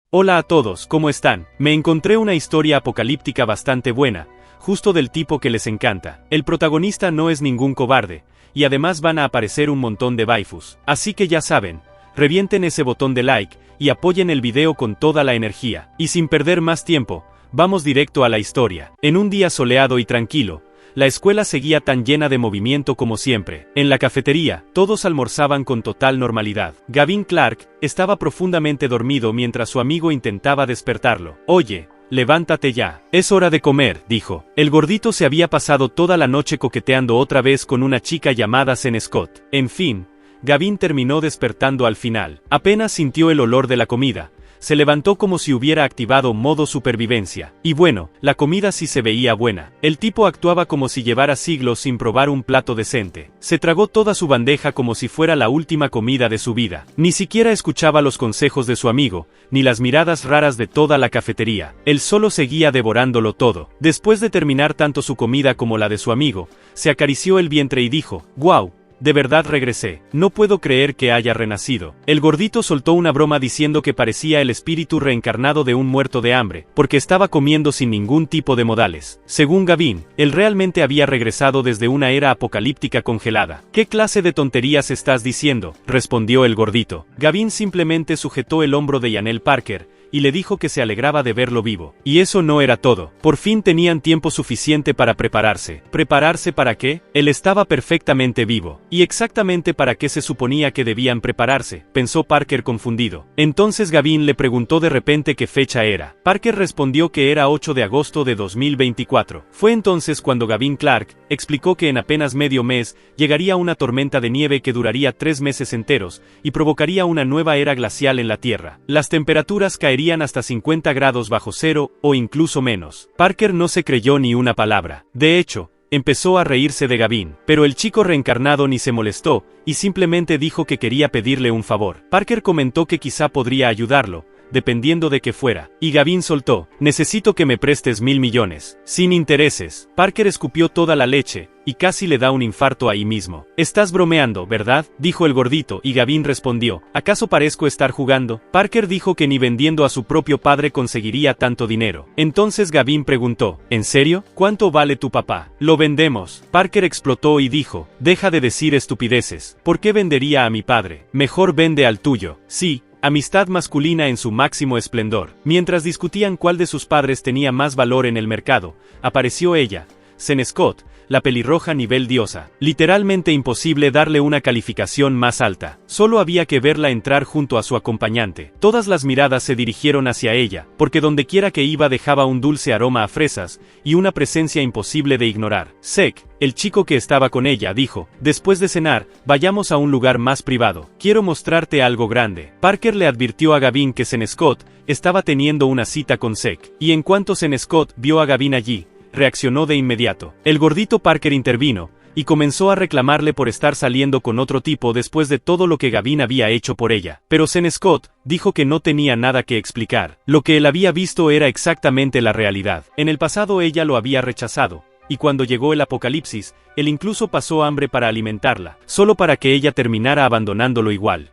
Hola a todos, ¿cómo están? Me encontré una historia apocalíptica bastante buena, justo del tipo que les encanta. El protagonista no es ningún cobarde, y además van a aparecer un montón de waifus. Así que ya saben, revienten ese botón de like, y apoyen el video con toda la energía. Y sin perder más tiempo, vamos directo a la historia. En un día soleado y tranquilo, la escuela seguía tan llena de movimiento como siempre. En la cafetería, todos almorzaban con total normalidad. Gavin Clark estaba profundamente dormido mientras su amigo intentaba despertarlo. «Oye, levántate ya. Es hora de comer», dijo. El gordito se había pasado toda la noche coqueteando otra vez con una chica llamada Sen Scott. En fin, Gavin terminó despertando al final. Apenas sintió el olor de la comida. Se levantó como si hubiera activado modo supervivencia. Y bueno, la comida sí se veía buena. El tipo actuaba como si llevara siglos sin probar un plato decente. Se tragó toda su bandeja como si fuera la última comida de su vida. Ni siquiera escuchaba los consejos de su amigo, ni las miradas raras de toda la cafetería. Él solo seguía devorándolo todo. Después de terminar tanto su comida como la de su amigo, se acarició el vientre y dijo, «¡Guau! De verdad regresé, no puedo creer que haya renacido». El gordito soltó una broma diciendo que parecía el espíritu reencarnado de un muerto de hambre, porque estaba comiendo sin ningún tipo de modales. Según Gavin, él realmente había regresado desde una era apocalíptica congelada. «¿Qué clase de tonterías estás diciendo?», respondió el gordito. Gavin simplemente sujetó el hombro de Yanel Parker, y le dijo que se alegraba de verlo vivo. Y eso no era todo. Por fin tenían tiempo suficiente para prepararse. ¿Prepararse para qué? Él estaba perfectamente vivo. ¿Y exactamente para qué se suponía que debían prepararse?, pensó Parker confundido. Entonces Gavin le preguntó de repente qué fecha era. Parker respondió que era 8 de agosto de 2024. Fue entonces cuando Gavin Clark explicó que en apenas medio mes llegaría una tormenta de nieve que duraría 3 meses enteros y provocaría una nueva era glacial en la Tierra. Las temperaturas caerían hasta 50 grados bajo cero o incluso menos. Parker no se creyó ni una palabra. De hecho, empezó a reírse de Gavin, pero el chico reencarnado ni se molestó, y simplemente dijo que quería pedirle un favor. Parker comentó que quizá podría ayudarlo, dependiendo de qué fuera, y Gavin soltó, «Necesito que me prestes 1.000 millones, sin intereses». Parker escupió toda la leche, y casi le da un infarto ahí mismo. «Estás bromeando, ¿verdad?», dijo el gordito, y Gavin respondió, «¿Acaso parezco estar jugando?». Parker dijo que ni vendiendo a su propio padre conseguiría tanto dinero. Entonces Gavin preguntó, «¿En serio? ¿Cuánto vale tu papá?». «Lo vendemos». Parker explotó y dijo, «Deja de decir estupideces. ¿Por qué vendería a mi padre? Mejor vende al tuyo». Sí, amistad masculina en su máximo esplendor. Mientras discutían cuál de sus padres tenía más valor en el mercado, apareció ella, Sen Scott, la pelirroja nivel diosa. Literalmente imposible darle una calificación más alta. Solo había que verla entrar junto a su acompañante. Todas las miradas se dirigieron hacia ella, porque dondequiera que iba dejaba un dulce aroma a fresas, y una presencia imposible de ignorar. Sek, el chico que estaba con ella, dijo, «Después de cenar, vayamos a un lugar más privado. Quiero mostrarte algo grande». Parker le advirtió a Gavin que Sen Scott estaba teniendo una cita con Sek, y en cuanto Sen Scott vio a Gavin allí, reaccionó de inmediato. El gordito Parker intervino, y comenzó a reclamarle por estar saliendo con otro tipo después de todo lo que Gavin había hecho por ella. Pero Sen Scott dijo que no tenía nada que explicar. Lo que él había visto era exactamente la realidad. En el pasado ella lo había rechazado, y cuando llegó el apocalipsis, él incluso pasó hambre para alimentarla, solo para que ella terminara abandonándolo igual.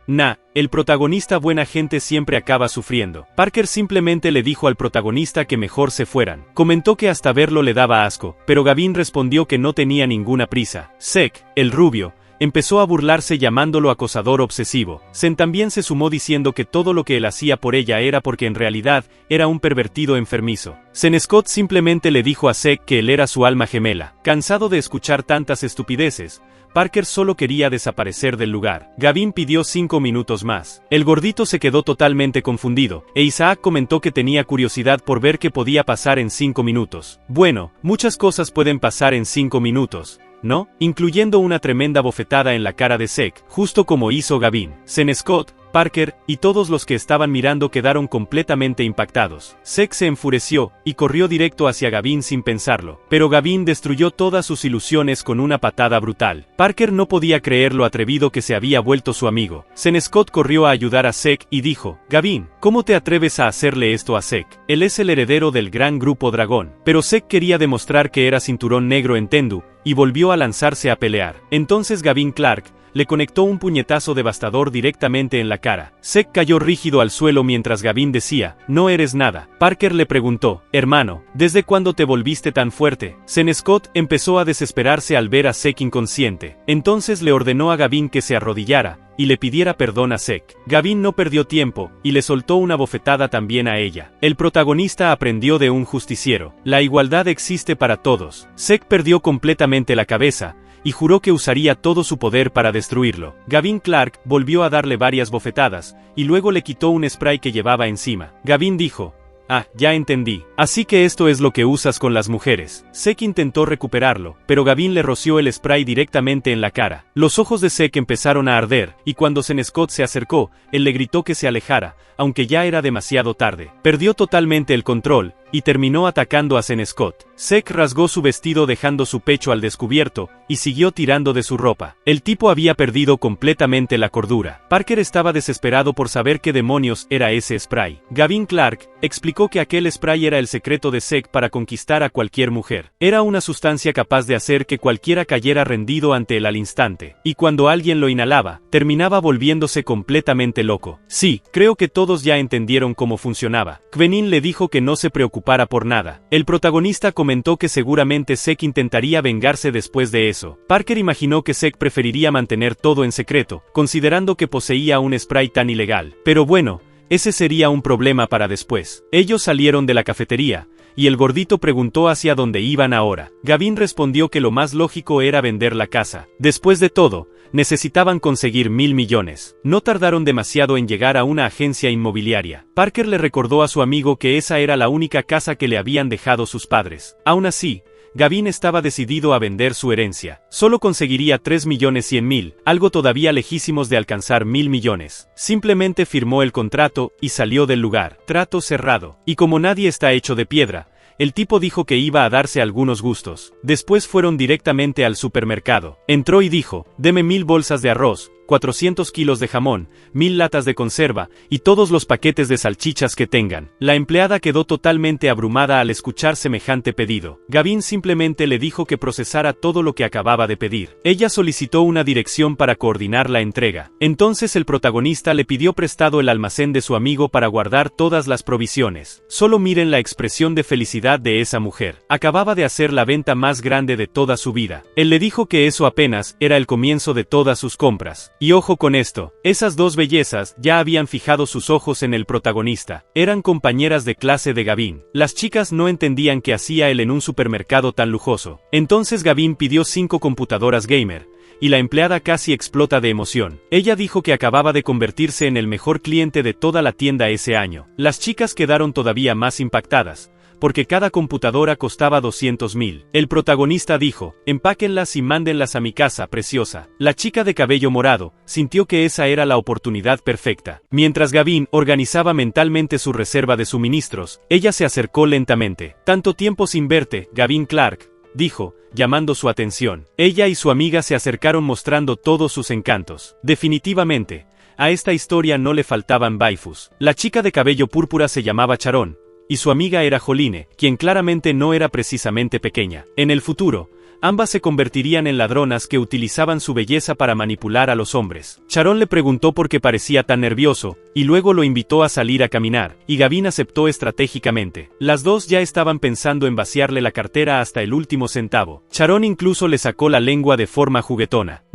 El protagonista buena gente siempre acaba sufriendo. Parker simplemente le dijo al protagonista que mejor se fueran. Comentó que hasta verlo le daba asco, pero Gavin respondió que no tenía ninguna prisa. Sek, el rubio, empezó a burlarse llamándolo acosador obsesivo. Sen también se sumó diciendo que todo lo que él hacía por ella era porque en realidad era un pervertido enfermizo. Sen Scott simplemente le dijo a Sek que él era su alma gemela. Cansado de escuchar tantas estupideces, Parker solo quería desaparecer del lugar. Gavin pidió 5 minutos más. El gordito se quedó totalmente confundido, e Isaac comentó que tenía curiosidad por ver qué podía pasar en 5 minutos. Bueno, muchas cosas pueden pasar en 5 minutos, ¿no? Incluyendo una tremenda bofetada en la cara de Sek, justo como hizo Gavin. Sen Scott, Parker y todos los que estaban mirando quedaron completamente impactados. Sek se enfureció y corrió directo hacia Gavin sin pensarlo, pero Gavin destruyó todas sus ilusiones con una patada brutal. Parker no podía creer lo atrevido que se había vuelto su amigo. Sen Scott corrió a ayudar a Sek y dijo, «Gavin, ¿cómo te atreves a hacerle esto a Sek? Él es el heredero del gran grupo dragón». Pero Sek quería demostrar que era cinturón negro en Tendu, y volvió a lanzarse a pelear. Entonces Gavin Clark le conectó un puñetazo devastador directamente en la cara. Zeke cayó rígido al suelo mientras Gavin decía, no eres nada. Parker le preguntó, hermano, ¿desde cuándo te volviste tan fuerte? Sean Scott empezó a desesperarse al ver a Zeke inconsciente. Entonces le ordenó a Gavin que se arrodillara y le pidiera perdón a Zeke. Gavin no perdió tiempo, y le soltó una bofetada también a ella. El protagonista aprendió de un justiciero. La igualdad existe para todos. Zeke perdió completamente la cabeza, y juró que usaría todo su poder para destruirlo. Gavin Clark volvió a darle varias bofetadas, y luego le quitó un spray que llevaba encima. Gavin dijo, ah, ya entendí. Así que esto es lo que usas con las mujeres. Zeke intentó recuperarlo, pero Gavin le roció el spray directamente en la cara. Los ojos de Zeke empezaron a arder, y cuando Sean Scott se acercó, él le gritó que se alejara, aunque ya era demasiado tarde. Perdió totalmente el control, y terminó atacando a Sean Scott. Zeke rasgó su vestido dejando su pecho al descubierto, y siguió tirando de su ropa. El tipo había perdido completamente la cordura. Parker estaba desesperado por saber qué demonios era ese spray. Gavin Clark explicó que aquel spray era el secreto de Zeke para conquistar a cualquier mujer. Era una sustancia capaz de hacer que cualquiera cayera rendido ante él al instante, y cuando alguien lo inhalaba, terminaba volviéndose completamente loco. Sí, creo que todos ya entendieron cómo funcionaba. Quentin le dijo que no se preocupara por nada. El protagonista comentó que seguramente Zeke intentaría vengarse después de eso. Parker imaginó que Zeke preferiría mantener todo en secreto, considerando que poseía un spray tan ilegal. Pero bueno, ese sería un problema para después. Ellos salieron de la cafetería, y el gordito preguntó hacia dónde iban ahora. Gavin respondió que lo más lógico era vender la casa. Después de todo, necesitaban conseguir 1.000 millones. No tardaron demasiado en llegar a una agencia inmobiliaria. Parker le recordó a su amigo que esa era la única casa que le habían dejado sus padres. Aún así, Gavin estaba decidido a vender su herencia. Solo conseguiría 3.100.000, algo todavía lejísimos de alcanzar 1.000 millones. Simplemente firmó el contrato y salió del lugar. Trato cerrado. Y como nadie está hecho de piedra, el tipo dijo que iba a darse algunos gustos. Después fueron directamente al supermercado. Entró y dijo, deme 1.000 bolsas de arroz, 400 kilos de jamón, 1.000 latas de conserva, y todos los paquetes de salchichas que tengan. La empleada quedó totalmente abrumada al escuchar semejante pedido. Gavin simplemente le dijo que procesara todo lo que acababa de pedir. Ella solicitó una dirección para coordinar la entrega. Entonces el protagonista le pidió prestado el almacén de su amigo para guardar todas las provisiones. Solo miren la expresión de felicidad de esa mujer. Acababa de hacer la venta más grande de toda su vida. Él le dijo que eso apenas era el comienzo de todas sus compras. Y ojo con esto, esas dos bellezas ya habían fijado sus ojos en el protagonista. Eran compañeras de clase de Gavin. Las chicas no entendían qué hacía él en un supermercado tan lujoso. Entonces Gavin pidió 5 computadoras gamer, y la empleada casi explota de emoción. Ella dijo que acababa de convertirse en el mejor cliente de toda la tienda ese año. Las chicas quedaron todavía más impactadas, porque cada computadora costaba 200.000. El protagonista dijo, empáquenlas y mándenlas a mi casa, preciosa. La chica de cabello morado sintió que esa era la oportunidad perfecta. Mientras Gavin organizaba mentalmente su reserva de suministros, ella se acercó lentamente. Tanto tiempo sin verte, Gavin Clark, dijo, llamando su atención. Ella y su amiga se acercaron mostrando todos sus encantos. Definitivamente, a esta historia no le faltaban waifus. La chica de cabello púrpura se llamaba Sharon, y su amiga era Joline, quien claramente no era precisamente pequeña. En el futuro, ambas se convertirían en ladronas que utilizaban su belleza para manipular a los hombres. Sharon le preguntó por qué parecía tan nervioso, y luego lo invitó a salir a caminar, y Gavin aceptó estratégicamente. Las dos ya estaban pensando en vaciarle la cartera hasta el último centavo. Sharon incluso le sacó la lengua de forma juguetona.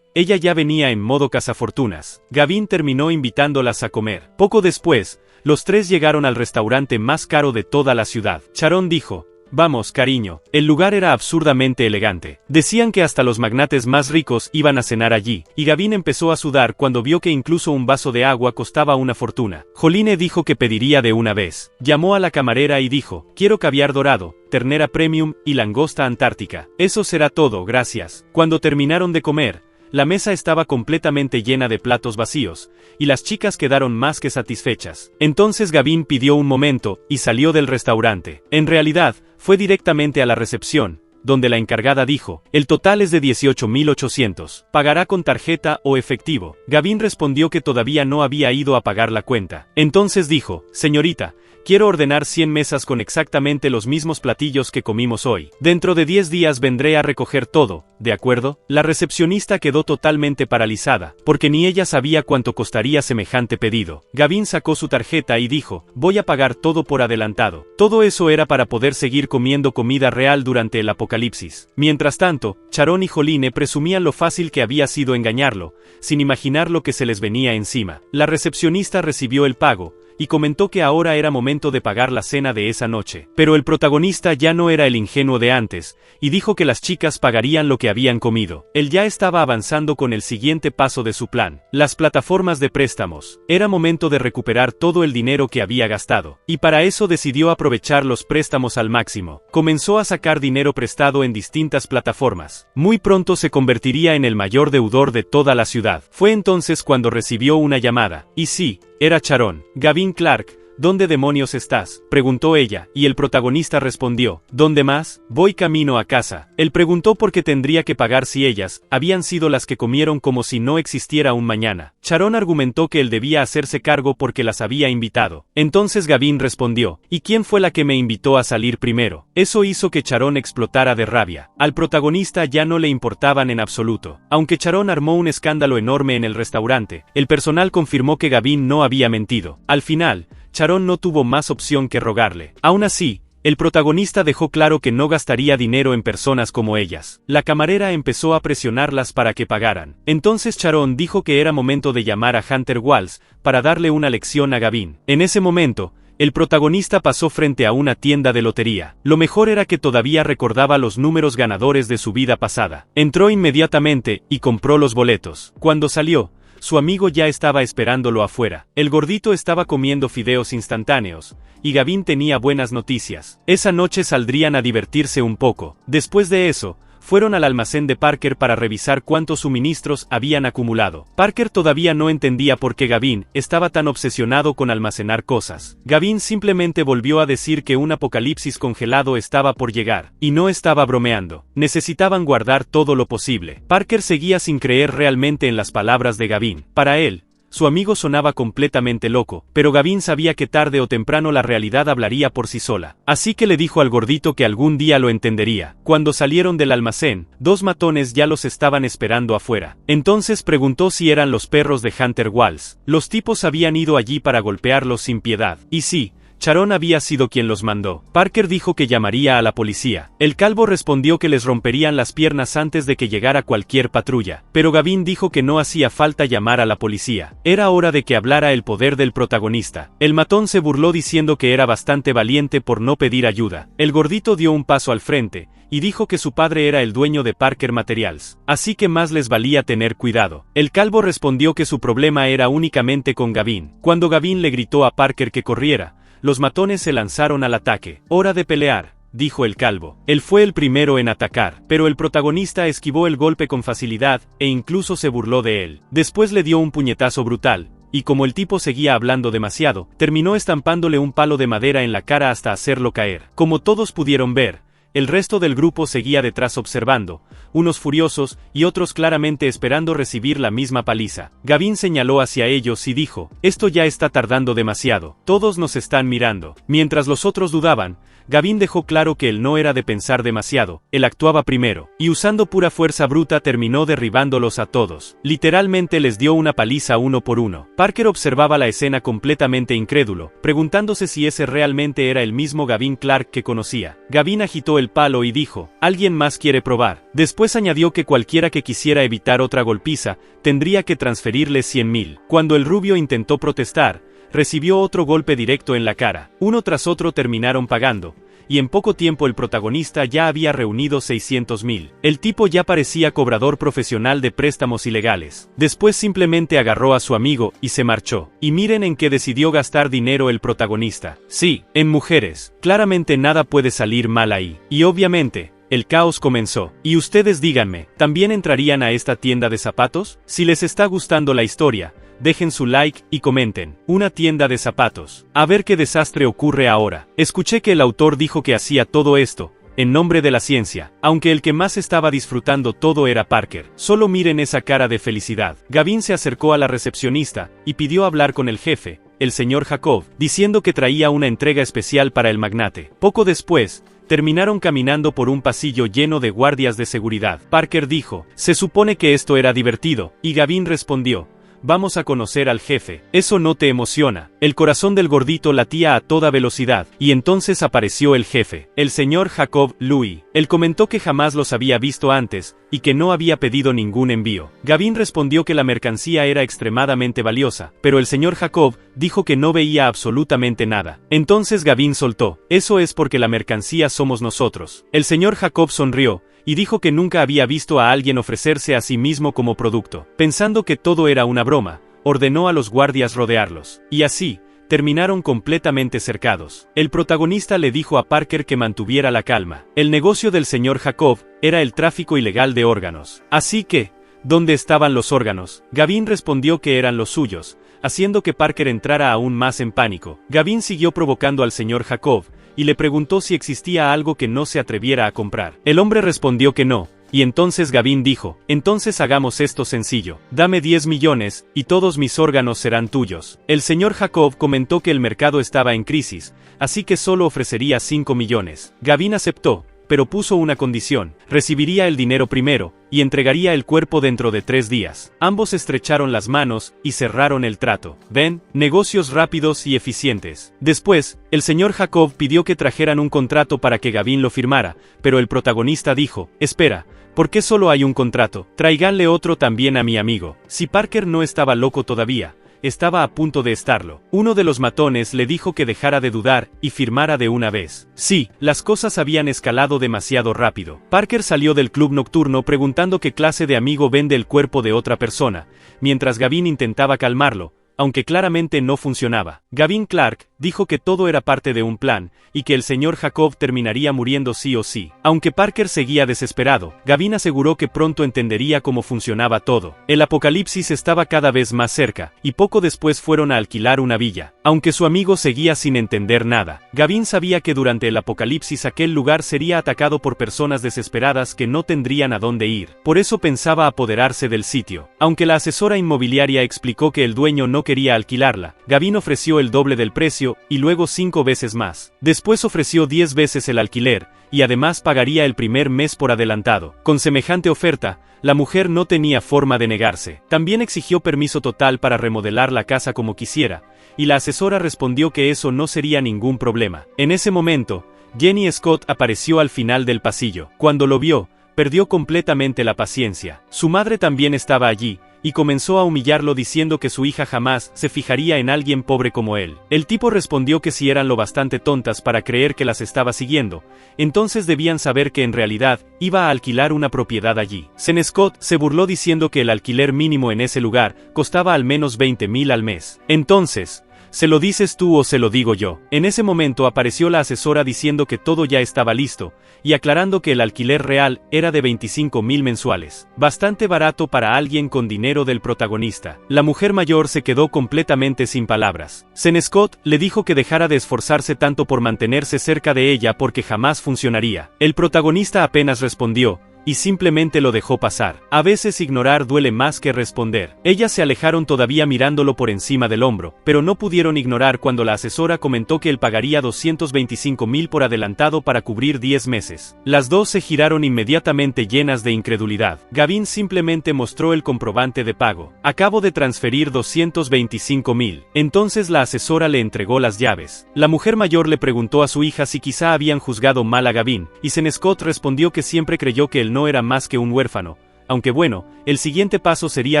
Ella ya venía en modo cazafortunas. Gavin terminó invitándolas a comer. Poco después, los tres llegaron al restaurante más caro de toda la ciudad. Sharon dijo, vamos, cariño. El lugar era absurdamente elegante. Decían que hasta los magnates más ricos iban a cenar allí, y Gavin empezó a sudar cuando vio que incluso un vaso de agua costaba una fortuna. Joline dijo que pediría de una vez. Llamó a la camarera y dijo, quiero caviar dorado, ternera premium y langosta antártica. Eso será todo, gracias. Cuando terminaron de comer, la mesa estaba completamente llena de platos vacíos, y las chicas quedaron más que satisfechas. Entonces Gavin pidió un momento, y salió del restaurante. En realidad, fue directamente a la recepción, donde la encargada dijo, el total es de 18.800, ¿pagará con tarjeta o efectivo? Gavin respondió que todavía no había ido a pagar la cuenta. Entonces dijo, señorita, quiero ordenar 100 mesas con exactamente los mismos platillos que comimos hoy. Dentro de 10 días vendré a recoger todo, ¿de acuerdo? La recepcionista quedó totalmente paralizada, porque ni ella sabía cuánto costaría semejante pedido. Gavin sacó su tarjeta y dijo, voy a pagar todo por adelantado. Todo eso era para poder seguir comiendo comida real durante el apocalipsis. Mientras tanto, Charon y Joline presumían lo fácil que había sido engañarlo, sin imaginar lo que se les venía encima. La recepcionista recibió el pago, y comentó que ahora era momento de pagar la cena de esa noche. Pero el protagonista ya no era el ingenuo de antes, y dijo que las chicas pagarían lo que habían comido. Él ya estaba avanzando con el siguiente paso de su plan: las plataformas de préstamos. Era momento de recuperar todo el dinero que había gastado, y para eso decidió aprovechar los préstamos al máximo. Comenzó a sacar dinero prestado en distintas plataformas. Muy pronto se convertiría en el mayor deudor de toda la ciudad. Fue entonces cuando recibió una llamada, y sí, era Charon. Gavin Clark, ¿dónde demonios estás?, preguntó ella, y el protagonista respondió, ¿dónde más? Voy camino a casa. Él preguntó por qué tendría que pagar si ellas habían sido las que comieron como si no existiera un mañana. Charon argumentó que él debía hacerse cargo porque las había invitado. Entonces Gavin respondió, ¿y quién fue la que me invitó a salir primero? Eso hizo que Charon explotara de rabia. Al protagonista ya no le importaban en absoluto. Aunque Charon armó un escándalo enorme en el restaurante, el personal confirmó que Gavin no había mentido. Al final, Charon no tuvo más opción que rogarle. Aún así, el protagonista dejó claro que no gastaría dinero en personas como ellas. La camarera empezó a presionarlas para que pagaran. Entonces Charon dijo que era momento de llamar a Hunter Walls para darle una lección a Gavin. En ese momento, el protagonista pasó frente a una tienda de lotería. Lo mejor era que todavía recordaba los números ganadores de su vida pasada. Entró inmediatamente y compró los boletos. Cuando salió, su amigo ya estaba esperándolo afuera. El gordito estaba comiendo fideos instantáneos, y Gavin tenía buenas noticias. Esa noche saldrían a divertirse un poco. Después de eso, fueron al almacén de Parker para revisar cuántos suministros habían acumulado. Parker todavía no entendía por qué Gavin estaba tan obsesionado con almacenar cosas. Gavin simplemente volvió a decir que un apocalipsis congelado estaba por llegar, y no estaba bromeando. Necesitaban guardar todo lo posible. Parker seguía sin creer realmente en las palabras de Gavin. Para él, su amigo sonaba completamente loco, pero Gavin sabía que tarde o temprano la realidad hablaría por sí sola. Así que le dijo al gordito que algún día lo entendería. Cuando salieron del almacén, dos matones ya los estaban esperando afuera. Entonces preguntó si eran los perros de Hunter Walls. Los tipos habían ido allí para golpearlos sin piedad. Y sí, Charon había sido quien los mandó. Parker dijo que llamaría a la policía. El calvo respondió que les romperían las piernas antes de que llegara cualquier patrulla. Pero Gavin dijo que no hacía falta llamar a la policía. Era hora de que hablara el poder del protagonista. El matón se burló diciendo que era bastante valiente por no pedir ayuda. El gordito dio un paso al frente, y dijo que su padre era el dueño de Parker Materials, así que más les valía tener cuidado. El calvo respondió que su problema era únicamente con Gavin. Cuando Gavin le gritó a Parker que corriera, los matones se lanzaron al ataque. «Hora de pelear», dijo el calvo. Él fue el primero en atacar, pero el protagonista esquivó el golpe con facilidad, e incluso se burló de él. Después le dio un puñetazo brutal, y como el tipo seguía hablando demasiado, terminó estampándole un palo de madera en la cara hasta hacerlo caer. Como todos pudieron ver, el resto del grupo seguía detrás observando, unos furiosos y otros claramente esperando recibir la misma paliza. Gavin señaló hacia ellos y dijo, «Esto ya está tardando demasiado, todos nos están mirando». Mientras los otros dudaban, Gavin dejó claro que él no era de pensar demasiado, él actuaba primero, y usando pura fuerza bruta terminó derribándolos a todos. Literalmente les dio una paliza uno por uno. Parker observaba la escena completamente incrédulo, preguntándose si ese realmente era el mismo Gavin Clark que conocía. Gavin agitó el palo y dijo, «¿Alguien más quiere probar?». Después añadió que cualquiera que quisiera evitar otra golpiza, tendría que transferirle 100.000. Cuando el rubio intentó protestar, recibió otro golpe directo en la cara. Uno tras otro terminaron pagando, y en poco tiempo el protagonista ya había reunido 600.000. El tipo ya parecía cobrador profesional de préstamos ilegales. Después simplemente agarró a su amigo y se marchó. Y miren en qué decidió gastar dinero el protagonista. Sí, en mujeres. Claramente nada puede salir mal ahí. Y obviamente, el caos comenzó. Y ustedes díganme, ¿también entrarían a esta tienda de zapatos? Si les está gustando la historia, dejen su like y comenten. Una tienda de zapatos. A ver qué desastre ocurre ahora. Escuché que el autor dijo que hacía todo esto en nombre de la ciencia, aunque el que más estaba disfrutando todo era Parker. Solo miren esa cara de felicidad. Gavin se acercó a la recepcionista y pidió hablar con el jefe, el señor Jacob, diciendo que traía una entrega especial para el magnate. Poco después, terminaron caminando por un pasillo lleno de guardias de seguridad. Parker dijo, se supone que esto era divertido, y Gavin respondió, vamos a conocer al jefe. Eso no te emociona. El corazón del gordito latía a toda velocidad, y entonces apareció el jefe, el señor Jacob Louis. Él comentó que jamás los había visto antes, y que no había pedido ningún envío. Gavin respondió que la mercancía era extremadamente valiosa, pero el señor Jacob dijo que no veía absolutamente nada. Entonces Gavin soltó, eso es porque la mercancía somos nosotros. El señor Jacob sonrió, y dijo que nunca había visto a alguien ofrecerse a sí mismo como producto. Pensando que todo era una broma, ordenó a los guardias rodearlos. Y así, terminaron completamente cercados. El protagonista le dijo a Parker que mantuviera la calma. El negocio del señor Jacob era el tráfico ilegal de órganos. Así que, ¿dónde estaban los órganos? Gavin respondió que eran los suyos, haciendo que Parker entrara aún más en pánico. Gavin siguió provocando al señor Jacob, y le preguntó si existía algo que no se atreviera a comprar. El hombre respondió que no, y entonces Gavin dijo, entonces hagamos esto sencillo, dame 10 millones, y todos mis órganos serán tuyos. El señor Jacob comentó que el mercado estaba en crisis, así que solo ofrecería 5 millones. Gavin aceptó, pero puso una condición, recibiría el dinero primero, y entregaría el cuerpo dentro de 3 días. Ambos estrecharon las manos, y cerraron el trato. Ven, negocios rápidos y eficientes. Después, el señor Jacob pidió que trajeran un contrato para que Gavin lo firmara, pero el protagonista dijo, espera, ¿por qué solo hay un contrato? Tráiganle otro también a mi amigo. Si Parker no estaba loco todavía, estaba a punto de estarlo. Uno de los matones le dijo que dejara de dudar y firmara de una vez. Sí, las cosas habían escalado demasiado rápido. Parker salió del club nocturno preguntando qué clase de amigo vende el cuerpo de otra persona, mientras Gavin intentaba calmarlo, aunque claramente no funcionaba. Gavin Clark dijo que todo era parte de un plan, y que el señor Jacob terminaría muriendo sí o sí. Aunque Parker seguía desesperado, Gavin aseguró que pronto entendería cómo funcionaba todo. El apocalipsis estaba cada vez más cerca, y poco después fueron a alquilar una villa. Aunque su amigo seguía sin entender nada, Gavin sabía que durante el apocalipsis aquel lugar sería atacado por personas desesperadas que no tendrían a dónde ir. Por eso pensaba apoderarse del sitio. Aunque la asesora inmobiliaria explicó que el dueño no quería alquilarla, Gavin ofreció el doble del precio, y luego 5 veces más. Después ofreció 10 veces el alquiler, y además pagaría el primer mes por adelantado. Con semejante oferta, la mujer no tenía forma de negarse. También exigió permiso total para remodelar la casa como quisiera, y la asesora respondió que eso no sería ningún problema. En ese momento, Jenny Scott apareció al final del pasillo. Cuando lo vio, perdió completamente la paciencia. Su madre también estaba allí, y comenzó a humillarlo diciendo que su hija jamás se fijaría en alguien pobre como él. El tipo respondió que si eran lo bastante tontas para creer que las estaba siguiendo, entonces debían saber que en realidad iba a alquilar una propiedad allí. Sen Scott se burló diciendo que el alquiler mínimo en ese lugar costaba al menos 20,000 al mes. Entonces, ¿se lo dices tú o se lo digo yo? En ese momento apareció la asesora diciendo que todo ya estaba listo, y aclarando que el alquiler real era de 25,000 mensuales. Bastante barato para alguien con dinero del protagonista. La mujer mayor se quedó completamente sin palabras. Sen Scott le dijo que dejara de esforzarse tanto por mantenerse cerca de ella porque jamás funcionaría. El protagonista apenas respondió, y simplemente lo dejó pasar. A veces ignorar duele más que responder. Ellas se alejaron todavía mirándolo por encima del hombro, pero no pudieron ignorar cuando la asesora comentó que él pagaría 225,000 por adelantado para cubrir 10 meses. Las dos se giraron inmediatamente llenas de incredulidad. Gavin simplemente mostró el comprobante de pago. Acabo de transferir 225,000. Entonces la asesora le entregó las llaves. La mujer mayor le preguntó a su hija si quizá habían juzgado mal a Gavin, y Sen Scott respondió que siempre creyó que él no era más que un huérfano, aunque bueno, el siguiente paso sería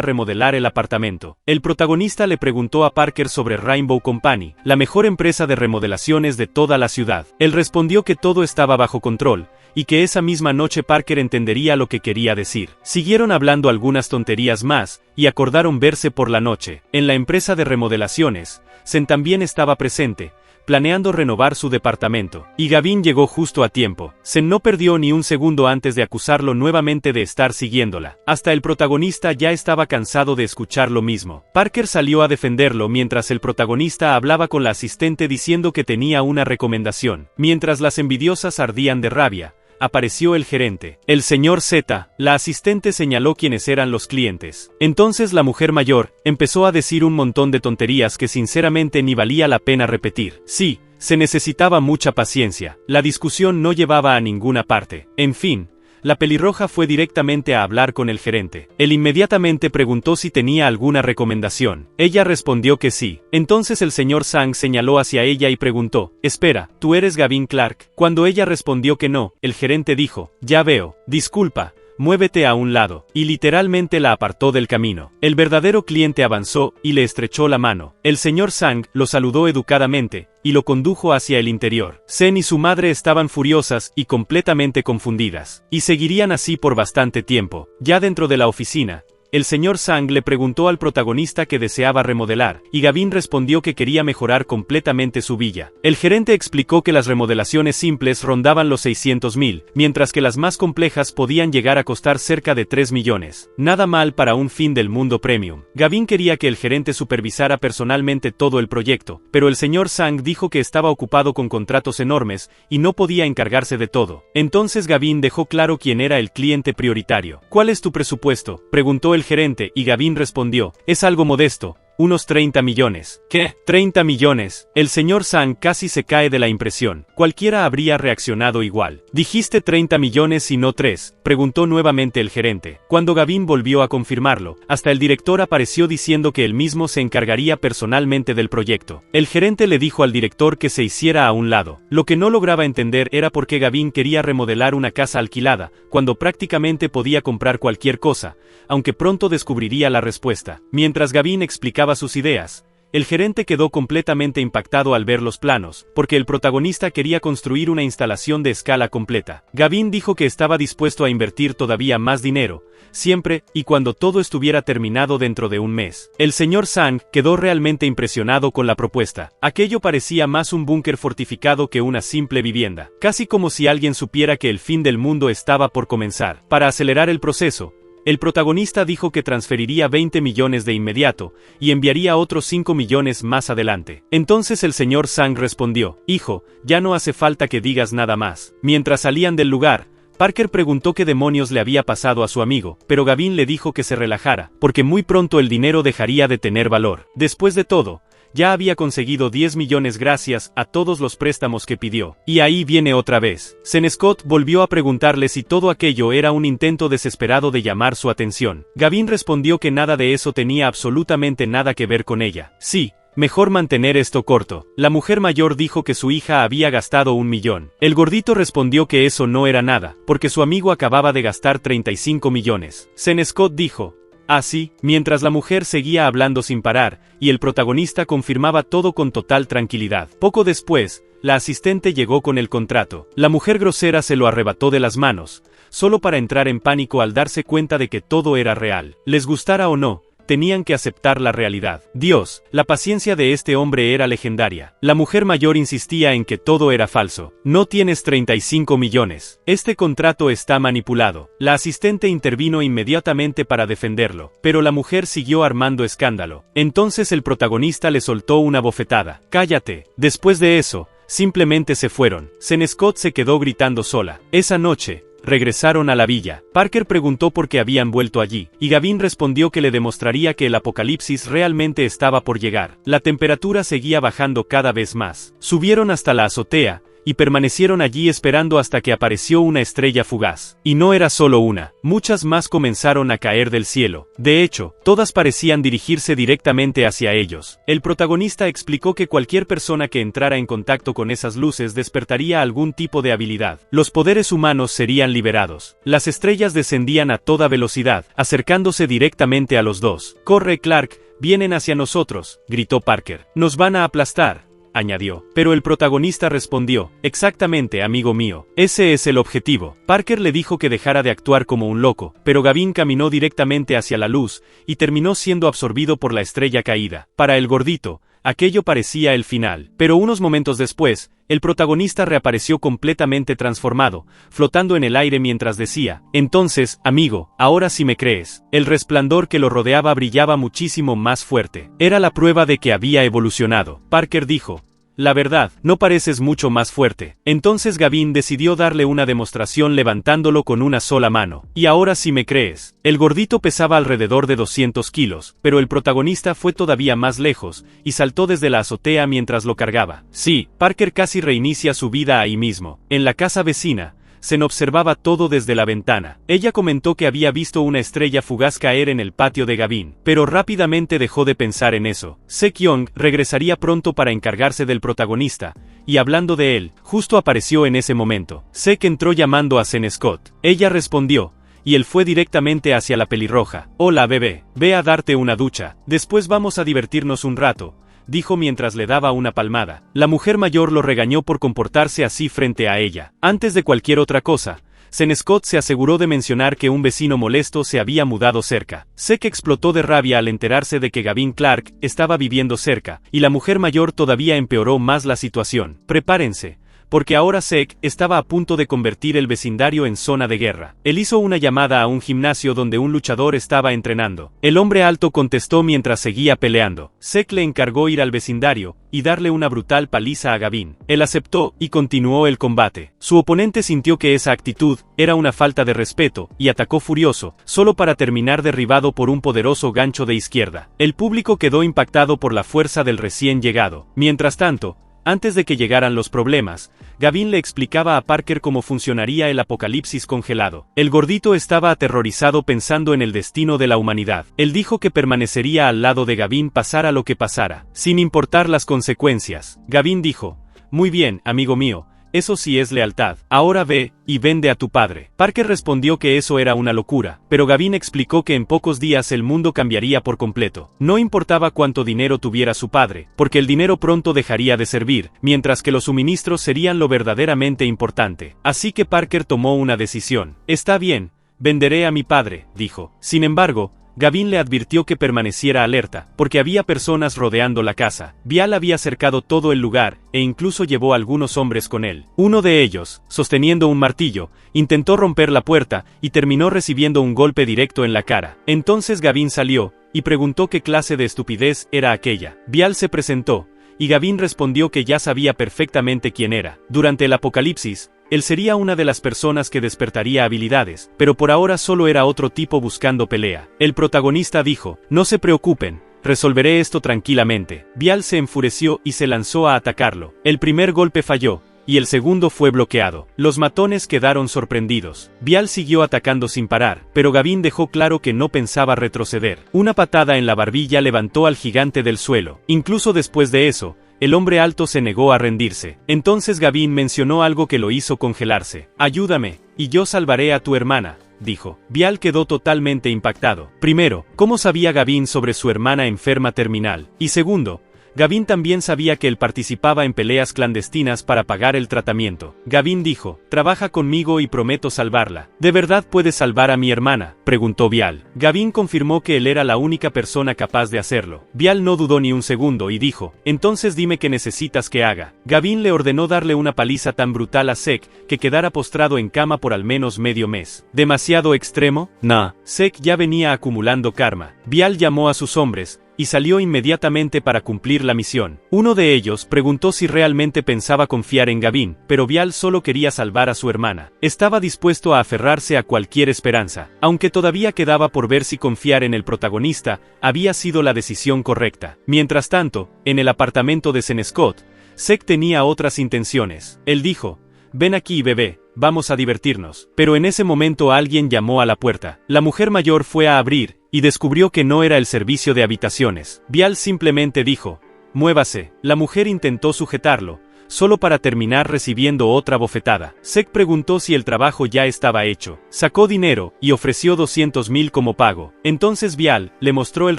remodelar el apartamento. El protagonista le preguntó a Parker sobre Rainbow Company, la mejor empresa de remodelaciones de toda la ciudad. Él respondió que todo estaba bajo control, y que esa misma noche Parker entendería lo que quería decir. Siguieron hablando algunas tonterías más, y acordaron verse por la noche. En la empresa de remodelaciones, Sen también estaba presente, planeando renovar su departamento, y Gavin llegó justo a tiempo. Sen no perdió ni un segundo antes de acusarlo nuevamente de estar siguiéndola. Hasta el protagonista ya estaba cansado de escuchar lo mismo. Parker salió a defenderlo mientras el protagonista hablaba con la asistente diciendo que tenía una recomendación. Mientras las envidiosas ardían de rabia, apareció el gerente. El señor Z, la asistente señaló quiénes eran los clientes. Entonces la mujer mayor empezó a decir un montón de tonterías que sinceramente ni valía la pena repetir. Sí, se necesitaba mucha paciencia. La discusión no llevaba a ninguna parte. En fin, la pelirroja fue directamente a hablar con el gerente. Él inmediatamente preguntó si tenía alguna recomendación. Ella respondió que sí. Entonces el señor Sang señaló hacia ella y preguntó, «Espera, ¿tú eres Gavin Clark?» Cuando ella respondió que no, el gerente dijo, «Ya veo, disculpa, muévete a un lado», y literalmente la apartó del camino. El verdadero cliente avanzó y le estrechó la mano. El señor Sang lo saludó educadamente y lo condujo hacia el interior. Zen y su madre estaban furiosas y completamente confundidas, y seguirían así por bastante tiempo. Ya dentro de la oficina, el señor Sang le preguntó al protagonista que deseaba remodelar, y Gavin respondió que quería mejorar completamente su villa. El gerente explicó que las remodelaciones simples rondaban los 600.000, mientras que las más complejas podían llegar a costar cerca de 3 millones. Nada mal para un fin del mundo premium. Gavin quería que el gerente supervisara personalmente todo el proyecto, pero el señor Sang dijo que estaba ocupado con contratos enormes y no podía encargarse de todo. Entonces Gavin dejó claro quién era el cliente prioritario. ¿Cuál es tu presupuesto?, preguntó el gerente, y Gavin respondió, «Es algo modesto, unos 30 millones. ¿Qué? ¿30 millones? El señor Sang casi se cae de la impresión. Cualquiera habría reaccionado igual. ¿Dijiste 30 millones y no 3? Preguntó nuevamente el gerente. Cuando Gavin volvió a confirmarlo, hasta el director apareció diciendo que él mismo se encargaría personalmente del proyecto. El gerente le dijo al director que se hiciera a un lado. Lo que no lograba entender era por qué Gavin quería remodelar una casa alquilada, cuando prácticamente podía comprar cualquier cosa, aunque pronto descubriría la respuesta. Mientras Gavin explicaba sus ideas, el gerente quedó completamente impactado al ver los planos, porque el protagonista quería construir una instalación de escala completa. Gavin dijo que estaba dispuesto a invertir todavía más dinero, siempre y cuando todo estuviera terminado dentro de un mes. El señor Sang quedó realmente impresionado con la propuesta. Aquello parecía más un búnker fortificado que una simple vivienda, casi como si alguien supiera que el fin del mundo estaba por comenzar. Para acelerar el proceso, el protagonista dijo que transferiría 20 millones de inmediato, y enviaría otros 5 millones más adelante. Entonces el señor Sang respondió, «Hijo, ya no hace falta que digas nada más». Mientras salían del lugar, Parker preguntó qué demonios le había pasado a su amigo, pero Gavin le dijo que se relajara, porque muy pronto el dinero dejaría de tener valor. Después de todo, ya había conseguido 10 millones gracias a todos los préstamos que pidió. Y ahí viene otra vez. Zen Scott volvió a preguntarle si todo aquello era un intento desesperado de llamar su atención. Gavin respondió que nada de eso tenía absolutamente nada que ver con ella. Sí, mejor mantener esto corto. La mujer mayor dijo que su hija había gastado 1 millón. El gordito respondió que eso no era nada, porque su amigo acababa de gastar 35 millones. Zen Scott dijo, «Así», mientras la mujer seguía hablando sin parar, y el protagonista confirmaba todo con total tranquilidad. Poco después, la asistente llegó con el contrato. La mujer grosera se lo arrebató de las manos, solo para entrar en pánico al darse cuenta de que todo era real. Les gustara o no, tenían que aceptar la realidad. Dios, la paciencia de este hombre era legendaria. La mujer mayor insistía en que todo era falso. «No tienes 35 millones. Este contrato está manipulado». La asistente intervino inmediatamente para defenderlo, pero la mujer siguió armando escándalo. Entonces el protagonista le soltó una bofetada. «Cállate». Después de eso, simplemente se fueron. Zen Scott se quedó gritando sola. Esa noche, regresaron a la villa. Parker preguntó por qué habían vuelto allí, y Gavin respondió que le demostraría que el apocalipsis realmente estaba por llegar. La temperatura seguía bajando cada vez más. Subieron hasta la azotea, y permanecieron allí esperando hasta que apareció una estrella fugaz. Y no era solo una, muchas más comenzaron a caer del cielo. De hecho, todas parecían dirigirse directamente hacia ellos. El protagonista explicó que cualquier persona que entrara en contacto con esas luces despertaría algún tipo de habilidad. Los poderes humanos serían liberados. Las estrellas descendían a toda velocidad, acercándose directamente a los dos. «Corre, Clark, vienen hacia nosotros», gritó Parker. «Nos van a aplastar», añadió. Pero el protagonista respondió, «Exactamente, amigo mío. Ese es el objetivo». Parker le dijo que dejara de actuar como un loco, pero Gavin caminó directamente hacia la luz, y terminó siendo absorbido por la estrella caída. Para el gordito, aquello parecía el final. Pero unos momentos después, el protagonista reapareció completamente transformado, flotando en el aire mientras decía, «Entonces, amigo, ahora sí me crees». El resplandor que lo rodeaba brillaba muchísimo más fuerte. Era la prueba de que había evolucionado. Parker dijo, la verdad, no pareces mucho más fuerte. Entonces Gavin decidió darle una demostración levantándolo con una sola mano. Y ahora sí me crees. El gordito pesaba alrededor de 200 kilos, pero el protagonista fue todavía más lejos, y saltó desde la azotea mientras lo cargaba. Sí, Parker casi reinicia su vida ahí mismo. En la casa vecina, se observaba todo desde la ventana. Ella comentó que había visto una estrella fugaz caer en el patio de Gavin, pero rápidamente dejó de pensar en eso. Sek-Young regresaría pronto para encargarse del protagonista, y hablando de él, justo apareció en ese momento. Sek entró llamando a Zen Scott. Ella respondió, y él fue directamente hacia la pelirroja. Hola bebé, ve a darte una ducha, después vamos a divertirnos un rato, dijo mientras le daba una palmada. La mujer mayor lo regañó por comportarse así frente a ella. Antes de cualquier otra cosa, Zen Scott se aseguró de mencionar que un vecino molesto se había mudado cerca. Sek explotó de rabia al enterarse de que Gavin Clark estaba viviendo cerca, y la mujer mayor todavía empeoró más la situación. Prepárense, porque ahora Sek estaba a punto de convertir el vecindario en zona de guerra. Él hizo una llamada a un gimnasio donde un luchador estaba entrenando. El hombre alto contestó mientras seguía peleando. Sek le encargó ir al vecindario y darle una brutal paliza a Gavin. Él aceptó y continuó el combate. Su oponente sintió que esa actitud era una falta de respeto y atacó furioso, solo para terminar derribado por un poderoso gancho de izquierda. El público quedó impactado por la fuerza del recién llegado. Mientras tanto, antes de que llegaran los problemas, Gavin le explicaba a Parker cómo funcionaría el apocalipsis congelado. El gordito estaba aterrorizado pensando en el destino de la humanidad. Él dijo que permanecería al lado de Gavin pasara lo que pasara, sin importar las consecuencias. Gavin dijo, muy bien, amigo mío, eso sí es lealtad. Ahora ve y vende a tu padre. Parker respondió que eso era una locura, pero Gavin explicó que en pocos días el mundo cambiaría por completo. No importaba cuánto dinero tuviera su padre, porque el dinero pronto dejaría de servir, mientras que los suministros serían lo verdaderamente importante. Así que Parker tomó una decisión. Está bien, venderé a mi padre, dijo. Sin embargo, Gavin le advirtió que permaneciera alerta, porque había personas rodeando la casa. Bial había cercado todo el lugar, e incluso llevó a algunos hombres con él. Uno de ellos, sosteniendo un martillo, intentó romper la puerta, y terminó recibiendo un golpe directo en la cara. Entonces Gavin salió, y preguntó qué clase de estupidez era aquella. Bial se presentó, y Gavin respondió que ya sabía perfectamente quién era. Durante el apocalipsis, él sería una de las personas que despertaría habilidades, pero por ahora solo era otro tipo buscando pelea. El protagonista dijo, no se preocupen, resolveré esto tranquilamente. Bial se enfureció y se lanzó a atacarlo. El primer golpe falló, y el segundo fue bloqueado. Los matones quedaron sorprendidos. Bial siguió atacando sin parar, pero Gavin dejó claro que no pensaba retroceder. Una patada en la barbilla levantó al gigante del suelo. Incluso después de eso, el hombre alto se negó a rendirse. Entonces Gavin mencionó algo que lo hizo congelarse. Ayúdame, y yo salvaré a tu hermana, dijo. Bial quedó totalmente impactado. Primero, ¿cómo sabía Gavin sobre su hermana enferma terminal? Y segundo, Gavin también sabía que él participaba en peleas clandestinas para pagar el tratamiento. Gavin dijo, trabaja conmigo y prometo salvarla. ¿De verdad puedes salvar a mi hermana?, preguntó Bial. Gavin confirmó que él era la única persona capaz de hacerlo. Bial no dudó ni un segundo y dijo, entonces dime qué necesitas que haga. Gavin le ordenó darle una paliza tan brutal a Sek que quedara postrado en cama por al menos medio mes. ¿Demasiado extremo? Nah. Sek ya venía acumulando karma. Bial llamó a sus hombres y salió inmediatamente para cumplir la misión. Uno de ellos preguntó si realmente pensaba confiar en Gavin, pero Bial solo quería salvar a su hermana. Estaba dispuesto a aferrarse a cualquier esperanza. Aunque todavía quedaba por ver si confiar en el protagonista había sido la decisión correcta. Mientras tanto, en el apartamento de Zen Scott, Sek tenía otras intenciones. Él dijo, ven aquí bebé, vamos a divertirnos. Pero en ese momento alguien llamó a la puerta. La mujer mayor fue a abrir, y descubrió que no era el servicio de habitaciones. Bial simplemente dijo, muévase. La mujer intentó sujetarlo, solo para terminar recibiendo otra bofetada. Sek preguntó si el trabajo ya estaba hecho. Sacó dinero, y ofreció 200,000 como pago. Entonces Bial le mostró el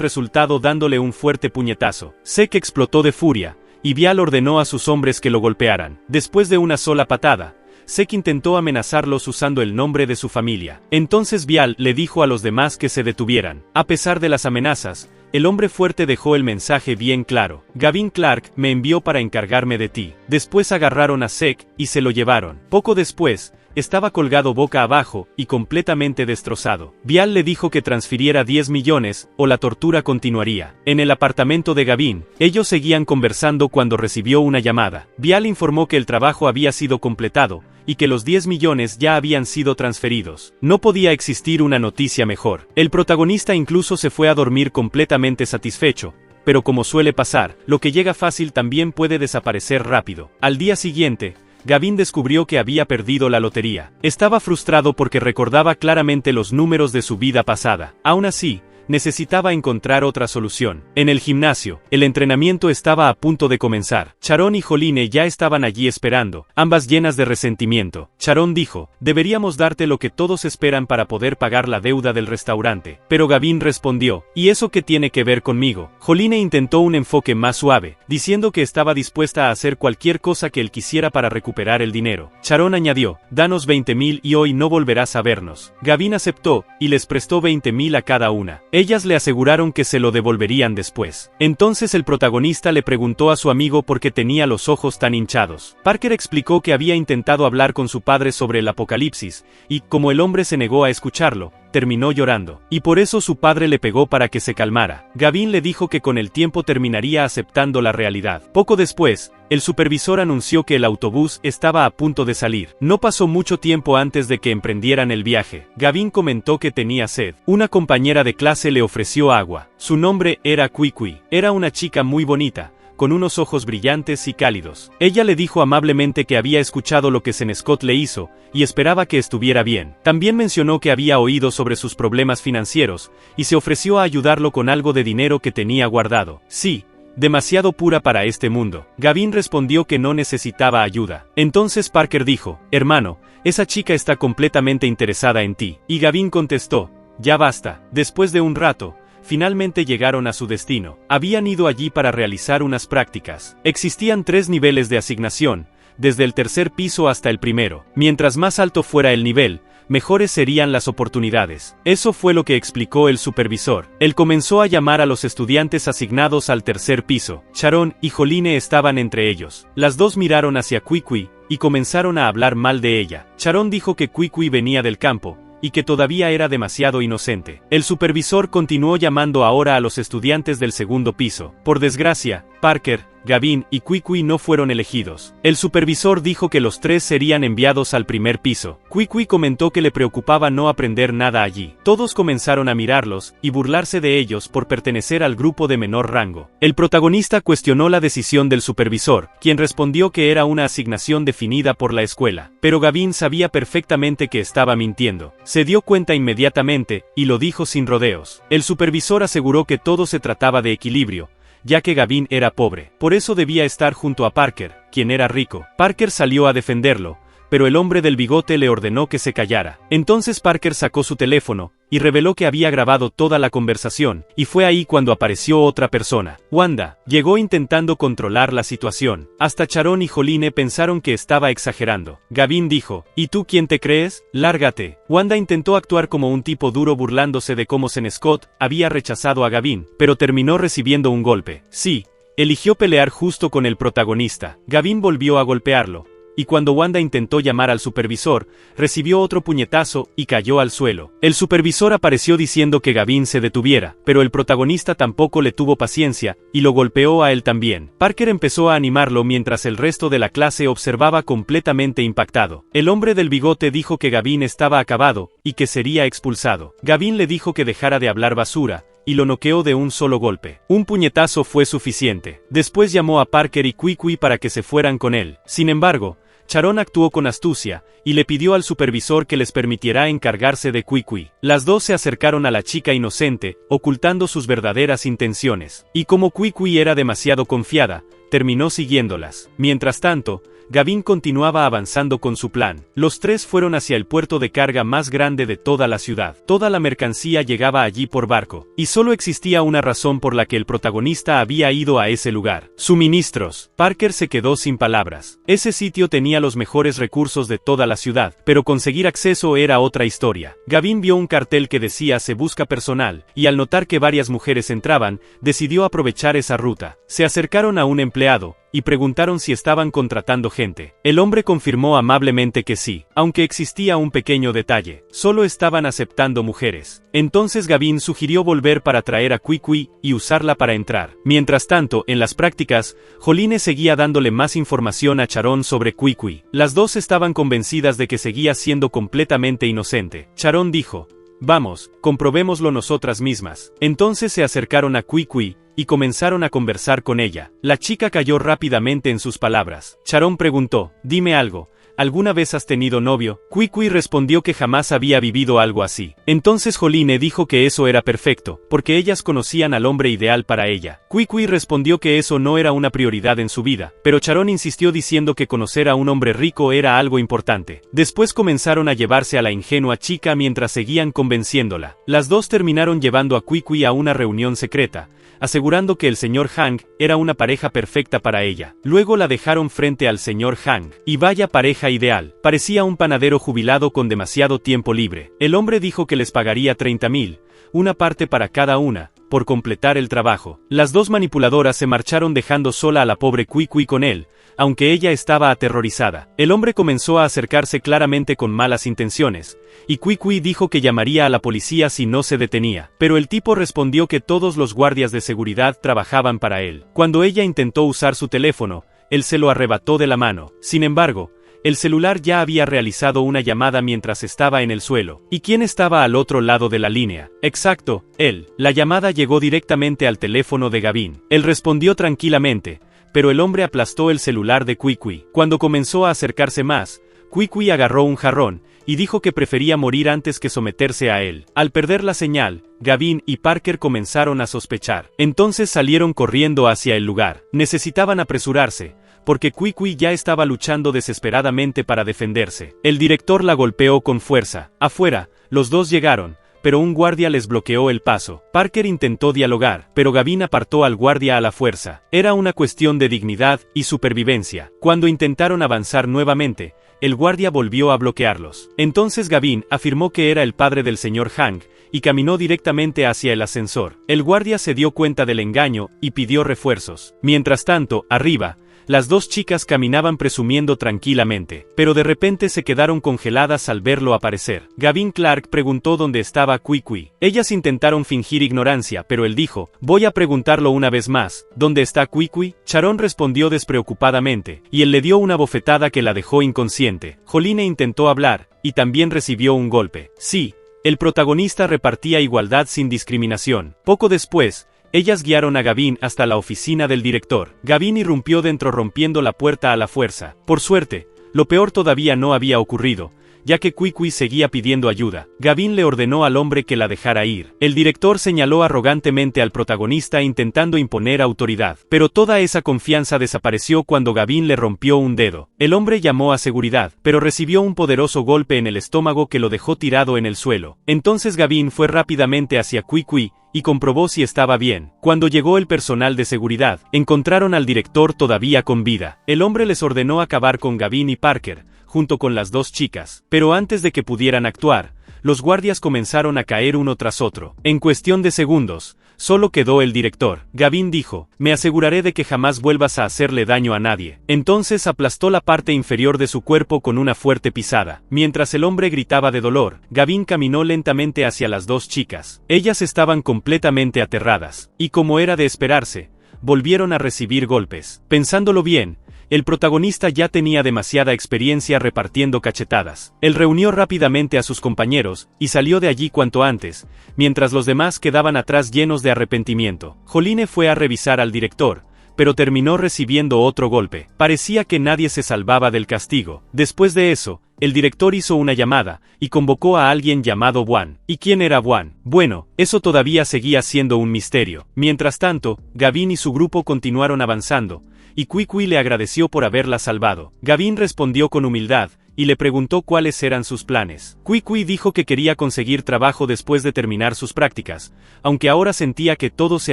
resultado dándole un fuerte puñetazo. Sek explotó de furia, y Bial ordenó a sus hombres que lo golpearan. Después de una sola patada, Sek intentó amenazarlos usando el nombre de su familia. Entonces Bial le dijo a los demás que se detuvieran. A pesar de las amenazas, el hombre fuerte dejó el mensaje bien claro. Gavin Clark me envió para encargarme de ti. Después agarraron a Sek y se lo llevaron. Poco después, estaba colgado boca abajo y completamente destrozado. Vial le dijo que transfiriera 10 millones, o la tortura continuaría. En el apartamento de Gavin, ellos seguían conversando cuando recibió una llamada. Vial informó que el trabajo había sido completado, y que los 10 millones ya habían sido transferidos. No podía existir una noticia mejor. El protagonista incluso se fue a dormir completamente satisfecho, pero como suele pasar, lo que llega fácil también puede desaparecer rápido. Al día siguiente, Gavin descubrió que había perdido la lotería. Estaba frustrado porque recordaba claramente los números de su vida pasada. Aún así, necesitaba encontrar otra solución. En el gimnasio, el entrenamiento estaba a punto de comenzar. Sharon y Joline ya estaban allí esperando, ambas llenas de resentimiento. Sharon dijo, deberíamos darte lo que todos esperan para poder pagar la deuda del restaurante. Pero Gavin respondió, ¿y eso qué tiene que ver conmigo? Joline intentó un enfoque más suave, diciendo que estaba dispuesta a hacer cualquier cosa que él quisiera para recuperar el dinero. Sharon añadió, danos 20.000 y hoy no volverás a vernos. Gavin aceptó, y les prestó 20.000 a cada una. Ellas le aseguraron que se lo devolverían después. Entonces el protagonista le preguntó a su amigo por qué tenía los ojos tan hinchados. Parker explicó que había intentado hablar con su padre sobre el apocalipsis, y, como el hombre se negó a escucharlo, terminó llorando. Y por eso su padre le pegó para que se calmara. Gavin le dijo que con el tiempo terminaría aceptando la realidad. Poco después, el supervisor anunció que el autobús estaba a punto de salir. No pasó mucho tiempo antes de que emprendieran el viaje. Gavin comentó que tenía sed. Una compañera de clase le ofreció agua. Su nombre era Kwee. Era una chica muy bonita, con unos ojos brillantes y cálidos. Ella le dijo amablemente que había escuchado lo que Sean Scott le hizo, y esperaba que estuviera bien. También mencionó que había oído sobre sus problemas financieros, y se ofreció a ayudarlo con algo de dinero que tenía guardado. Sí, demasiado pura para este mundo. Gavin respondió que no necesitaba ayuda. Entonces Parker dijo, hermano, esa chica está completamente interesada en ti. Y Gavin contestó, ya basta. Después de un rato, finalmente llegaron a su destino. Habían ido allí para realizar unas prácticas. Existían 3 niveles de asignación, desde el tercer piso hasta el primero. Mientras más alto fuera el nivel, mejores serían las oportunidades. Eso fue lo que explicó el supervisor. Él comenzó a llamar a los estudiantes asignados al tercer piso. Sharon y Joline estaban entre ellos. Las dos miraron hacia Kwee y comenzaron a hablar mal de ella. Sharon dijo que Kwee venía del campo, y que todavía era demasiado inocente. El supervisor continuó llamando ahora a los estudiantes del segundo piso. Por desgracia, Parker, Gavin y Kwee no fueron elegidos. El supervisor dijo que los 3 serían enviados al primer piso. Kwee comentó que le preocupaba no aprender nada allí. Todos comenzaron a mirarlos y burlarse de ellos por pertenecer al grupo de menor rango. El protagonista cuestionó la decisión del supervisor, quien respondió que era una asignación definida por la escuela. Pero Gavin sabía perfectamente que estaba mintiendo. Se dio cuenta inmediatamente, y lo dijo sin rodeos. El supervisor aseguró que todo se trataba de equilibrio, ya que Gavin era pobre. Por eso debía estar junto a Parker, quien era rico. Parker salió a defenderlo, pero el hombre del bigote le ordenó que se callara. Entonces Parker sacó su teléfono, y reveló que había grabado toda la conversación, y fue ahí cuando apareció otra persona. Wanda llegó intentando controlar la situación. Hasta Sharon y Joline pensaron que estaba exagerando. Gavin dijo, ¿y tú quién te crees? Lárgate. Wanda intentó actuar como un tipo duro burlándose de cómo Sean Scott había rechazado a Gavin, pero terminó recibiendo un golpe. Sí, eligió pelear justo con el protagonista. Gavin volvió a golpearlo, y cuando Wanda intentó llamar al supervisor, recibió otro puñetazo y cayó al suelo. El supervisor apareció diciendo que Gavin se detuviera, pero el protagonista tampoco le tuvo paciencia, y lo golpeó a él también. Parker empezó a animarlo mientras el resto de la clase observaba completamente impactado. El hombre del bigote dijo que Gavin estaba acabado, y que sería expulsado. Gavin le dijo que dejara de hablar basura, y lo noqueó de un solo golpe. Un puñetazo fue suficiente. Después llamó a Parker y Kwee para que se fueran con él. Sin embargo, Sharon actuó con astucia, y le pidió al supervisor que les permitiera encargarse de Kwee. Las dos se acercaron a la chica inocente, ocultando sus verdaderas intenciones. Y como Kwee era demasiado confiada, terminó siguiéndolas. Mientras tanto, Gavin continuaba avanzando con su plan. Los 3 fueron hacia el puerto de carga más grande de toda la ciudad. Toda la mercancía llegaba allí por barco, y solo existía una razón por la que el protagonista había ido a ese lugar: suministros. Parker se quedó sin palabras. Ese sitio tenía los mejores recursos de toda la ciudad, pero conseguir acceso era otra historia. Gavin vio un cartel que decía "se busca personal", y al notar que varias mujeres entraban, decidió aprovechar esa ruta. Se acercaron a un empleado, y preguntaron si estaban contratando gente. El hombre confirmó amablemente que sí, aunque existía un pequeño detalle: solo estaban aceptando mujeres. Entonces Gavin sugirió volver para traer a Kwee y usarla para entrar. Mientras tanto, en las prácticas, Jolyne seguía dándole más información a Sharon sobre Kwee. Las dos estaban convencidas de que seguía siendo completamente inocente. Sharon dijo: vamos, comprobémoslo nosotras mismas. Entonces se acercaron a Kwee y comenzaron a conversar con ella. La chica cayó rápidamente en sus palabras. Sharon preguntó: dime algo, ¿alguna vez has tenido novio? Kwee respondió que jamás había vivido algo así. Entonces Jolyne dijo que eso era perfecto, porque ellas conocían al hombre ideal para ella. Kwee respondió que eso no era una prioridad en su vida, pero Sharon insistió diciendo que conocer a un hombre rico era algo importante. Después comenzaron a llevarse a la ingenua chica mientras seguían convenciéndola. Las dos terminaron llevando a Kwee a una reunión secreta, asegurando que el señor Hang era una pareja perfecta para ella. Luego la dejaron frente al señor Hang, y vaya pareja ideal. Parecía un panadero jubilado con demasiado tiempo libre. El hombre dijo que les pagaría 30,000, una parte para cada una, por completar el trabajo. Las dos manipuladoras se marcharon dejando sola a la pobre Kwee con él, aunque ella estaba aterrorizada. El hombre comenzó a acercarse claramente con malas intenciones, y Kwee dijo que llamaría a la policía si no se detenía. Pero el tipo respondió que todos los guardias de seguridad trabajaban para él. Cuando ella intentó usar su teléfono, él se lo arrebató de la mano. Sin embargo, el celular ya había realizado una llamada mientras estaba en el suelo. ¿Y quién estaba al otro lado de la línea? Exacto, él. La llamada llegó directamente al teléfono de Gavin. Él respondió tranquilamente, pero el hombre aplastó el celular de Kwee. Cuando comenzó a acercarse más, Kwee agarró un jarrón y dijo que prefería morir antes que someterse a él. Al perder la señal, Gavin y Parker comenzaron a sospechar. Entonces salieron corriendo hacia el lugar. Necesitaban apresurarse, porque Kwee ya estaba luchando desesperadamente para defenderse. El director la golpeó con fuerza. Afuera, los dos llegaron, pero un guardia les bloqueó el paso. Parker intentó dialogar, pero Gavin apartó al guardia a la fuerza. Era una cuestión de dignidad y supervivencia. Cuando intentaron avanzar nuevamente, el guardia volvió a bloquearlos. Entonces Gavin afirmó que era el padre del señor Hang, y caminó directamente hacia el ascensor. El guardia se dio cuenta del engaño y pidió refuerzos. Mientras tanto, arriba, las dos chicas caminaban presumiendo tranquilamente, pero de repente se quedaron congeladas al verlo aparecer. Gavin Clark preguntó dónde estaba Kwee. Ellas intentaron fingir ignorancia, pero él dijo: voy a preguntarlo una vez más, ¿dónde está Kwee? Sharon respondió despreocupadamente, y él le dio una bofetada que la dejó inconsciente. Jolyne intentó hablar, y también recibió un golpe. Sí, el protagonista repartía igualdad sin discriminación. Poco después, ellas guiaron a Gavin hasta la oficina del director. Gavin irrumpió dentro rompiendo la puerta a la fuerza. Por suerte, lo peor todavía no había ocurrido, ya que Kwee seguía pidiendo ayuda. Gavin le ordenó al hombre que la dejara ir. El director señaló arrogantemente al protagonista intentando imponer autoridad. Pero toda esa confianza desapareció cuando Gavin le rompió un dedo. El hombre llamó a seguridad, pero recibió un poderoso golpe en el estómago que lo dejó tirado en el suelo. Entonces Gavin fue rápidamente hacia Kwee y comprobó si estaba bien. Cuando llegó el personal de seguridad, encontraron al director todavía con vida. El hombre les ordenó acabar con Gavin y Parker, junto con las dos chicas. Pero antes de que pudieran actuar, los guardias comenzaron a caer uno tras otro. En cuestión de segundos, solo quedó el director. Gavin dijo: me aseguraré de que jamás vuelvas a hacerle daño a nadie. Entonces aplastó la parte inferior de su cuerpo con una fuerte pisada. Mientras el hombre gritaba de dolor, Gavin caminó lentamente hacia las dos chicas. Ellas estaban completamente aterradas, y como era de esperarse, volvieron a recibir golpes. Pensándolo bien, el protagonista ya tenía demasiada experiencia repartiendo cachetadas. Él reunió rápidamente a sus compañeros y salió de allí cuanto antes, mientras los demás quedaban atrás llenos de arrepentimiento. Jolyne fue a revisar al director, pero terminó recibiendo otro golpe. Parecía que nadie se salvaba del castigo. Después de eso, el director hizo una llamada y convocó a alguien llamado Wan. ¿Y quién era Wan? Bueno, eso todavía seguía siendo un misterio. Mientras tanto, Gavin y su grupo continuaron avanzando, y Kwee le agradeció por haberla salvado. Gavin respondió con humildad, y le preguntó cuáles eran sus planes. Kwee dijo que quería conseguir trabajo después de terminar sus prácticas, aunque ahora sentía que todo se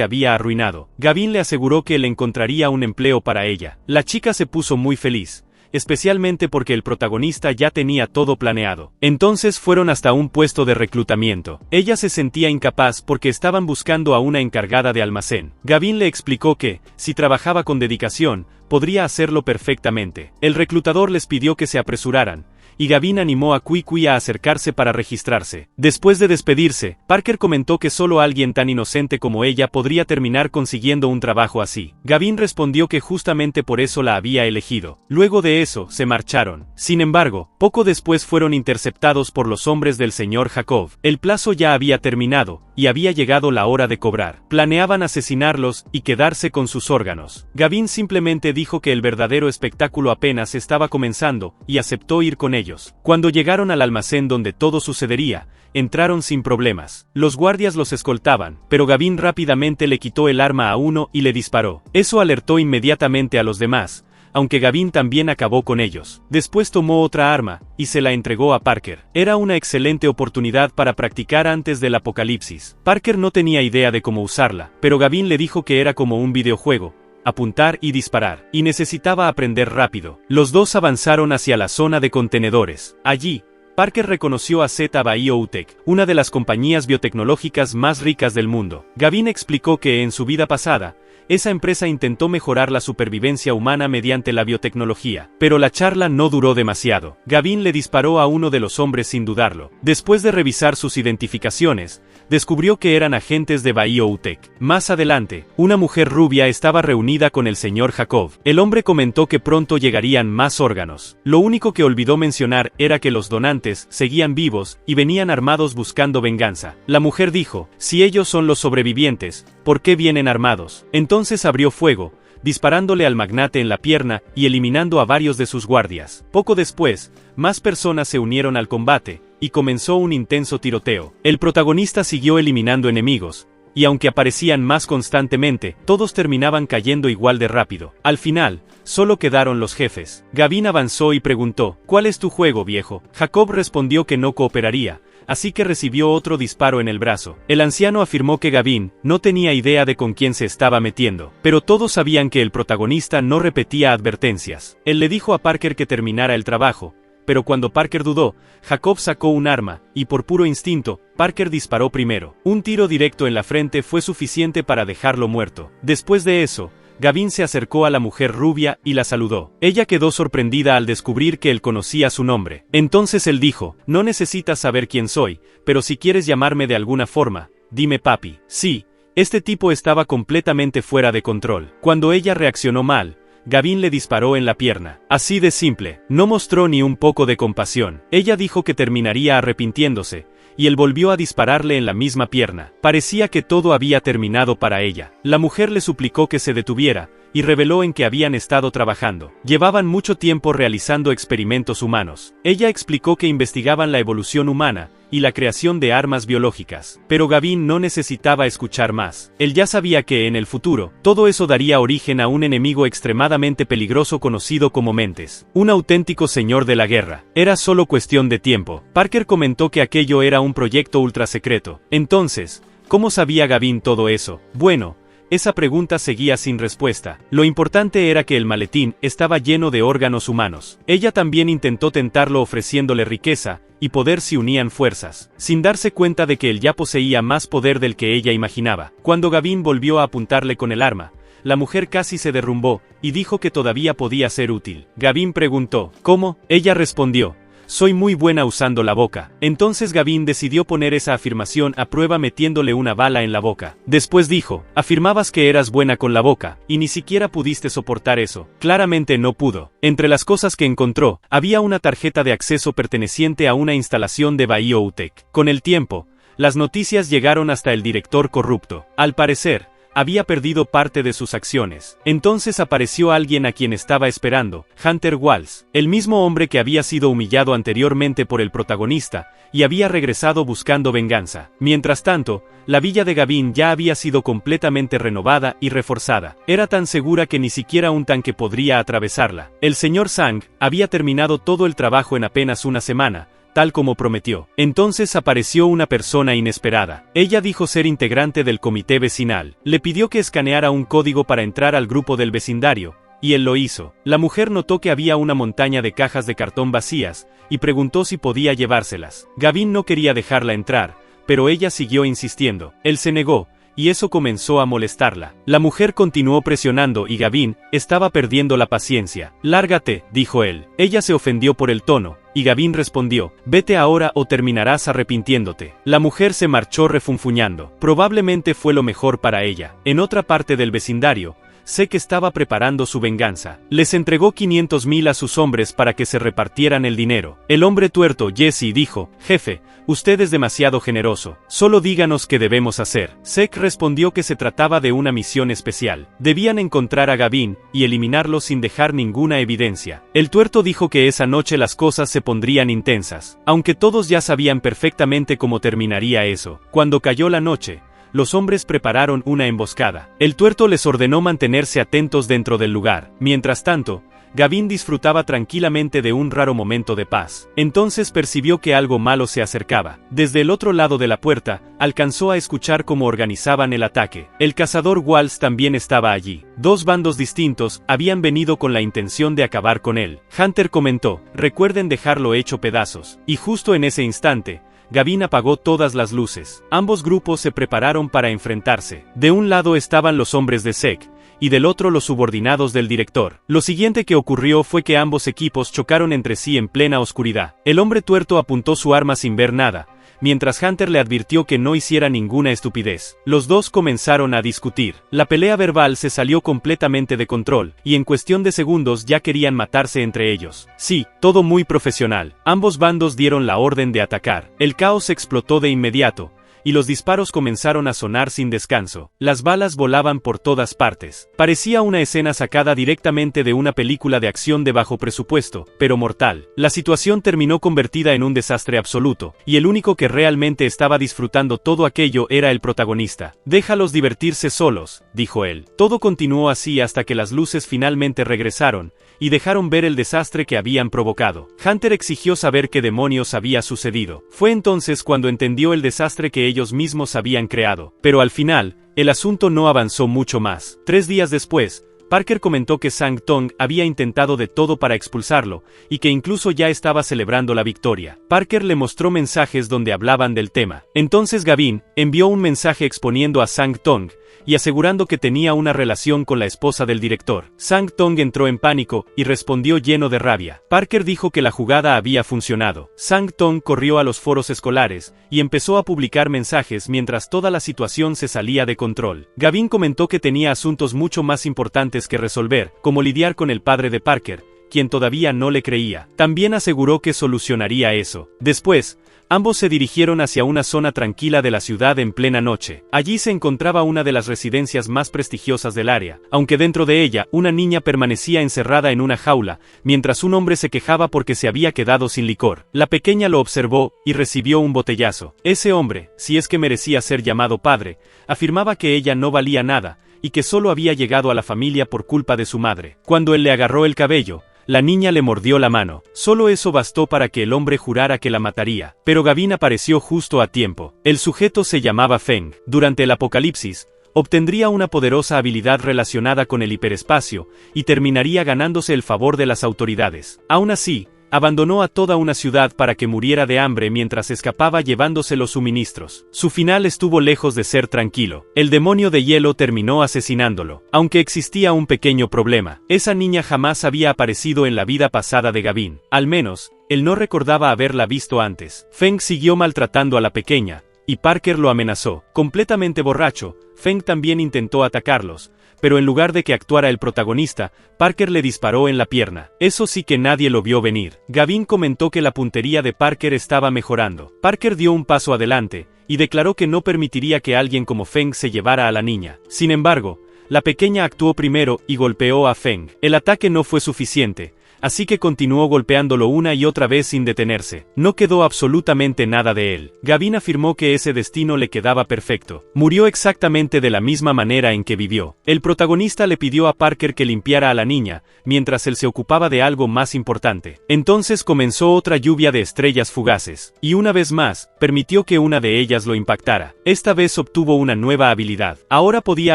había arruinado. Gavin le aseguró que él encontraría un empleo para ella. La chica se puso muy feliz, especialmente porque el protagonista ya tenía todo planeado. Entonces fueron hasta un puesto de reclutamiento. Ella se sentía incapaz porque estaban buscando a una encargada de almacén. Gavin le explicó que, si trabajaba con dedicación, podría hacerlo perfectamente. El reclutador les pidió que se apresuraran, y Gavin animó a Quiqui a acercarse para registrarse. Después de despedirse, Parker comentó que solo alguien tan inocente como ella podría terminar consiguiendo un trabajo así. Gavin respondió que justamente por eso la había elegido. Luego de eso, se marcharon. Sin embargo, poco después fueron interceptados por los hombres del señor Jacob. El plazo ya había terminado, y había llegado la hora de cobrar. Planeaban asesinarlos y quedarse con sus órganos. Gavin simplemente dijo que el verdadero espectáculo apenas estaba comenzando, y aceptó ir con ellos. Cuando llegaron al almacén donde todo sucedería, entraron sin problemas. Los guardias los escoltaban, pero Gavin rápidamente le quitó el arma a uno y le disparó. Eso alertó inmediatamente a los demás, aunque Gavin también acabó con ellos. Después tomó otra arma, y se la entregó a Parker. Era una excelente oportunidad para practicar antes del apocalipsis. Parker no tenía idea de cómo usarla, pero Gavin le dijo que era como un videojuego: apuntar y disparar, y necesitaba aprender rápido. Los dos avanzaron hacia la zona de contenedores. Allí, Parker reconoció a Zeta Biotech, una de las compañías biotecnológicas más ricas del mundo. Gavin explicó que en su vida pasada, esa empresa intentó mejorar la supervivencia humana mediante la biotecnología, pero la charla no duró demasiado. Gavin le disparó a uno de los hombres sin dudarlo. Después de revisar sus identificaciones, descubrió que eran agentes de Biotech. Más adelante, una mujer rubia estaba reunida con el señor Jacob. El hombre comentó que pronto llegarían más órganos. Lo único que olvidó mencionar era que los donantes seguían vivos y venían armados buscando venganza. La mujer dijo: si ellos son los sobrevivientes, ¿por qué vienen armados? Entonces abrió fuego, disparándole al magnate en la pierna y eliminando a varios de sus guardias. Poco después, más personas se unieron al combate, y comenzó un intenso tiroteo. El protagonista siguió eliminando enemigos, y aunque aparecían más constantemente, todos terminaban cayendo igual de rápido. Al final, solo quedaron los jefes. Gavin avanzó y preguntó: ¿cuál es tu juego, viejo? Jacob respondió que no cooperaría, así que recibió otro disparo en el brazo. El anciano afirmó que Gavin no tenía idea de con quién se estaba metiendo, pero todos sabían que el protagonista no repetía advertencias. Él le dijo a Parker que terminara el trabajo, pero cuando Parker dudó, Jacob sacó un arma, y por puro instinto, Parker disparó primero. Un tiro directo en la frente fue suficiente para dejarlo muerto. Después de eso, Gavin se acercó a la mujer rubia y la saludó. Ella quedó sorprendida al descubrir que él conocía su nombre. Entonces él dijo: no necesitas saber quién soy, pero si quieres llamarme de alguna forma, dime papi. Sí, este tipo estaba completamente fuera de control. Cuando ella reaccionó mal, Gavin le disparó en la pierna. Así de simple. No mostró ni un poco de compasión. Ella dijo que terminaría arrepintiéndose, y él volvió a dispararle en la misma pierna. Parecía que todo había terminado para ella. La mujer le suplicó que se detuviera, y reveló en que habían estado trabajando. Llevaban mucho tiempo realizando experimentos humanos. Ella explicó que investigaban la evolución humana y la creación de armas biológicas. Pero Gavin no necesitaba escuchar más. Él ya sabía que en el futuro, todo eso daría origen a un enemigo extremadamente peligroso conocido como Mentes. Un auténtico señor de la guerra. Era solo cuestión de tiempo. Parker comentó que aquello era un proyecto ultra secreto. Entonces, ¿cómo sabía Gavin todo eso? Bueno, esa pregunta seguía sin respuesta. Lo importante era que el maletín estaba lleno de órganos humanos. Ella también intentó tentarlo ofreciéndole riqueza y poder si unían fuerzas, sin darse cuenta de que él ya poseía más poder del que ella imaginaba. Cuando Gavin volvió a apuntarle con el arma, la mujer casi se derrumbó y dijo que todavía podía ser útil. Gavin preguntó: ¿cómo? Ella respondió: soy muy buena usando la boca. Entonces Gavin decidió poner esa afirmación a prueba metiéndole una bala en la boca. Después dijo: afirmabas que eras buena con la boca, y ni siquiera pudiste soportar eso. Claramente no pudo. Entre las cosas que encontró, había una tarjeta de acceso perteneciente a una instalación de Biotech. Con el tiempo, las noticias llegaron hasta el director corrupto. Al parecer, había perdido parte de sus acciones. Entonces apareció alguien a quien estaba esperando: Hunter Walls, el mismo hombre que había sido humillado anteriormente por el protagonista, y había regresado buscando venganza. Mientras tanto, la villa de Gavin ya había sido completamente renovada y reforzada. Era tan segura que ni siquiera un tanque podría atravesarla. El señor Sang había terminado todo el trabajo en apenas una semana, tal como prometió. Entonces apareció una persona inesperada. Ella dijo ser integrante del comité vecinal. Le pidió que escaneara un código para entrar al grupo del vecindario, y él lo hizo. La mujer notó que había una montaña de cajas de cartón vacías, y preguntó si podía llevárselas. Gavin no quería dejarla entrar, pero ella siguió insistiendo. Él se negó, y eso comenzó a molestarla. La mujer continuó presionando y Gavin estaba perdiendo la paciencia. «Lárgate», dijo él. Ella se ofendió por el tono, y Gavin respondió: «Vete ahora o terminarás arrepintiéndote». La mujer se marchó refunfuñando. Probablemente fue lo mejor para ella. En otra parte del vecindario, Zek estaba preparando su venganza. Les entregó 500.000 a sus hombres para que se repartieran el dinero. El hombre tuerto, Jesse, dijo: «Jefe, usted es demasiado generoso. Solo díganos qué debemos hacer». Zek respondió que se trataba de una misión especial. Debían encontrar a Gavin y eliminarlo sin dejar ninguna evidencia. El tuerto dijo que esa noche las cosas se pondrían intensas, aunque todos ya sabían perfectamente cómo terminaría eso. Cuando cayó la noche, los hombres prepararon una emboscada. El tuerto les ordenó mantenerse atentos dentro del lugar. Mientras tanto, Gavin disfrutaba tranquilamente de un raro momento de paz. Entonces percibió que algo malo se acercaba. Desde el otro lado de la puerta, alcanzó a escuchar cómo organizaban el ataque. El cazador Waltz también estaba allí. Dos bandos distintos habían venido con la intención de acabar con él. Hunter comentó: «Recuerden dejarlo hecho pedazos». Y justo en ese instante, Gavin apagó todas las luces. Ambos grupos se prepararon para enfrentarse. De un lado estaban los hombres de Zek, y del otro los subordinados del director. Lo siguiente que ocurrió fue que ambos equipos chocaron entre sí en plena oscuridad. El hombre tuerto apuntó su arma sin ver nada, mientras Hunter le advirtió que no hiciera ninguna estupidez. Los dos comenzaron a discutir. La pelea verbal se salió completamente de control, y en cuestión de segundos ya querían matarse entre ellos. Sí, todo muy profesional. Ambos bandos dieron la orden de atacar. El caos explotó de inmediato, y los disparos comenzaron a sonar sin descanso. Las balas volaban por todas partes. Parecía una escena sacada directamente de una película de acción de bajo presupuesto, pero mortal. La situación terminó convertida en un desastre absoluto, y el único que realmente estaba disfrutando todo aquello era el protagonista. «Déjalos divertirse solos», dijo él. Todo continuó así hasta que las luces finalmente regresaron, y dejaron ver el desastre que habían provocado. Hunter exigió saber qué demonios había sucedido. Fue entonces cuando entendió el desastre que ellos mismos habían creado. Pero al final, el asunto no avanzó mucho más. 3 días después, Parker comentó que Sang Tong había intentado de todo para expulsarlo, y que incluso ya estaba celebrando la victoria. Parker le mostró mensajes donde hablaban del tema. Entonces Gavin envió un mensaje exponiendo a Sang Tong, y asegurando que tenía una relación con la esposa del director. Sang Tong entró en pánico, y respondió lleno de rabia. Parker dijo que la jugada había funcionado. Sang Tong corrió a los foros escolares, y empezó a publicar mensajes mientras toda la situación se salía de control. Gavin comentó que tenía asuntos mucho más importantes que resolver, como lidiar con el padre de Parker, quien todavía no le creía. También aseguró que solucionaría eso. Después, ambos se dirigieron hacia una zona tranquila de la ciudad en plena noche. Allí se encontraba una de las residencias más prestigiosas del área, aunque dentro de ella, una niña permanecía encerrada en una jaula, mientras un hombre se quejaba porque se había quedado sin licor. La pequeña lo observó, y recibió un botellazo. Ese hombre, si es que merecía ser llamado padre, afirmaba que ella no valía nada, y que solo había llegado a la familia por culpa de su madre. Cuando él le agarró el cabello, la niña le mordió la mano. Solo eso bastó para que el hombre jurara que la mataría. Pero Gavin apareció justo a tiempo. El sujeto se llamaba Feng. Durante el apocalipsis, obtendría una poderosa habilidad relacionada con el hiperespacio, y terminaría ganándose el favor de las autoridades. Aún así, abandonó a toda una ciudad para que muriera de hambre mientras escapaba llevándose los suministros. Su final estuvo lejos de ser tranquilo. El demonio de hielo terminó asesinándolo. Aunque existía un pequeño problema. Esa niña jamás había aparecido en la vida pasada de Gavin. Al menos, él no recordaba haberla visto antes. Feng siguió maltratando a la pequeña, y Parker lo amenazó. Completamente borracho, Feng también intentó atacarlos, pero en lugar de que actuara el protagonista, Parker le disparó en la pierna. Eso sí que nadie lo vio venir. Gavin comentó que la puntería de Parker estaba mejorando. Parker dio un paso adelante, y declaró que no permitiría que alguien como Feng se llevara a la niña. Sin embargo, la pequeña actuó primero y golpeó a Feng. El ataque no fue suficiente. así que continuó golpeándolo una y otra vez sin detenerse. No quedó absolutamente nada de él. Gavin afirmó que ese destino le quedaba perfecto. Murió exactamente de la misma manera en que vivió. El protagonista le pidió a Parker que limpiara a la niña, mientras él se ocupaba de algo más importante. Entonces comenzó otra lluvia de estrellas fugaces, y una vez más, permitió que una de ellas lo impactara. Esta vez obtuvo una nueva habilidad. Ahora podía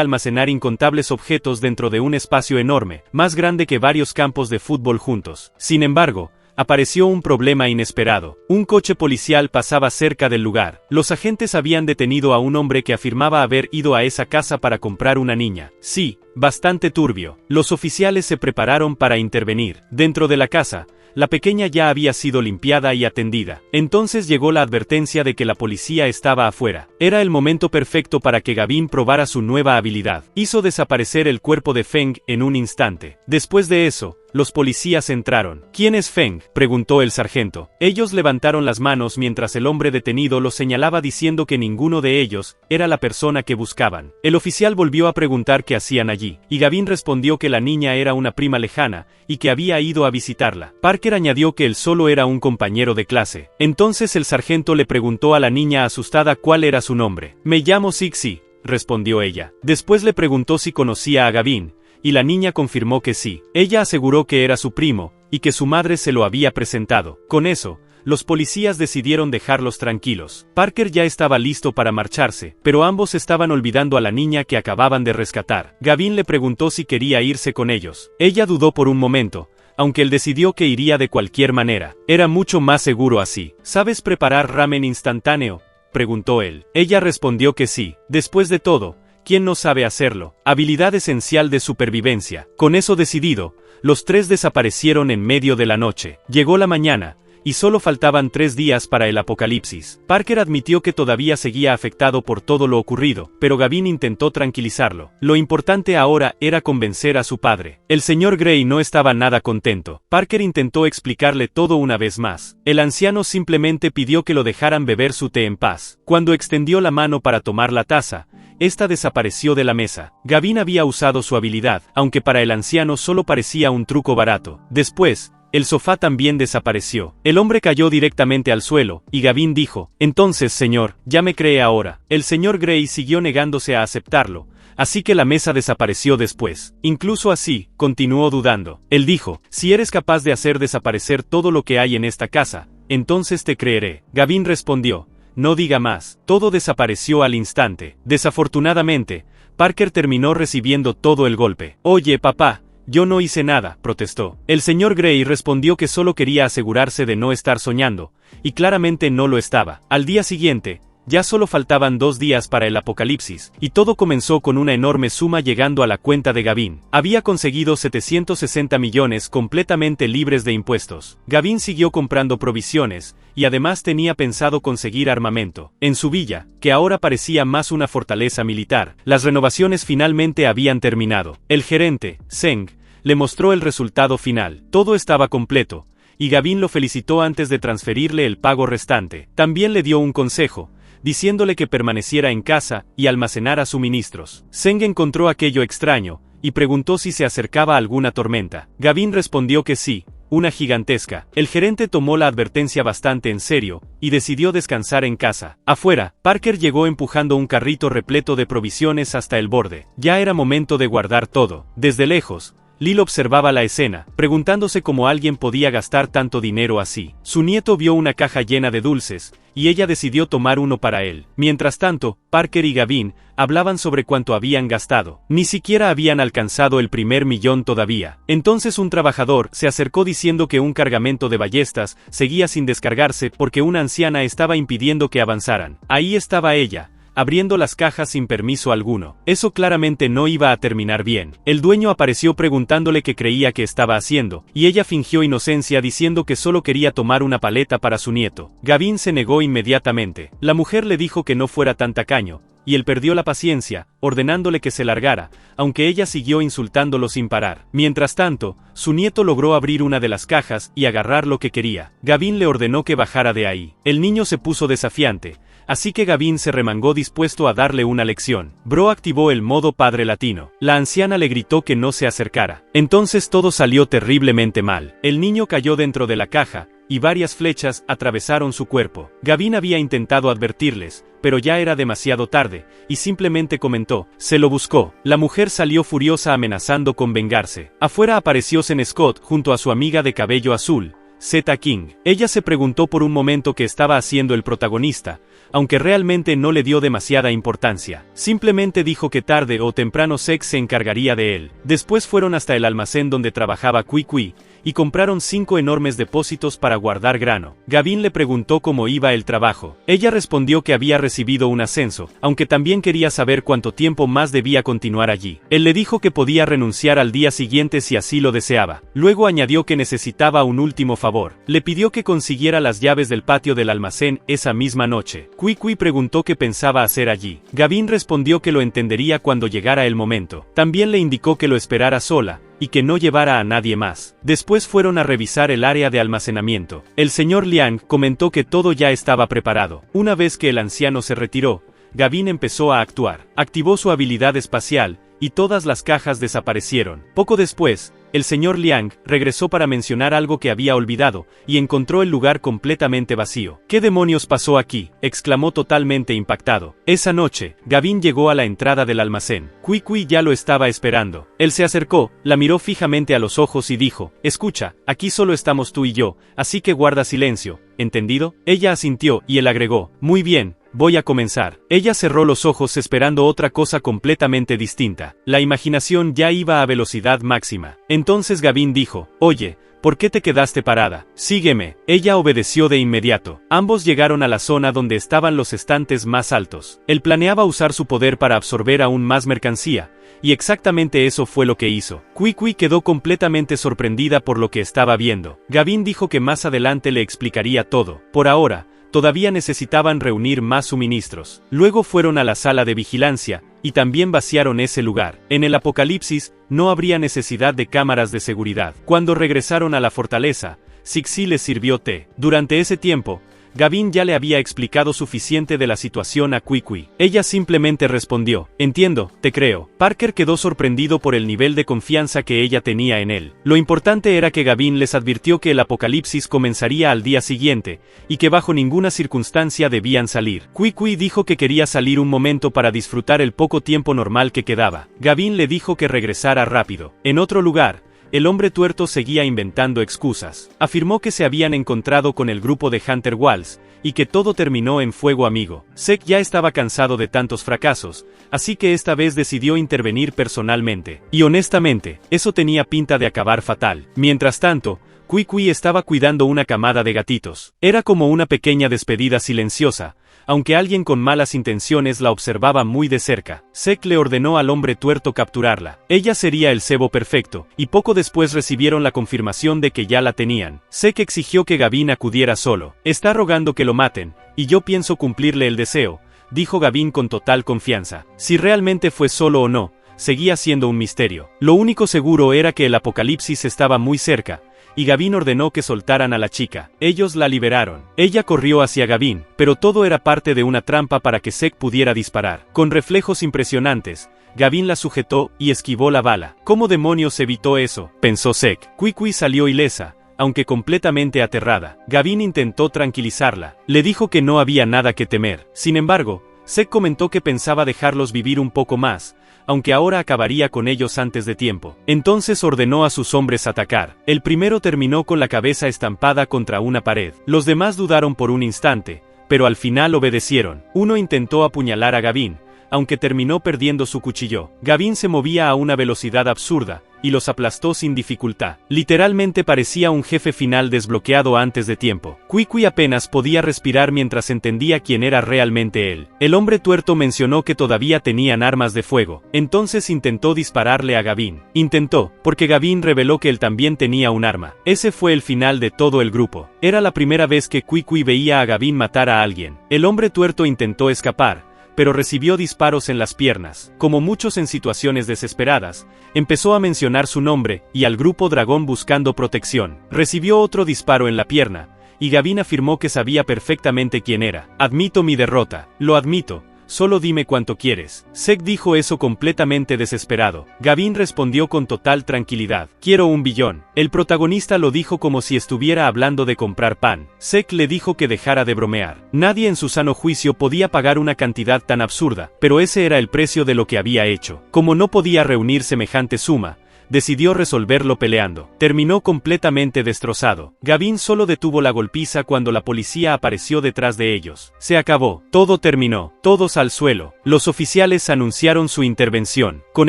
almacenar incontables objetos dentro de un espacio enorme, más grande que varios campos de fútbol juntos. Sin embargo, apareció un problema inesperado. Un coche policial pasaba cerca del lugar. Los agentes habían detenido a un hombre que afirmaba haber ido a esa casa para comprar una niña. Sí, bastante turbio. Los oficiales se prepararon para intervenir. Dentro de la casa, la pequeña ya había sido limpiada y atendida. Entonces llegó la advertencia de que la policía estaba afuera. Era el momento perfecto para que Gavin probara su nueva habilidad. Hizo desaparecer el cuerpo de Feng en un instante. Después de eso, los policías entraron. ¿Quién es Feng?, preguntó el sargento. Ellos levantaron las manos mientras el hombre detenido los señalaba diciendo que ninguno de ellos era la persona que buscaban. El oficial volvió a preguntar qué hacían allí, y Gavin respondió que la niña era una prima lejana, y que había ido a visitarla. Parker añadió que él solo era un compañero de clase. Entonces el sargento le preguntó a la niña asustada cuál era su nombre. «Me llamo Sixie», respondió ella. Después le preguntó si conocía a Gavin, y la niña confirmó que sí. Ella aseguró que era su primo, y que su madre se lo había presentado. Con eso, los policías decidieron dejarlos tranquilos. Parker ya estaba listo para marcharse, pero ambos estaban olvidando a la niña que acababan de rescatar. Gavin le preguntó si quería irse con ellos. Ella dudó por un momento, aunque él decidió que iría de cualquier manera. Era mucho más seguro así. ¿Sabes preparar ramen instantáneo?, preguntó él. Ella respondió que sí. Después de todo, ¿quién no sabe hacerlo? Habilidad esencial de supervivencia. Con eso decidido, los tres desaparecieron en medio de la noche. Llegó la mañana, y solo faltaban 3 días para el apocalipsis. Parker admitió que todavía seguía afectado por todo lo ocurrido, pero Gavin intentó tranquilizarlo. Lo importante ahora era convencer a su padre. El señor Gray no estaba nada contento. Parker intentó explicarle todo una vez más. El anciano simplemente pidió que lo dejaran beber su té en paz. Cuando extendió la mano para tomar la taza, esta desapareció de la mesa. Gavin había usado su habilidad, aunque para el anciano solo parecía un truco barato. Después, el sofá también desapareció. El hombre cayó directamente al suelo, y Gavin dijo: «Entonces, señor, ya me cree ahora». El señor Gray siguió negándose a aceptarlo, así que la mesa desapareció después. Incluso así, continuó dudando. Él dijo: «Si eres capaz de hacer desaparecer todo lo que hay en esta casa, entonces te creeré». Gavin respondió: «No diga más». Todo desapareció al instante. Desafortunadamente, Parker terminó recibiendo todo el golpe. «Oye, papá, yo no hice nada», protestó. El señor Gray respondió que solo quería asegurarse de no estar soñando, y claramente no lo estaba. Al día siguiente, ya solo faltaban 2 días para el apocalipsis, y todo comenzó con una enorme suma llegando a la cuenta de Gavin. Había conseguido 760 millones completamente libres de impuestos. Gavin siguió comprando provisiones, y además tenía pensado conseguir armamento. En su villa, que ahora parecía más una fortaleza militar, las renovaciones finalmente habían terminado. El gerente, Zeng, le mostró el resultado final. Todo estaba completo, y Gavin lo felicitó antes de transferirle el pago restante. También le dio un consejo, diciéndole que permaneciera en casa y almacenara suministros. Zeng encontró aquello extraño, y preguntó si se acercaba alguna tormenta. Gavin respondió que sí, una gigantesca. El gerente tomó la advertencia bastante en serio, y decidió descansar en casa. Afuera, Parker llegó empujando un carrito repleto de provisiones hasta el borde. Ya era momento de guardar todo. Desde lejos, Lil observaba la escena, preguntándose cómo alguien podía gastar tanto dinero así. Su nieto vio una caja llena de dulces, y ella decidió tomar uno para él. Mientras tanto, Parker y Gavin hablaban sobre cuánto habían gastado. Ni siquiera habían alcanzado el primer millón todavía. Entonces un trabajador se acercó diciendo que un cargamento de ballestas seguía sin descargarse porque una anciana estaba impidiendo que avanzaran. Ahí estaba ella, abriendo las cajas sin permiso alguno. Eso claramente no iba a terminar bien. El dueño apareció preguntándole qué creía que estaba haciendo, y ella fingió inocencia diciendo que solo quería tomar una paleta para su nieto. Gavin se negó inmediatamente. La mujer le dijo que no fuera tan tacaño, y él perdió la paciencia, ordenándole que se largara, aunque ella siguió insultándolo sin parar. Mientras tanto, su nieto logró abrir una de las cajas y agarrar lo que quería. Gavin le ordenó que bajara de ahí. El niño se puso desafiante, así que Gavin se remangó dispuesto a darle una lección. Bro activó el modo padre latino. La anciana le gritó que no se acercara. Entonces todo salió terriblemente mal. El niño cayó dentro de la caja, y varias flechas atravesaron su cuerpo. Gavin había intentado advertirles, pero ya era demasiado tarde, y simplemente comentó, se lo buscó. La mujer salió furiosa amenazando con vengarse. Afuera apareció Sean Scott junto a su amiga de cabello azul, Zeta King. Ella se preguntó por un momento qué estaba haciendo el protagonista, aunque realmente no le dio demasiada importancia. Simplemente dijo que tarde o temprano Zek se encargaría de él. Después fueron hasta el almacén donde trabajaba Kwee y compraron 5 enormes depósitos para guardar grano. Gavin le preguntó cómo iba el trabajo. Ella respondió que había recibido un ascenso, aunque también quería saber cuánto tiempo más debía continuar allí. Él le dijo que podía renunciar al día siguiente si así lo deseaba. Luego añadió que necesitaba un último favor. Le pidió que consiguiera las llaves del patio del almacén esa misma noche. Kwee preguntó qué pensaba hacer allí. Gavin respondió que lo entendería cuando llegara el momento. También le indicó que lo esperara sola, y que no llevara a nadie más. Después fueron a revisar el área de almacenamiento. El señor Liang comentó que todo ya estaba preparado. Una vez que el anciano se retiró, Gavin empezó a actuar. Activó su habilidad espacial, y todas las cajas desaparecieron. Poco después, el señor Liang regresó para mencionar algo que había olvidado, y encontró el lugar completamente vacío. ¿Qué demonios pasó aquí?, exclamó totalmente impactado. Esa noche, Gavin llegó a la entrada del almacén. Kwee ya lo estaba esperando. Él se acercó, la miró fijamente a los ojos y dijo, escucha, aquí solo estamos tú y yo, así que guarda silencio, ¿entendido? Ella asintió, y él agregó, muy bien. Voy a comenzar. Ella cerró los ojos esperando otra cosa completamente distinta. La imaginación ya iba a velocidad máxima. Entonces Gavin dijo, oye, ¿por qué te quedaste parada? Sígueme. Ella obedeció de inmediato. Ambos llegaron a la zona donde estaban los estantes más altos. Él planeaba usar su poder para absorber aún más mercancía, y exactamente eso fue lo que hizo. Kwee quedó completamente sorprendida por lo que estaba viendo. Gavin dijo que más adelante le explicaría todo. Por ahora, todavía necesitaban reunir más suministros. Luego fueron a la sala de vigilancia, y también vaciaron ese lugar. En el apocalipsis, no habría necesidad de cámaras de seguridad. Cuando regresaron a la fortaleza, Zixi les sirvió té. Durante ese tiempo, Gavin ya le había explicado suficiente de la situación a Kwee. Ella simplemente respondió, entiendo, te creo. Parker quedó sorprendido por el nivel de confianza que ella tenía en él. Lo importante era que Gavin les advirtió que el apocalipsis comenzaría al día siguiente, y que bajo ninguna circunstancia debían salir. Kwee dijo que quería salir un momento para disfrutar el poco tiempo normal que quedaba. Gavin le dijo que regresara rápido. En otro lugar, el hombre tuerto seguía inventando excusas. Afirmó que se habían encontrado con el grupo de Hunter Walls, y que todo terminó en fuego amigo. Zek ya estaba cansado de tantos fracasos, así que esta vez decidió intervenir personalmente. Y honestamente, eso tenía pinta de acabar fatal. Mientras tanto, Kwee estaba cuidando una camada de gatitos. Era como una pequeña despedida silenciosa, aunque alguien con malas intenciones la observaba muy de cerca. Zek le ordenó al hombre tuerto capturarla. Ella sería el cebo perfecto, y poco después recibieron la confirmación de que ya la tenían. Zek exigió que Gavin acudiera solo. Está rogando que lo maten, y yo pienso cumplirle el deseo, dijo Gavin con total confianza. Si realmente fue solo o no, seguía siendo un misterio. Lo único seguro era que el apocalipsis estaba muy cerca, y Gavin ordenó que soltaran a la chica. Ellos la liberaron. Ella corrió hacia Gavin, pero todo era parte de una trampa para que Zek pudiera disparar. Con reflejos impresionantes, Gavin la sujetó y esquivó la bala. ¿Cómo demonios evitó eso?, pensó Zek. Kwee salió ilesa, aunque completamente aterrada. Gavin intentó tranquilizarla. Le dijo que no había nada que temer. Sin embargo, Zek comentó que pensaba dejarlos vivir un poco más, aunque ahora acabaría con ellos antes de tiempo. Entonces ordenó a sus hombres atacar. El primero terminó con la cabeza estampada contra una pared. Los demás dudaron por un instante, pero al final obedecieron. Uno intentó apuñalar a Gavin, aunque terminó perdiendo su cuchillo. Gavin se movía a una velocidad absurda, y los aplastó sin dificultad. Literalmente parecía un jefe final desbloqueado antes de tiempo. Kwee apenas podía respirar mientras entendía quién era realmente él. El hombre tuerto mencionó que todavía tenían armas de fuego. Entonces intentó dispararle a Gavin. Intentó, porque Gavin reveló que él también tenía un arma. Ese fue el final de todo el grupo. Era la primera vez que Kwee veía a Gavin matar a alguien. El hombre tuerto intentó escapar, pero recibió disparos en las piernas. Como muchos en situaciones desesperadas, empezó a mencionar su nombre y al grupo dragón buscando protección. Recibió otro disparo en la pierna, y Gavin afirmó que sabía perfectamente quién era. Admito mi derrota. Lo admito. Solo dime cuánto quieres. Zeke dijo eso completamente desesperado. Gavin respondió con total tranquilidad. Quiero 1 billón. El protagonista lo dijo como si estuviera hablando de comprar pan. Zeke le dijo que dejara de bromear. Nadie en su sano juicio podía pagar una cantidad tan absurda, pero ese era el precio de lo que había hecho. Como no podía reunir semejante suma, decidió resolverlo peleando. Terminó completamente destrozado. Gavin solo detuvo la golpiza cuando la policía apareció detrás de ellos. Se acabó. Todo terminó. Todos al suelo. Los oficiales anunciaron su intervención. Con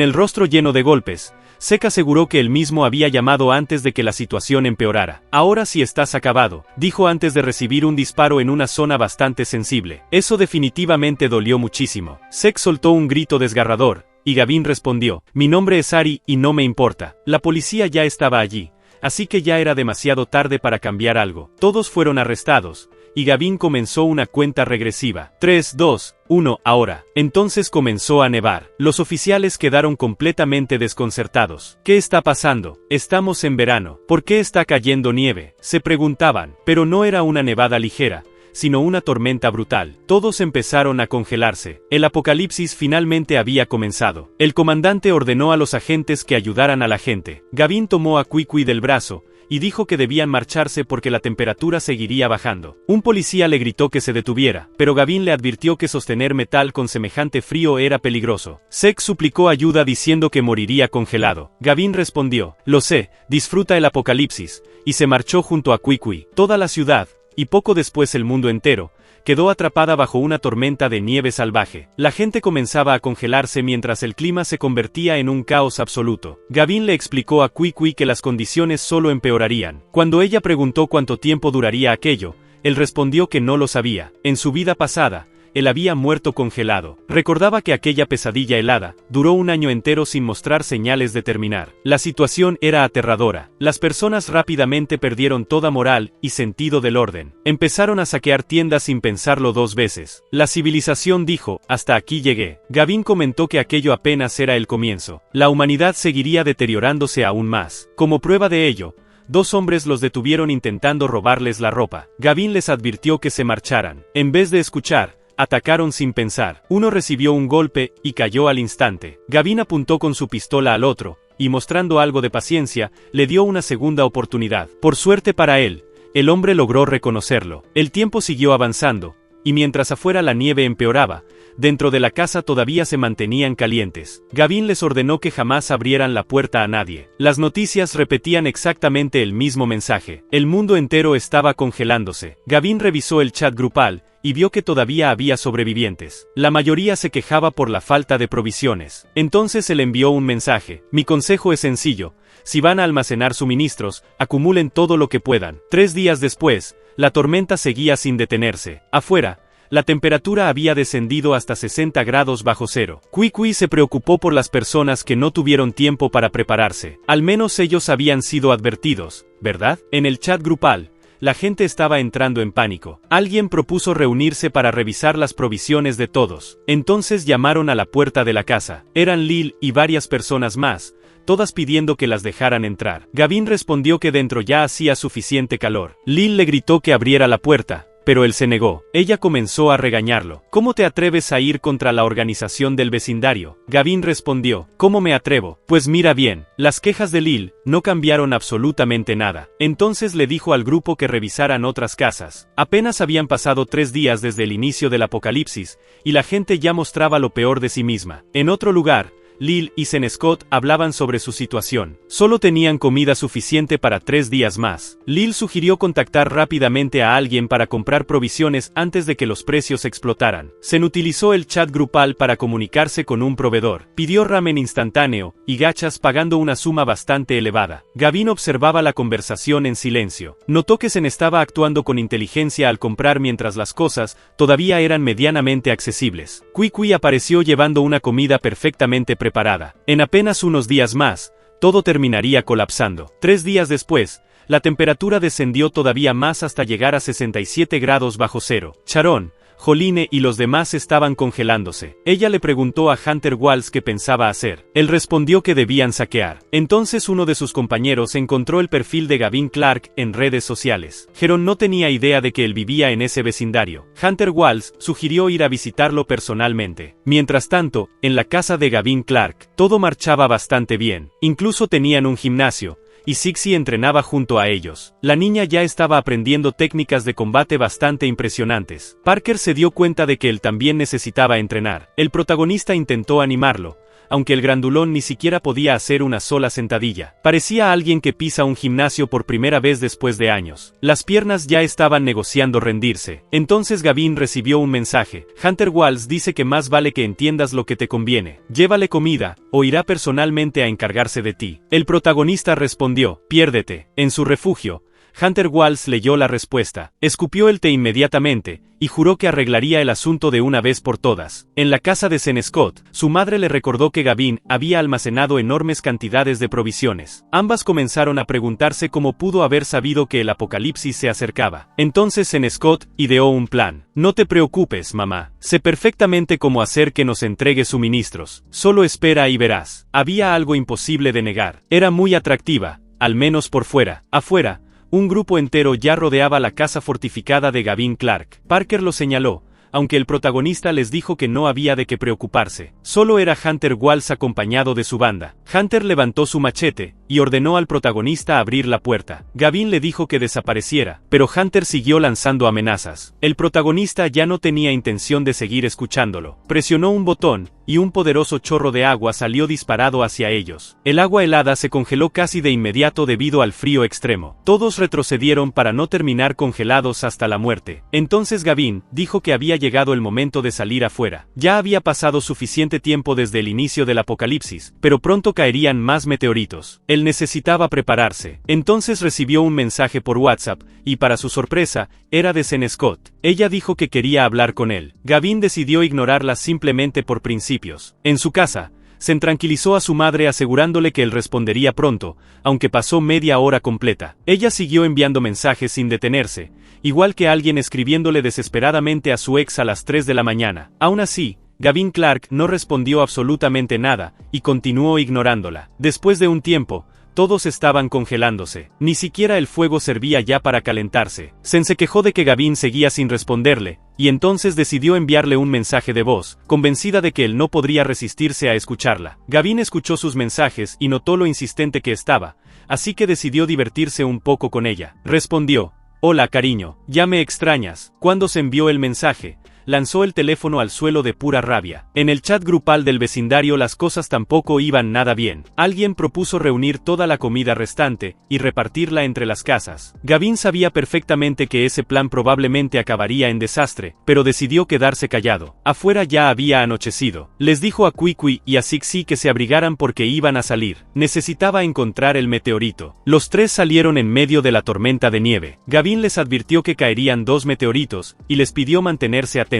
el rostro lleno de golpes, Zeke aseguró que él mismo había llamado antes de que la situación empeorara. Ahora sí estás acabado, dijo antes de recibir un disparo en una zona bastante sensible. Eso definitivamente dolió muchísimo. Zeke soltó un grito desgarrador, y Gavin respondió, mi nombre es Ari y no me importa. La policía ya estaba allí, así que ya era demasiado tarde para cambiar algo. Todos fueron arrestados, y Gavin comenzó una cuenta regresiva. 3, 2, 1, ahora. Entonces comenzó a nevar. Los oficiales quedaron completamente desconcertados. ¿Qué está pasando? Estamos en verano. ¿Por qué está cayendo nieve? Se preguntaban, pero no era una nevada ligera, sino una tormenta brutal. Todos empezaron a congelarse. El apocalipsis finalmente había comenzado. El comandante ordenó a los agentes que ayudaran a la gente. Gavin tomó a Kwee del brazo, y dijo que debían marcharse porque la temperatura seguiría bajando. Un policía le gritó que se detuviera, pero Gavin le advirtió que sostener metal con semejante frío era peligroso. Zeke suplicó ayuda diciendo que moriría congelado. Gavin respondió, lo sé, disfruta el apocalipsis, y se marchó junto a Kwee. Toda la ciudad, y poco después el mundo entero, quedó atrapada bajo una tormenta de nieve salvaje. La gente comenzaba a congelarse mientras el clima se convertía en un caos absoluto. Gavin le explicó a Kwee que las condiciones solo empeorarían. Cuando ella preguntó cuánto tiempo duraría aquello, él respondió que no lo sabía. En su vida pasada, él había muerto congelado. Recordaba que aquella pesadilla helada duró 1 año entero sin mostrar señales de terminar. La situación era aterradora. Las personas rápidamente perdieron toda moral y sentido del orden. Empezaron a saquear tiendas sin pensarlo 2 veces. La civilización dijo, hasta aquí llegué. Gavin comentó que aquello apenas era el comienzo. La humanidad seguiría deteriorándose aún más. Como prueba de ello, 2 hombres los detuvieron intentando robarles la ropa. Gavin les advirtió que se marcharan. En vez de escuchar, atacaron sin pensar. Uno recibió un golpe y cayó al instante. Gavin apuntó con su pistola al otro, y mostrando algo de paciencia, le dio una segunda oportunidad. Por suerte para él, el hombre logró reconocerlo. El tiempo siguió avanzando, y mientras afuera la nieve empeoraba, dentro de la casa todavía se mantenían calientes. Gavin les ordenó que jamás abrieran la puerta a nadie. Las noticias repetían exactamente el mismo mensaje. El mundo entero estaba congelándose. Gavin revisó el chat grupal, y vio que todavía había sobrevivientes. La mayoría se quejaba por la falta de provisiones. Entonces él envió un mensaje. Mi consejo es sencillo. Si van a almacenar suministros, acumulen todo lo que puedan. 3 días después, la tormenta seguía sin detenerse. Afuera, la temperatura había descendido hasta 60 grados bajo cero. Kwee se preocupó por las personas que no tuvieron tiempo para prepararse. Al menos ellos habían sido advertidos, ¿verdad? En el chat grupal, la gente estaba entrando en pánico. Alguien propuso reunirse para revisar las provisiones de todos. Entonces llamaron a la puerta de la casa. Eran Lil y varias personas más, todas pidiendo que las dejaran entrar. Gavin respondió que dentro ya hacía suficiente calor. Lil le gritó que abriera la puerta, pero él se negó. Ella comenzó a regañarlo. ¿Cómo te atreves a ir contra la organización del vecindario? Gavin respondió, ¿cómo me atrevo? Pues mira bien, las quejas de Lil no cambiaron absolutamente nada. Entonces le dijo al grupo que revisaran otras casas. Apenas habían pasado 3 días desde el inicio del apocalipsis, y la gente ya mostraba lo peor de sí misma. En otro lugar, Lil y Sen Scott hablaban sobre su situación. Solo tenían comida suficiente para 3 días más. Lil sugirió contactar rápidamente a alguien para comprar provisiones antes de que los precios explotaran. Sen utilizó el chat grupal para comunicarse con un proveedor. Pidió ramen instantáneo y gachas pagando una suma bastante elevada. Gavin observaba la conversación en silencio. Notó que Sen estaba actuando con inteligencia al comprar mientras las cosas todavía eran medianamente accesibles. Kwee apareció llevando una comida perfectamente preparada. En apenas unos días más, todo terminaría colapsando. 3 días después, la temperatura descendió todavía más hasta llegar a 67 grados bajo cero. Sharon, Joline y los demás estaban congelándose. Ella le preguntó a Hunter Walls qué pensaba hacer. Él respondió que debían saquear. Entonces uno de sus compañeros encontró el perfil de Gavin Clark en redes sociales. Heron no tenía idea de que él vivía en ese vecindario. Hunter Walls sugirió ir a visitarlo personalmente. Mientras tanto, en la casa de Gavin Clark, todo marchaba bastante bien. Incluso tenían un gimnasio, y Sixie entrenaba junto a ellos. La niña ya estaba aprendiendo técnicas de combate bastante impresionantes. Parker se dio cuenta de que él también necesitaba entrenar. El protagonista intentó animarlo, aunque el grandulón ni siquiera podía hacer una sola sentadilla. Parecía alguien que pisa un gimnasio por primera vez después de años. Las piernas ya estaban negociando rendirse. Entonces Gavin recibió un mensaje. Hunter Walls dice que más vale que entiendas lo que te conviene. Llévale comida, o irá personalmente a encargarse de ti. El protagonista respondió, piérdete. En su refugio, Hunter Walls leyó la respuesta, escupió el té inmediatamente, y juró que arreglaría el asunto de una vez por todas. En la casa de Sean Scott, su madre le recordó que Gavin había almacenado enormes cantidades de provisiones. Ambas comenzaron a preguntarse cómo pudo haber sabido que el apocalipsis se acercaba. Entonces Sean Scott ideó un plan. No te preocupes, mamá. Sé perfectamente cómo hacer que nos entregue suministros. Solo espera y verás. Había algo imposible de negar. Era muy atractiva, al menos por fuera. Afuera, un grupo entero ya rodeaba la casa fortificada de Gavin Clark. Parker lo señaló, aunque el protagonista les dijo que no había de qué preocuparse. Solo era Hunter Walls acompañado de su banda. Hunter levantó su machete, y ordenó al protagonista abrir la puerta. Gavin le dijo que desapareciera, pero Hunter siguió lanzando amenazas. El protagonista ya no tenía intención de seguir escuchándolo. Presionó un botón, y un poderoso chorro de agua salió disparado hacia ellos. El agua helada se congeló casi de inmediato debido al frío extremo. Todos retrocedieron para no terminar congelados hasta la muerte. Entonces Gavin dijo que había llegado el momento de salir afuera. Ya había pasado suficiente tiempo desde el inicio del apocalipsis, pero pronto caerían más meteoritos. Él necesitaba prepararse. Entonces recibió un mensaje por WhatsApp, y para su sorpresa, era de Sean Scott. Ella dijo que quería hablar con él. Gavin decidió ignorarla simplemente por principios. En su casa, se tranquilizó a su madre asegurándole que él respondería pronto, aunque pasó media hora completa. Ella siguió enviando mensajes sin detenerse, igual que alguien escribiéndole desesperadamente a su ex a las 3 de la mañana. Aún así, Gavin Clark no respondió absolutamente nada, y continuó ignorándola. Después de un tiempo, todos estaban congelándose. Ni siquiera el fuego servía ya para calentarse. Sen se quejó de que Gavin seguía sin responderle, y entonces decidió enviarle un mensaje de voz, convencida de que él no podría resistirse a escucharla. Gavin escuchó sus mensajes y notó lo insistente que estaba, así que decidió divertirse un poco con ella. Respondió, «Hola, cariño, ¿ya me extrañas?» Cuando se envió el mensaje, lanzó el teléfono al suelo de pura rabia. En el chat grupal del vecindario las cosas tampoco iban nada bien. Alguien propuso reunir toda la comida restante y repartirla entre las casas. Gavin sabía perfectamente que ese plan probablemente acabaría en desastre, pero decidió quedarse callado. Afuera ya había anochecido. Les dijo a Quiqui y a Sixie que se abrigaran porque iban a salir. Necesitaba encontrar el meteorito. Los tres salieron en medio de la tormenta de nieve. Gavin les advirtió que caerían 2 meteoritos, y les pidió mantenerse atentos.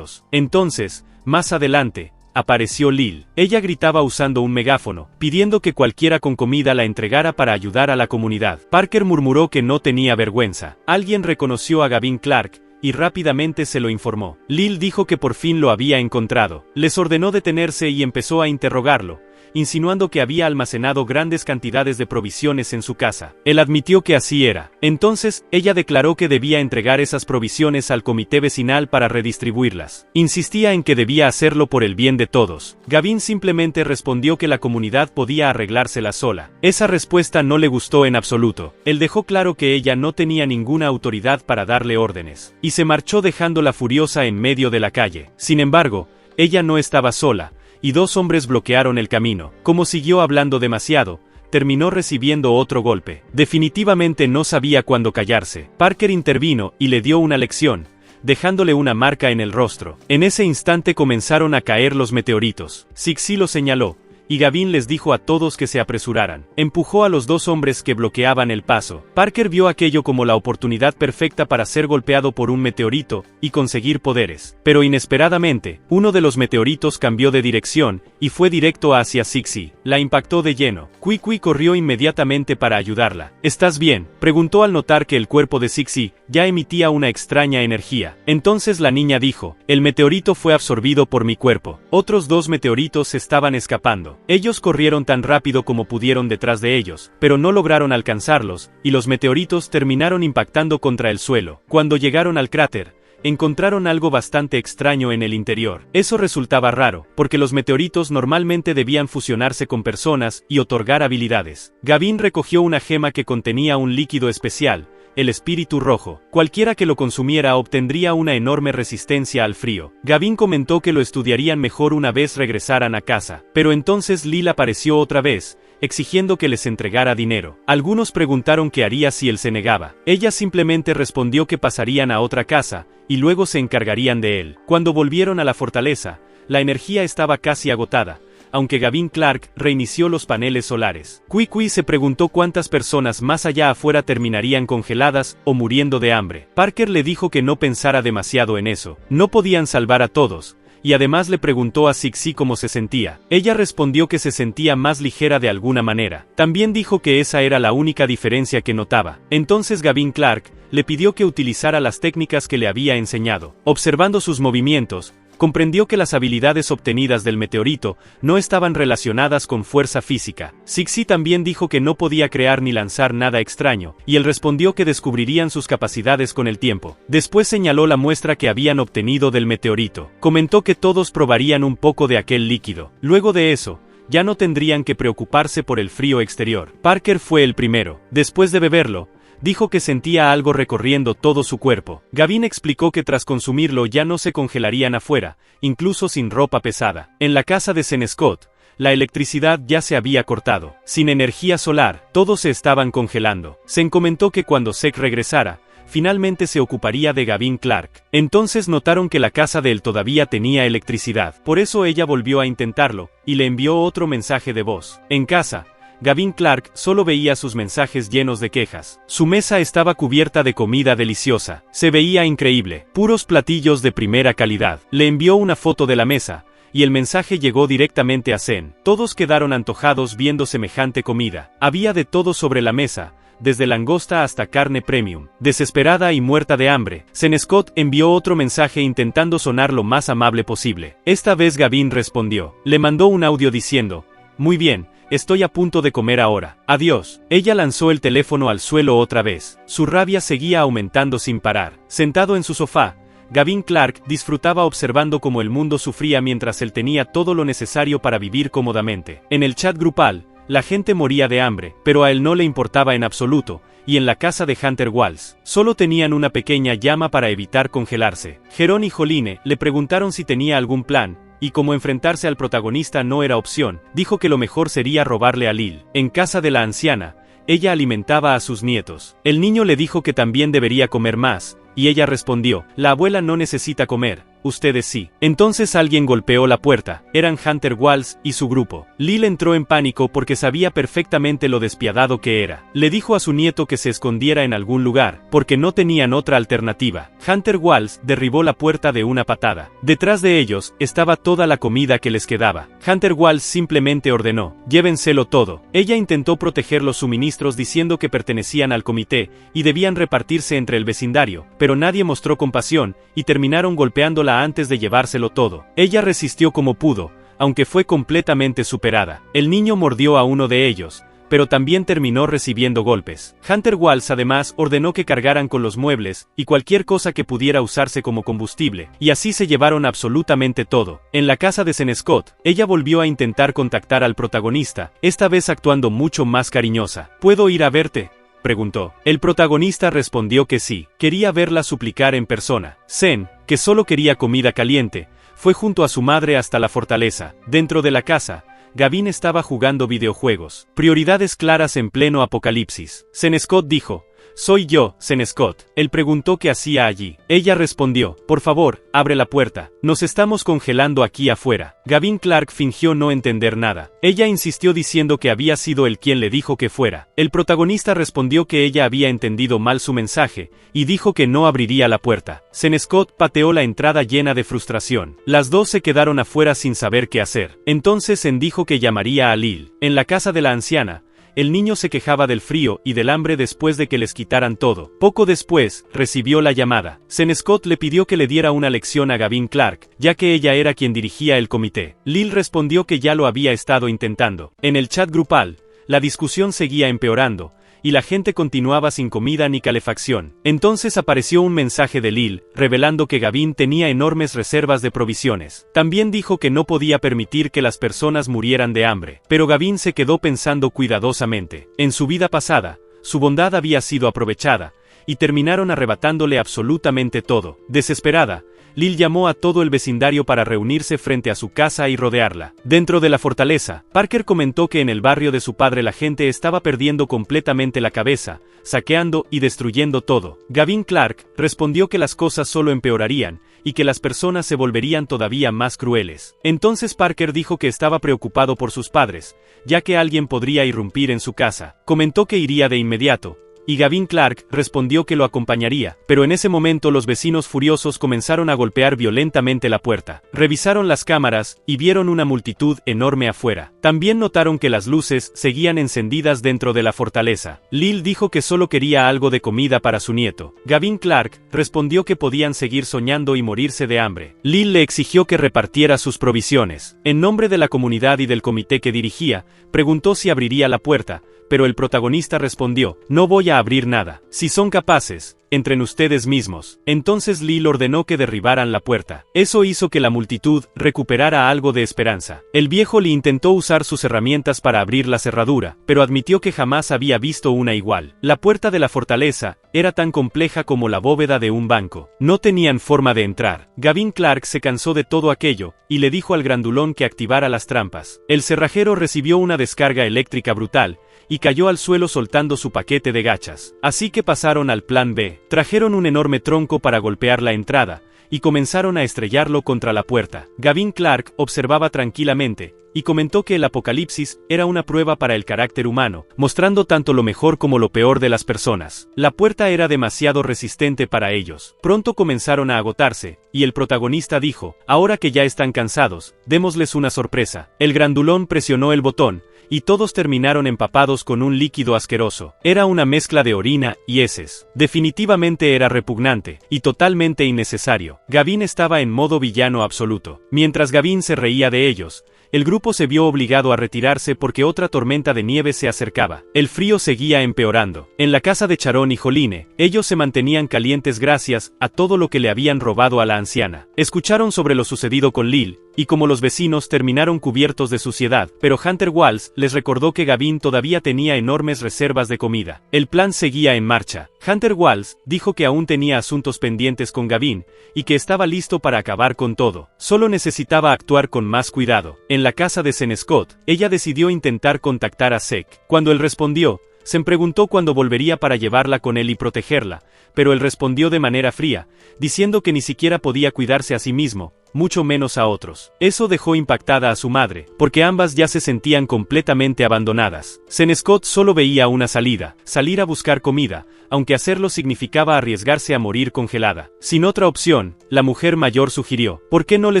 Entonces, más adelante, apareció Lil. Ella gritaba usando un megáfono, pidiendo que cualquiera con comida la entregara para ayudar a la comunidad. Parker murmuró que no tenía vergüenza. Alguien reconoció a Gavin Clark, y rápidamente se lo informó. Lil dijo que por fin lo había encontrado. Les ordenó detenerse y empezó a interrogarlo, insinuando que había almacenado grandes cantidades de provisiones en su casa. Él admitió que así era. Entonces, ella declaró que debía entregar esas provisiones al comité vecinal para redistribuirlas. Insistía en que debía hacerlo por el bien de todos. Gavin simplemente respondió que la comunidad podía arreglársela sola. Esa respuesta no le gustó en absoluto. Él dejó claro que ella no tenía ninguna autoridad para darle órdenes, y se marchó dejándola furiosa en medio de la calle. Sin embargo, ella no estaba sola, y 2 hombres bloquearon el camino. Como siguió hablando demasiado, terminó recibiendo otro golpe. Definitivamente no sabía cuándo callarse. Parker intervino y le dio una lección, dejándole una marca en el rostro. En ese instante comenzaron a caer los meteoritos. Sixie lo señaló, y Gavin les dijo a todos que se apresuraran. Empujó a los dos hombres que bloqueaban el paso. Parker vio aquello como la oportunidad perfecta para ser golpeado por un meteorito y conseguir poderes. Pero inesperadamente, uno de los meteoritos cambió de dirección y fue directo hacia Sixie. La impactó de lleno. Kwee corrió inmediatamente para ayudarla. ¿Estás bien?, preguntó al notar que el cuerpo de Sixie ya emitía una extraña energía. Entonces la niña dijo: el meteorito fue absorbido por mi cuerpo. Otros dos meteoritos estaban escapando. Ellos corrieron tan rápido como pudieron detrás de ellos, pero no lograron alcanzarlos, y los meteoritos terminaron impactando contra el suelo. Cuando llegaron al cráter, encontraron algo bastante extraño en el interior. Eso resultaba raro, porque los meteoritos normalmente debían fusionarse con personas y otorgar habilidades. Gavin recogió una gema que contenía un líquido especial, el espíritu rojo. Cualquiera que lo consumiera obtendría una enorme resistencia al frío. Gavin comentó que lo estudiarían mejor una vez regresaran a casa. Pero entonces Lil apareció otra vez, exigiendo que les entregara dinero. Algunos preguntaron qué haría si él se negaba. Ella simplemente respondió que pasarían a otra casa, y luego se encargarían de él. Cuando volvieron a la fortaleza, la energía estaba casi agotada, aunque Gavin Clark reinició los paneles solares. Kwee se preguntó cuántas personas más allá afuera terminarían congeladas o muriendo de hambre. Parker le dijo que no pensara demasiado en eso. No podían salvar a todos, y además le preguntó a Sixie cómo se sentía. Ella respondió que se sentía más ligera de alguna manera. También dijo que esa era la única diferencia que notaba. Entonces Gavin Clark le pidió que utilizara las técnicas que le había enseñado. Observando sus movimientos, comprendió que las habilidades obtenidas del meteorito no estaban relacionadas con fuerza física. Sixie también dijo que no podía crear ni lanzar nada extraño, y él respondió que descubrirían sus capacidades con el tiempo. Después señaló la muestra que habían obtenido del meteorito. Comentó que todos probarían un poco de aquel líquido. Luego de eso, ya no tendrían que preocuparse por el frío exterior. Parker fue el primero. Después de beberlo, dijo que sentía algo recorriendo todo su cuerpo. Gavin explicó que tras consumirlo ya no se congelarían afuera, incluso sin ropa pesada. En la casa de Senescott, la electricidad ya se había cortado. Sin energía solar, todos se estaban congelando. Sen comentó que cuando Sek regresara, finalmente se ocuparía de Gavin Clark. Entonces notaron que la casa de él todavía tenía electricidad. Por eso ella volvió a intentarlo, y le envió otro mensaje de voz. En casa, Gavin Clark solo veía sus mensajes llenos de quejas. Su mesa estaba cubierta de comida deliciosa. Se veía increíble, puros platillos de primera calidad. Le envió una foto de la mesa, y el mensaje llegó directamente a Sen. Todos quedaron antojados viendo semejante comida. Había de todo sobre la mesa, desde langosta hasta carne premium. Desesperada y muerta de hambre, Senescott envió otro mensaje intentando sonar lo más amable posible. Esta vez Gavin respondió. Le mandó un audio diciendo: muy bien, estoy a punto de comer ahora. Adiós. Ella lanzó el teléfono al suelo otra vez. Su rabia seguía aumentando sin parar. Sentado en su sofá, Gavin Clark disfrutaba observando cómo el mundo sufría mientras él tenía todo lo necesario para vivir cómodamente. En el chat grupal, la gente moría de hambre, pero a él no le importaba en absoluto, y en la casa de Hunter Walls, solo tenían una pequeña llama para evitar congelarse. Jerón y Joline le preguntaron si tenía algún plan, y como enfrentarse al protagonista no era opción, dijo que lo mejor sería robarle a Lil. En casa de la anciana, ella alimentaba a sus nietos. El niño le dijo que también debería comer más, y ella respondió: la abuela no necesita comer, ustedes sí. Entonces alguien golpeó la puerta. Eran Hunter Walls y su grupo. Lil entró en pánico porque sabía perfectamente lo despiadado que era. Le dijo a su nieto que se escondiera en algún lugar, porque no tenían otra alternativa. Hunter Walls derribó la puerta de una patada. Detrás de ellos estaba toda la comida que les quedaba. Hunter Walls simplemente ordenó: llévenselo todo. Ella intentó proteger los suministros diciendo que pertenecían al comité y debían repartirse entre el vecindario, pero nadie mostró compasión, y terminaron golpeándola antes de llevárselo todo. Ella resistió como pudo, aunque fue completamente superada. El niño mordió a uno de ellos, pero también terminó recibiendo golpes. Hunter Walls además ordenó que cargaran con los muebles y cualquier cosa que pudiera usarse como combustible, y así se llevaron absolutamente todo. En la casa de Senescott, ella volvió a intentar contactar al protagonista, esta vez actuando mucho más cariñosa. ¿Puedo ir a verte?, preguntó. El protagonista respondió que sí. Quería verla suplicar en persona. Sen, que solo quería comida caliente, fue junto a su madre hasta la fortaleza. Dentro de la casa, Gavin estaba jugando videojuegos. Prioridades claras en pleno apocalipsis. Senescott dijo: Soy yo, Senescott. Él preguntó qué hacía allí. Ella respondió, por favor, abre la puerta. Nos estamos congelando aquí afuera. Gavin Clark fingió no entender nada. Ella insistió diciendo que había sido él quien le dijo que fuera. El protagonista respondió que ella había entendido mal su mensaje, y dijo que no abriría la puerta. Senescott pateó la entrada llena de frustración. Las dos se quedaron afuera sin saber qué hacer. Entonces Sen dijo que llamaría a Lil. En la casa de la anciana, el niño se quejaba del frío y del hambre después de que les quitaran todo. Poco después, recibió la llamada. Senescott le pidió que le diera una lección a Gavin Clark, ya que ella era quien dirigía el comité. Lil respondió que ya lo había estado intentando. En el chat grupal, la discusión seguía empeorando, y la gente continuaba sin comida ni calefacción. Entonces apareció un mensaje de Lil, revelando que Gavin tenía enormes reservas de provisiones. También dijo que no podía permitir que las personas murieran de hambre. Pero Gavin se quedó pensando cuidadosamente. En su vida pasada, su bondad había sido aprovechada, y terminaron arrebatándole absolutamente todo. Desesperada, Lil llamó a todo el vecindario para reunirse frente a su casa y rodearla. Dentro de la fortaleza, Parker comentó que en el barrio de su padre la gente estaba perdiendo completamente la cabeza, saqueando y destruyendo todo. Gavin Clark respondió que las cosas solo empeorarían, y que las personas se volverían todavía más crueles. Entonces Parker dijo que estaba preocupado por sus padres, ya que alguien podría irrumpir en su casa. Comentó que iría de inmediato, y Gavin Clark respondió que lo acompañaría, pero en ese momento los vecinos furiosos comenzaron a golpear violentamente la puerta. Revisaron las cámaras, y vieron una multitud enorme afuera. También notaron que las luces seguían encendidas dentro de la fortaleza. Lil dijo que solo quería algo de comida para su nieto. Gavin Clark respondió que podían seguir soñando y morirse de hambre. Lil le exigió que repartiera sus provisiones. En nombre de la comunidad y del comité que dirigía, preguntó si abriría la puerta, pero el protagonista respondió, no voy a abrir nada. Si son capaces, entren ustedes mismos. Entonces Lil ordenó que derribaran la puerta. Eso hizo que la multitud recuperara algo de esperanza. El viejo Lee intentó usar sus herramientas para abrir la cerradura, pero admitió que jamás había visto una igual. La puerta de la fortaleza era tan compleja como la bóveda de un banco. No tenían forma de entrar. Gavin Clark se cansó de todo aquello, y le dijo al grandulón que activara las trampas. El cerrajero recibió una descarga eléctrica brutal, y cayó al suelo soltando su paquete de gachas. Así que pasaron al plan B. Trajeron un enorme tronco para golpear la entrada, y comenzaron a estrellarlo contra la puerta. Gavin Clark observaba tranquilamente, y comentó que el apocalipsis era una prueba para el carácter humano, mostrando tanto lo mejor como lo peor de las personas. La puerta era demasiado resistente para ellos. Pronto comenzaron a agotarse, y el protagonista dijo, ahora que ya están cansados, démosles una sorpresa. El grandulón presionó el botón, y todos terminaron empapados con un líquido asqueroso. Era una mezcla de orina y heces. Definitivamente era repugnante, y totalmente innecesario. Gavin estaba en modo villano absoluto. Mientras Gavin se reía de ellos, el grupo se vio obligado a retirarse porque otra tormenta de nieve se acercaba. El frío seguía empeorando. En la casa de Charon y Joline, ellos se mantenían calientes gracias a todo lo que le habían robado a la anciana. Escucharon sobre lo sucedido con Lil, y como los vecinos terminaron cubiertos de suciedad, pero Hunter Walls les recordó que Gavin todavía tenía enormes reservas de comida. El plan seguía en marcha. Hunter Walls dijo que aún tenía asuntos pendientes con Gavin, y que estaba listo para acabar con todo. Solo necesitaba actuar con más cuidado. En la casa de Senescott, ella decidió intentar contactar a Zek. Cuando él respondió, Sen preguntó cuándo volvería para llevarla con él y protegerla, pero él respondió de manera fría, diciendo que ni siquiera podía cuidarse a sí mismo, mucho menos a otros. Eso dejó impactada a su madre, porque ambas ya se sentían completamente abandonadas. Senescott solo veía una salida, salir a buscar comida, aunque hacerlo significaba arriesgarse a morir congelada. Sin otra opción, la mujer mayor sugirió, ¿por qué no le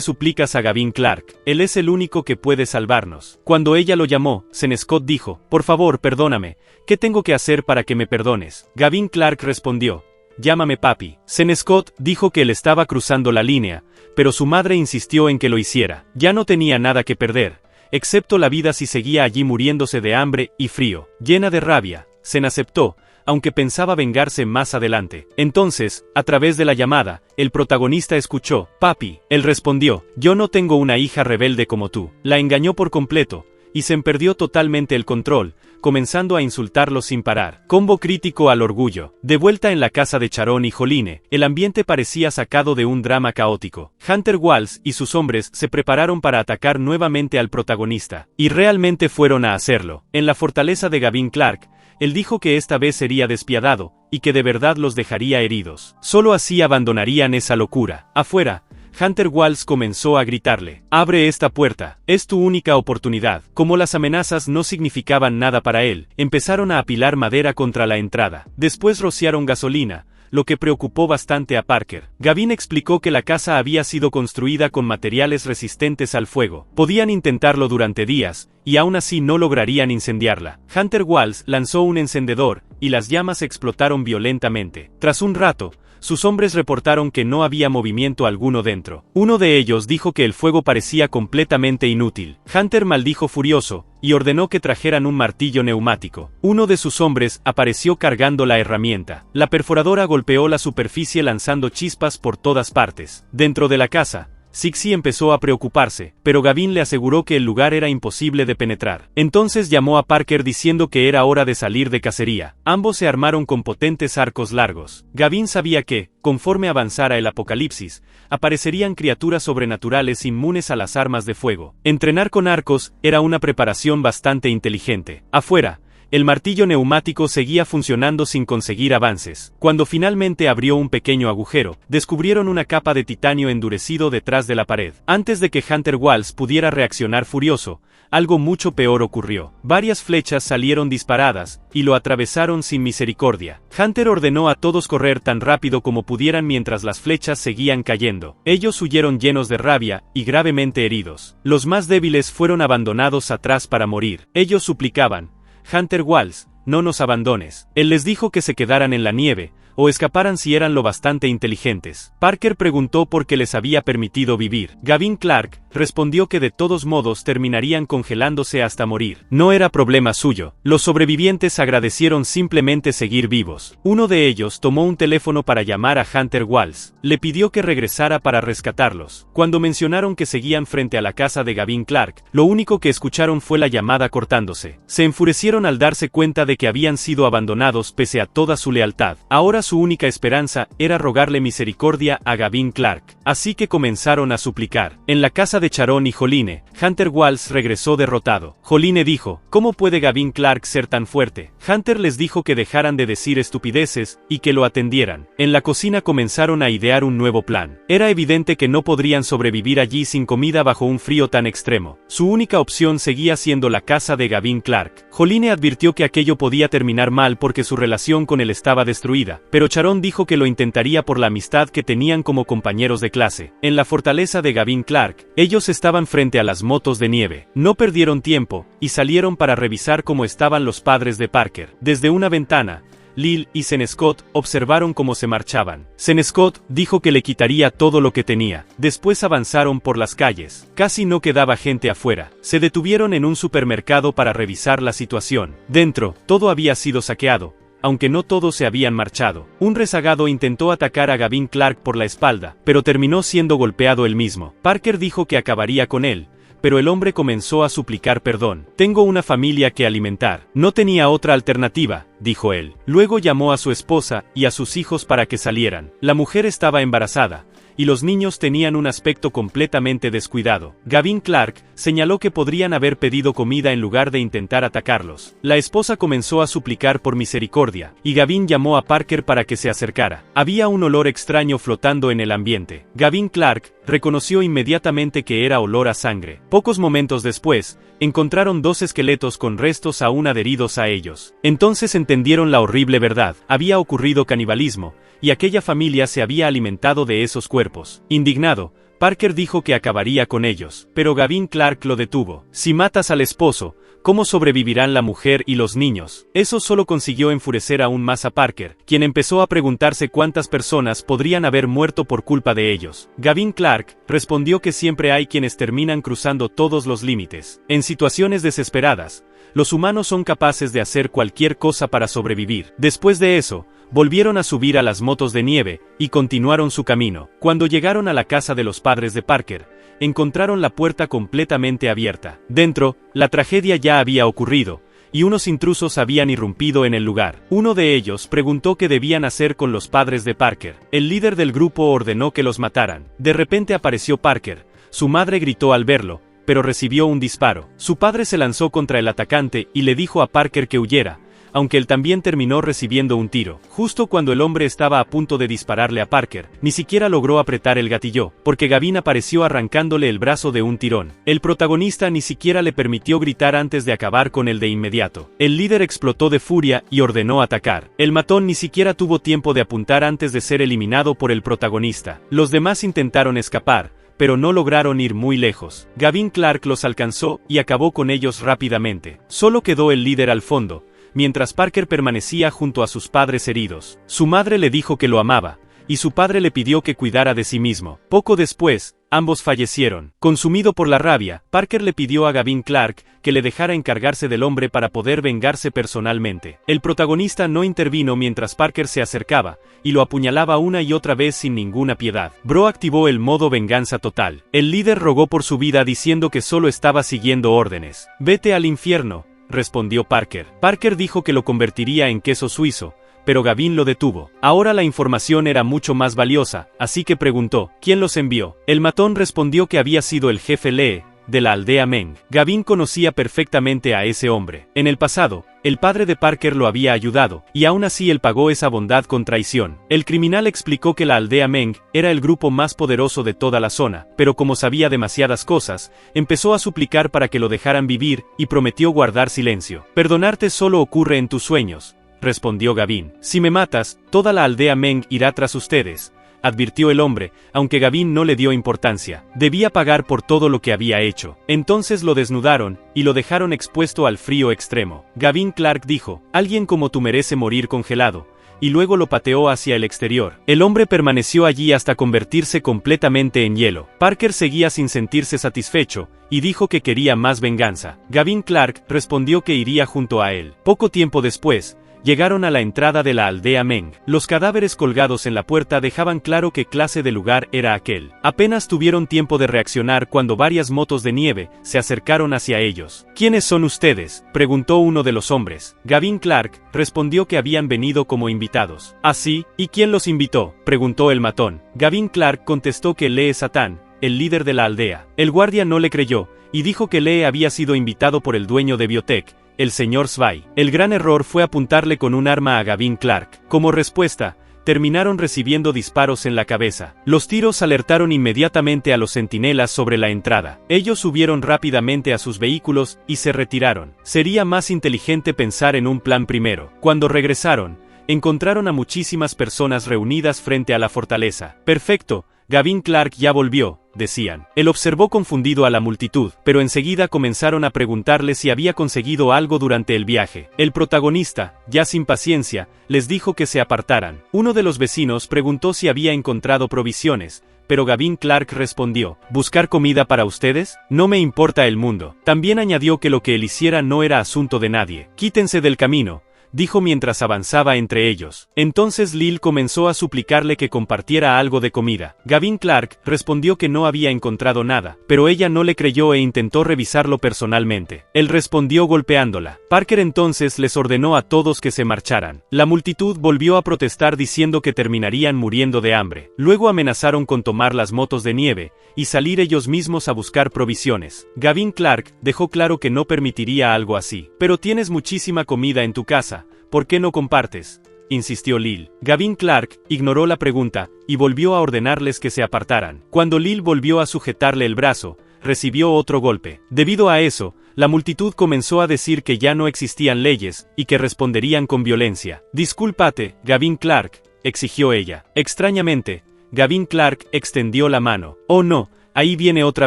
suplicas a Gavin Clark? Él es el único que puede salvarnos. Cuando ella lo llamó, Senescott dijo, por favor, perdóname, ¿qué tengo que hacer para que me perdones? Gavin Clark respondió, llámame papi. Senescott dijo que él estaba cruzando la línea, pero su madre insistió en que lo hiciera. Ya no tenía nada que perder, excepto la vida si seguía allí muriéndose de hambre y frío. Llena de rabia, Sen aceptó, aunque pensaba vengarse más adelante. Entonces, a través de la llamada, el protagonista escuchó, papi. Él respondió, yo no tengo una hija rebelde como tú. La engañó por completo, y Sen perdió totalmente el control, comenzando a insultarlo sin parar. Combo crítico al orgullo. De vuelta en la casa de Charon y Joline, el ambiente parecía sacado de un drama caótico. Hunter Walls y sus hombres se prepararon para atacar nuevamente al protagonista, y realmente fueron a hacerlo. En la fortaleza de Gavin Clark, él dijo que esta vez sería despiadado, y que de verdad los dejaría heridos. Solo así abandonarían esa locura. Afuera, Hunter Walls comenzó a gritarle: «Abre esta puerta, es tu única oportunidad». Como las amenazas no significaban nada para él, empezaron a apilar madera contra la entrada. Después rociaron gasolina, lo que preocupó bastante a Parker. Gavin explicó que la casa había sido construida con materiales resistentes al fuego. Podían intentarlo durante días, y aún así no lograrían incendiarla. Hunter Walls lanzó un encendedor, y las llamas explotaron violentamente. Tras un rato, sus hombres reportaron que no había movimiento alguno dentro. Uno de ellos dijo que el fuego parecía completamente inútil. Hunter maldijo furioso, y ordenó que trajeran un martillo neumático. Uno de sus hombres apareció cargando la herramienta. La perforadora golpeó la superficie lanzando chispas por todas partes. Dentro de la casa, Sixie empezó a preocuparse, pero Gavin le aseguró que el lugar era imposible de penetrar. Entonces llamó a Parker diciendo que era hora de salir de cacería. Ambos se armaron con potentes arcos largos. Gavin sabía que, conforme avanzara el apocalipsis, aparecerían criaturas sobrenaturales inmunes a las armas de fuego. Entrenar con arcos era una preparación bastante inteligente. Afuera, el martillo neumático seguía funcionando sin conseguir avances. Cuando finalmente abrió un pequeño agujero, descubrieron una capa de titanio endurecido detrás de la pared. Antes de que Hunter Walls pudiera reaccionar furioso, algo mucho peor ocurrió. Varias flechas salieron disparadas, y lo atravesaron sin misericordia. Hunter ordenó a todos correr tan rápido como pudieran mientras las flechas seguían cayendo. Ellos huyeron llenos de rabia, y gravemente heridos. Los más débiles fueron abandonados atrás para morir. Ellos suplicaban: «Hunter Walls, no nos abandones». Él les dijo que se quedaran en la nieve, o escaparan si eran lo bastante inteligentes. Parker preguntó por qué les había permitido vivir. Gavin Clark respondió que de todos modos terminarían congelándose hasta morir. No era problema suyo. Los sobrevivientes agradecieron simplemente seguir vivos. Uno de ellos tomó un teléfono para llamar a Hunter Walls. Le pidió que regresara para rescatarlos. Cuando mencionaron que seguían frente a la casa de Gavin Clark, lo único que escucharon fue la llamada cortándose. Se enfurecieron al darse cuenta de que habían sido abandonados pese a toda su lealtad. Ahora su única esperanza era rogarle misericordia a Gavin Clark. Así que comenzaron a suplicar. En la casa de Charon y Joline, Hunter Walls regresó derrotado. Joline dijo: «¿Cómo puede Gavin Clark ser tan fuerte?». Hunter les dijo que dejaran de decir estupideces, y que lo atendieran. En la cocina comenzaron a idear un nuevo plan. Era evidente que no podrían sobrevivir allí sin comida bajo un frío tan extremo. Su única opción seguía siendo la casa de Gavin Clark. Joline advirtió que aquello podía terminar mal porque su relación con él estaba destruida, pero Charon dijo que lo intentaría por la amistad que tenían como compañeros de clase. En la fortaleza de Gavin Clark, ellos estaban frente a las motos de nieve. No perdieron tiempo, y salieron para revisar cómo estaban los padres de Parker. Desde una ventana, Lil y Senescott observaron cómo se marchaban. Senescott dijo que le quitaría todo lo que tenía. Después avanzaron por las calles. Casi no quedaba gente afuera. Se detuvieron en un supermercado para revisar la situación. Dentro, todo había sido saqueado, aunque no todos se habían marchado. Un rezagado intentó atacar a Gavin Clark por la espalda, pero terminó siendo golpeado él mismo. Parker dijo que acabaría con él, pero el hombre comenzó a suplicar perdón. «Tengo una familia que alimentar». No tenía otra alternativa, dijo él. Luego llamó a su esposa y a sus hijos para que salieran. La mujer estaba embarazada, y los niños tenían un aspecto completamente descuidado. Gavin Clark señaló que podrían haber pedido comida en lugar de intentar atacarlos. La esposa comenzó a suplicar por misericordia, y Gavin llamó a Parker para que se acercara. Había un olor extraño flotando en el ambiente. Gavin Clark reconoció inmediatamente que era olor a sangre. Pocos momentos después, encontraron dos esqueletos con restos aún adheridos a ellos. Entonces entendieron la horrible verdad. Había ocurrido canibalismo, y aquella familia se había alimentado de esos cuerpos. Indignado, Parker dijo que acabaría con ellos, pero Gavin Clark lo detuvo. «Si matas al esposo, ¿cómo sobrevivirán la mujer y los niños?». Eso solo consiguió enfurecer aún más a Parker, quien empezó a preguntarse cuántas personas podrían haber muerto por culpa de ellos. Gavin Clark respondió que siempre hay quienes terminan cruzando todos los límites. En situaciones desesperadas, los humanos son capaces de hacer cualquier cosa para sobrevivir. Después de eso, volvieron a subir a las motos de nieve, y continuaron su camino. Cuando llegaron a la casa de los padres de Parker, encontraron la puerta completamente abierta. Dentro, la tragedia ya había ocurrido, y unos intrusos habían irrumpido en el lugar. Uno de ellos preguntó qué debían hacer con los padres de Parker. El líder del grupo ordenó que los mataran. De repente apareció Parker. Su madre gritó al verlo, pero recibió un disparo. Su padre se lanzó contra el atacante y le dijo a Parker que huyera, aunque él también terminó recibiendo un tiro. Justo cuando el hombre estaba a punto de dispararle a Parker, ni siquiera logró apretar el gatillo, porque Gavin apareció arrancándole el brazo de un tirón. El protagonista ni siquiera le permitió gritar antes de acabar con él de inmediato. El líder explotó de furia y ordenó atacar. El matón ni siquiera tuvo tiempo de apuntar antes de ser eliminado por el protagonista. Los demás intentaron escapar, pero no lograron ir muy lejos. Gavin Clark los alcanzó y acabó con ellos rápidamente. Solo quedó el líder al fondo, mientras Parker permanecía junto a sus padres heridos. Su madre le dijo que lo amaba, y su padre le pidió que cuidara de sí mismo. Poco después, ambos fallecieron. Consumido por la rabia, Parker le pidió a Gavin Clark que le dejara encargarse del hombre para poder vengarse personalmente. El protagonista no intervino mientras Parker se acercaba, y lo apuñalaba una y otra vez sin ninguna piedad. Bro activó el modo venganza total. El líder rogó por su vida diciendo que solo estaba siguiendo órdenes. «Vete al infierno», respondió Parker. Parker dijo que lo convertiría en queso suizo, pero Gavin lo detuvo. Ahora la información era mucho más valiosa, así que preguntó, ¿quién los envió? El matón respondió que había sido el jefe Lee, de la aldea Meng. Gavin conocía perfectamente a ese hombre. En el pasado, el padre de Parker lo había ayudado, y aún así él pagó esa bondad con traición. El criminal explicó que la aldea Meng era el grupo más poderoso de toda la zona, pero como sabía demasiadas cosas, empezó a suplicar para que lo dejaran vivir, y prometió guardar silencio. Perdonarte solo ocurre en tus sueños, respondió Gavin. Si me matas, toda la aldea Meng irá tras ustedes, advirtió el hombre, aunque Gavin no le dio importancia. Debía pagar por todo lo que había hecho. Entonces lo desnudaron, y lo dejaron expuesto al frío extremo. Gavin Clark dijo, alguien como tú merece morir congelado, y luego lo pateó hacia el exterior. El hombre permaneció allí hasta convertirse completamente en hielo. Parker seguía sin sentirse satisfecho, y dijo que quería más venganza. Gavin Clark respondió que iría junto a él. Poco tiempo después, llegaron a la entrada de la aldea Meng. Los cadáveres colgados en la puerta dejaban claro qué clase de lugar era aquel. Apenas tuvieron tiempo de reaccionar cuando varias motos de nieve se acercaron hacia ellos. ¿Quiénes son ustedes?, preguntó uno de los hombres. Gavin Clark respondió que habían venido como invitados. ¿Ah, sí? ¿Y quién los invitó?, preguntó el matón. Gavin Clark contestó que Lee Satán, el líder de la aldea. El guardia no le creyó, y dijo que Lee había sido invitado por el dueño de Biotech, el señor Svay. El gran error fue apuntarle con un arma a Gavin Clark. Como respuesta, terminaron recibiendo disparos en la cabeza. Los tiros alertaron inmediatamente a los centinelas sobre la entrada. Ellos subieron rápidamente a sus vehículos y se retiraron. Sería más inteligente pensar en un plan primero. Cuando regresaron, encontraron a muchísimas personas reunidas frente a la fortaleza. Perfecto, Gavin Clark ya volvió, decían. Él observó confundido a la multitud, pero enseguida comenzaron a preguntarle si había conseguido algo durante el viaje. El protagonista, ya sin paciencia, les dijo que se apartaran. Uno de los vecinos preguntó si había encontrado provisiones, pero Gavin Clark respondió, ¿buscar comida para ustedes? No me importa el mundo. También añadió que lo que él hiciera no era asunto de nadie. Quítense del camino, dijo mientras avanzaba entre ellos. Entonces Lil comenzó a suplicarle que compartiera algo de comida. Gavin Clark respondió que no había encontrado nada, pero ella no le creyó e intentó revisarlo personalmente. Él respondió golpeándola. Parker entonces les ordenó a todos que se marcharan. La multitud volvió a protestar diciendo que terminarían muriendo de hambre. Luego amenazaron con tomar las motos de nieve y salir ellos mismos a buscar provisiones. Gavin Clark dejó claro que no permitiría algo así. Pero tienes muchísima comida en tu casa, ¿por qué no compartes?, insistió Lil. Gavin Clark ignoró la pregunta y volvió a ordenarles que se apartaran. Cuando Lil volvió a sujetarle el brazo, recibió otro golpe. Debido a eso, la multitud comenzó a decir que ya no existían leyes y que responderían con violencia. Discúlpate, Gavin Clark, exigió ella. Extrañamente, Gavin Clark extendió la mano. Oh no, ahí viene otra